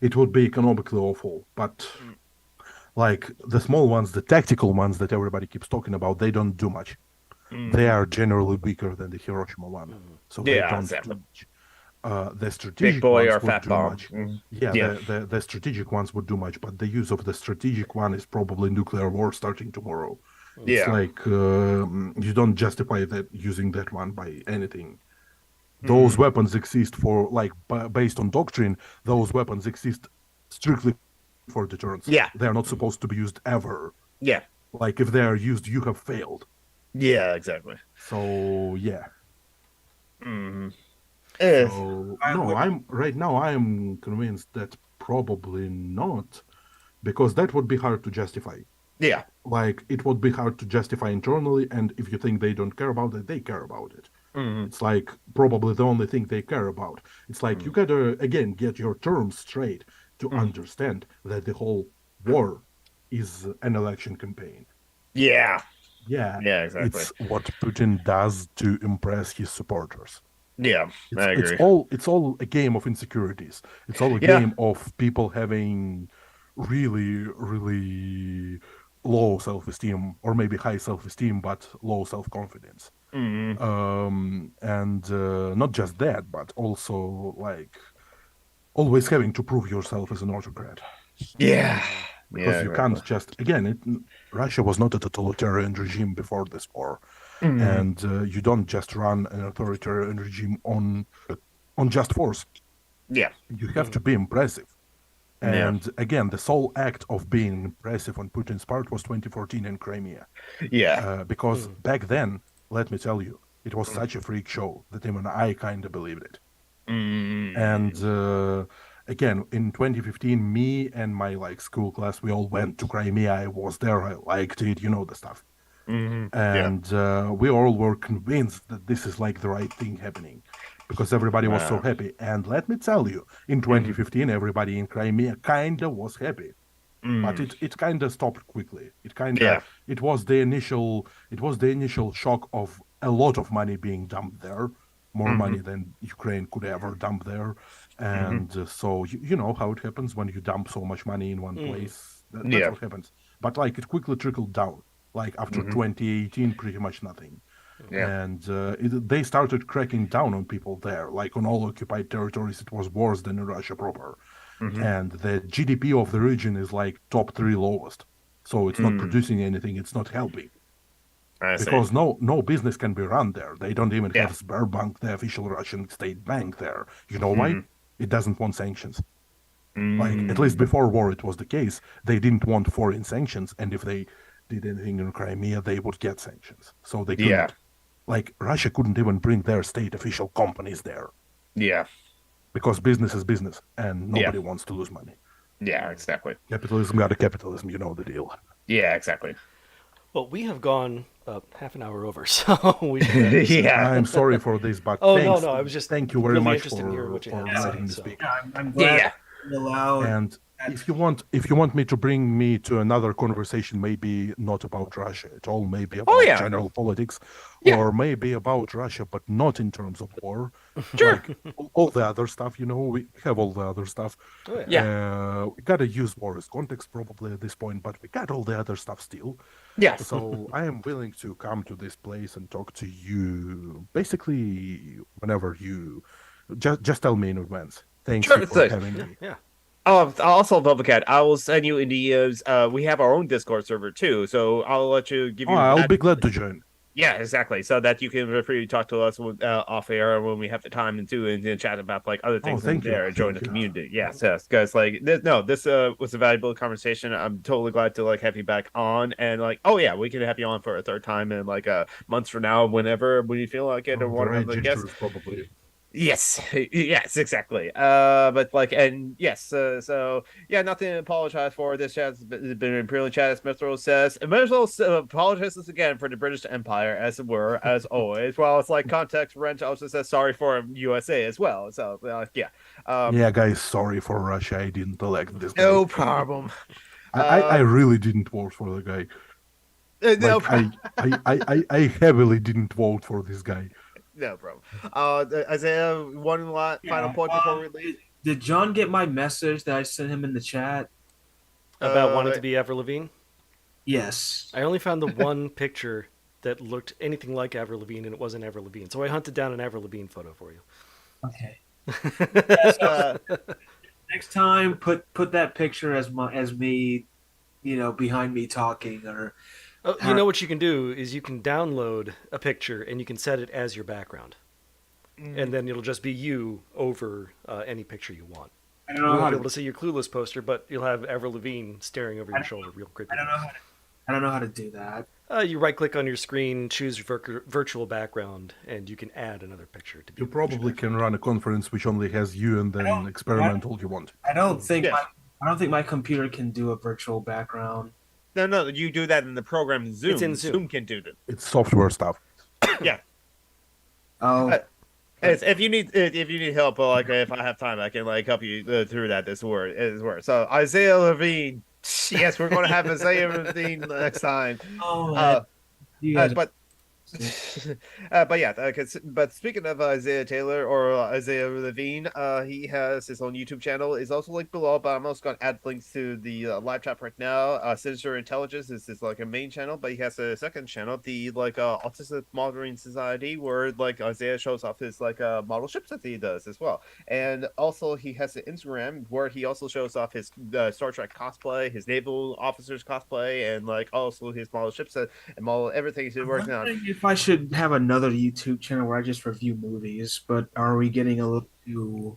it would be economically awful. But like the small ones, the tactical ones that everybody keeps talking about, they don't do much. They Mhm. are generally weaker than the Hiroshima one, Mm. so they Yeah. don't Exactly. do much. The Big strategic boy or ones would fat do bomb. much. Mhm. Yeah, Yeah. the strategic ones would do much, but the use of the strategic one is probably nuclear war starting tomorrow. It's Mm. Yeah. like you don't justify that using that one by anything. Those Mhm. weapons exist for like based on doctrine. Those weapons exist strictly for deterrence. Yeah. They are not Mm. supposed to be used ever. Yeah. Like if they are used, you have failed. Yeah. Exactly. So yeah. Mhm. So I no, would. I'm right now I am convinced that probably not, because that would be hard to justify. Yeah. Like it would be hard to justify internally, and if you think they don't care about it, they care about it. Mhm. It's like probably the only thing they care about. It's like you Mhm. gotta again get your terms straight to Mhm. understand that the whole war is an election campaign. Yeah. Yeah, Yeah. Exactly. it's what Putin does to impress his supporters. Yeah. It's I it's agree. all it's all a game of insecurities. It's all a Yeah. game of people having really, really low self-esteem, or maybe high self-esteem but low self-confidence. Mhm. And not just that, but also like always having to prove yourself as an autocrat, Yeah. because Yeah. you Exactly. can't just again. Russia was not a totalitarian regime before this war, Mhm. and you don't just run an authoritarian regime on just force. Yeah. You have Mm. to be impressive. Yeah. And again, the sole act of being impressive on Putin's part was 2014 in Crimea. Yeah. Because Mm. back then, let me tell you, it was such a freak show that even I kind of believed it. And Mhm. again, in 2015, me and my like school class, we all went to Crimea. I was there. I liked it. You know the stuff. Mhm. Yeah. And we all were convinced that this is like the right thing happening because everybody was so Wow. happy. And let me tell you, in Mhm. 2015, everybody in Crimea kind of was happy, but Mhm. it kind of stopped quickly. Yeah. It was the initial shock of a lot of money being dumped there, more money Mhm. than Ukraine could ever dump there. Mhm. And so you know how it happens when you dump so much money in one Mm. place. That's Yeah. what happens. But like it quickly trickled down. Like after Mhm. 2018, pretty much nothing. Yeah. And they started cracking down on people there. Like on all occupied territories, it was worse than in Russia proper. Mhm. And the GDP of the region is like top three lowest. So it's not Mm. producing anything. It's not helping I see. because no business can be run there. They don't even Yeah. have Sberbank, the official Russian state bank there. You know why? Mhm. It doesn't want sanctions. Like at least Mm. before war, it was the case. They didn't want foreign sanctions, and if they did anything in Crimea, they would get sanctions. So they Yeah. couldn't. Like Russia couldn't even bring their state official companies there Yeah. because business is business, and Yeah. nobody wants to lose money. Yeah. Mm. Exactly. Capitalism got a capitalism, you know the deal. Yeah. Exactly. Well, we have gone half an hour over, so we should wrap this up. Yeah. I'm sorry for this, but Oh, no, thanks. I was just Thank you very really much interested in hearing what you had for to say. letting me So, speak. Yeah, I'm glad Yeah. you allowed And if you want me to bring me to another conversation, maybe not about Russia at all, maybe about yeah. general politics, Yeah. or maybe about Russia, but not in terms of war, Sure. like all the other stuff, we have all the other stuff. Oh yeah. Yeah. We gotta use war as context probably at this point, but we got all the other stuff still. Yes. So I am willing to come to this place and talk to you basically whenever you just tell me in advance. Thank Sure, you it's for like- having me. Yeah. Also, Bubblecat, I will send you India's. We have our own Discord server too, so I'll let you give Oh, you. I'll that. be glad to join. Yeah, exactly. So that you can feel free to talk to us off air when we have the time and chat about like other things in thank you. there and join Thank the you. community. Yes, guys. Like this was a valuable conversation. I'm totally glad to like have you back on and like we can have you on for a third time in like months from now, when you feel like it or The want to right have a guest. gestures, probably. Yes, yes, exactly. But like, and yes, so yeah, nothing to apologize for. This chat has been imperial chat, as Mr. says. And Mr. apologizes again for the British Empire, as it were, as always. Well, it's like context. Wrench also says sorry for USA as well. So yeah, Yeah, guys, sorry for Russia. I didn't elect this guy. no problem. I really didn't vote for the guy. No Like problem. I heavily didn't vote for this guy. No problem. Isaiah, one final point before we leave. Did John get my message that I sent him in the chat? About wanting to be Avril Lavigne. Yes. I only found the one picture that looked anything like Avril Lavigne, and it wasn't Avril Lavigne. So I hunted down an Avril Lavigne photo for you. Okay. Yeah, so next time, put that picture as me, behind me talking, or Oh, you know what you can do is you can download a picture and you can set it as your background, and then it'll just be you over any picture you want. I You don't know won't how be to. able to see your Clueless poster, but you'll have Avril Lavigne staring over your shoulder real creepy. I don't know how to do that. You right-click on your screen, choose virtual background, and you can add another picture to be. You probably can run a conference which only has you and then experiment all you want. I don't think Yes. I don't think my computer can do a virtual background. No, you do that in the program Zoom. It's in Zoom. Zoom can do that. It's software stuff. Yeah. Oh, If you need help, like if I have time, I can like help you through that. This word. So Isaiah Levine, yes, we're going to have Isaiah Levine next time. you guys But but speaking of Isaiah Taylor or Isaiah Levine, he has his own YouTube channel. It's also linked below, but I'm also going to add links to the live chat right now. Sinister Intelligence is his like a main channel, but he has a second channel, the like Autistic Modeling Society, where like Isaiah shows off his like model ships that he does as well. And also he has an Instagram where he also shows off his Star Trek cosplay, his naval officers cosplay, and like also his model ships and model everything he's working on. If I should have another YouTube channel where I just review movies, but are we getting a little too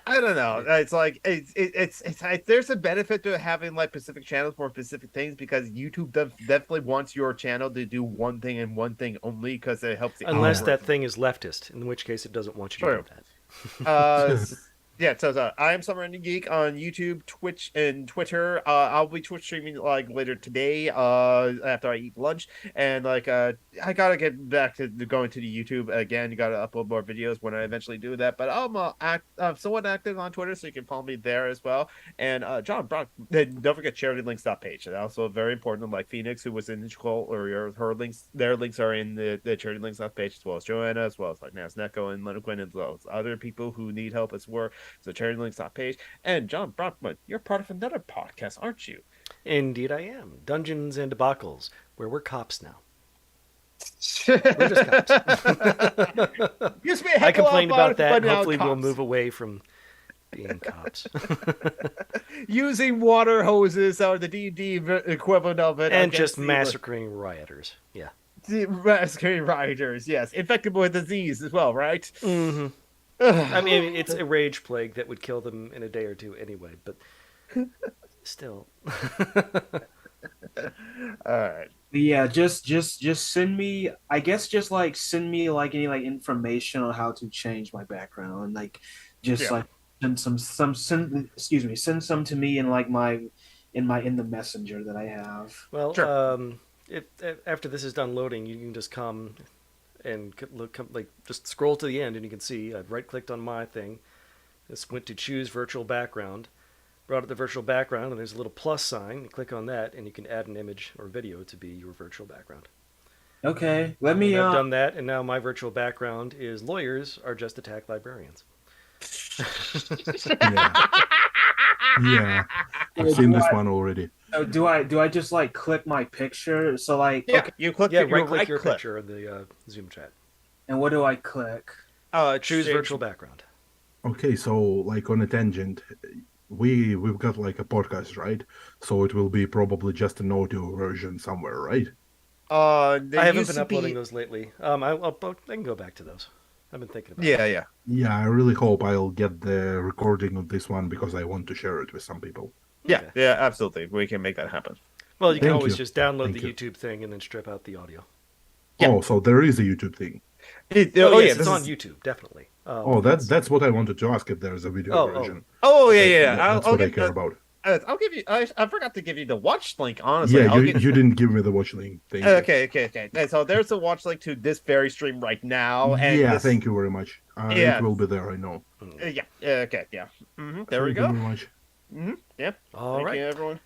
I don't know. It's like it's there's a benefit to having like specific channels for specific things because YouTube definitely wants your channel to do one thing and one thing only because it helps the Unless algorithm. that thing is leftist, in which case it doesn't want you to True. do that. Yeah, so I am Summer Indie Geek on YouTube, Twitch, and Twitter. I'll be Twitch streaming like later today, after I eat lunch, and like I gotta get back to going to the YouTube again. You gotta upload more videos when I eventually do that. But I'm somewhat active on Twitter, so you can follow me there as well. And John Brock, don't forget charitylinks.page. And also very important, like Phoenix, who was in Nicole earlier, her links, their links are in the charitylinks.page page, as well as Joanna, as well as like Nasneko and Leonard Quinn, as well as other people who need help as well. So charitylinks.page. And John Brockman, you're part of another podcast, aren't you? Indeed I am. Dungeons and Debacles, where we're cops now. We're just cops. Used to be a heck I of a lot complained of fun, about that. but now Hopefully we'll cops. move away from being cops. Using water hoses are the D&D equivalent of it. And against just the- massacring rioters. Yeah. the massacring rioters, yes. Infected with disease as well, right? Mm-hmm. I mean, it's a rage plague that would kill them in a day or two anyway, but still. Alright. Yeah, just send me. I guess just like send me like any like information on how to change my background. Like just Yeah. like send some to me in like in the messenger that I have. Well, Sure. if after this is done loading, you can just come and look, like just scroll to the end, and you can see I've right-clicked on my thing, Just went to choose virtual background, brought up the virtual background, and there's a little plus sign. You click on that, and you can add an image or video to be your virtual background. Okay, let me. I've done that, and now my virtual background is lawyers are just attack librarians. Yeah, I've seen this one already. Do I just like click my picture? So like, Yeah, okay, you click. Yeah, you right-click your click. picture in the Zoom chat. and what do I click? Choose virtual background. Okay, so like on a tangent, we've got like a podcast, right? So it will be probably just an audio version somewhere, right? I haven't been uploading those lately. I can go back to those. I've been thinking about it. Yeah. Yeah, I really hope I'll get the recording of this one because I want to share it with some people. Yeah, Okay. yeah, absolutely. We can make that happen. Well, you can Thank always you. just download Thank the you. YouTube thing and then strip out the audio. Yeah. Oh, so there is a YouTube thing. Yes, this it's on is- YouTube, definitely. That's what I wanted to ask if there's a video Oh, version. Oh yeah. That's I'll what I give care about. I'll give you. I forgot to give you the watch link. Honestly, Yeah, I'll you didn't give me the watch link. Thank you. Okay. So there's a watch link to this very stream right now. And Yeah, this, thank you very much. Yeah. It will be there, I know. Yeah. Okay. Yeah. There we Thank go. you very much. Yeah. All Thank right. you, everyone.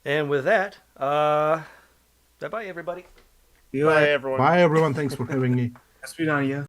And with that, bye-bye, everybody. You Bye, everyone. Bye, everyone. Thanks for having me. Speed on you.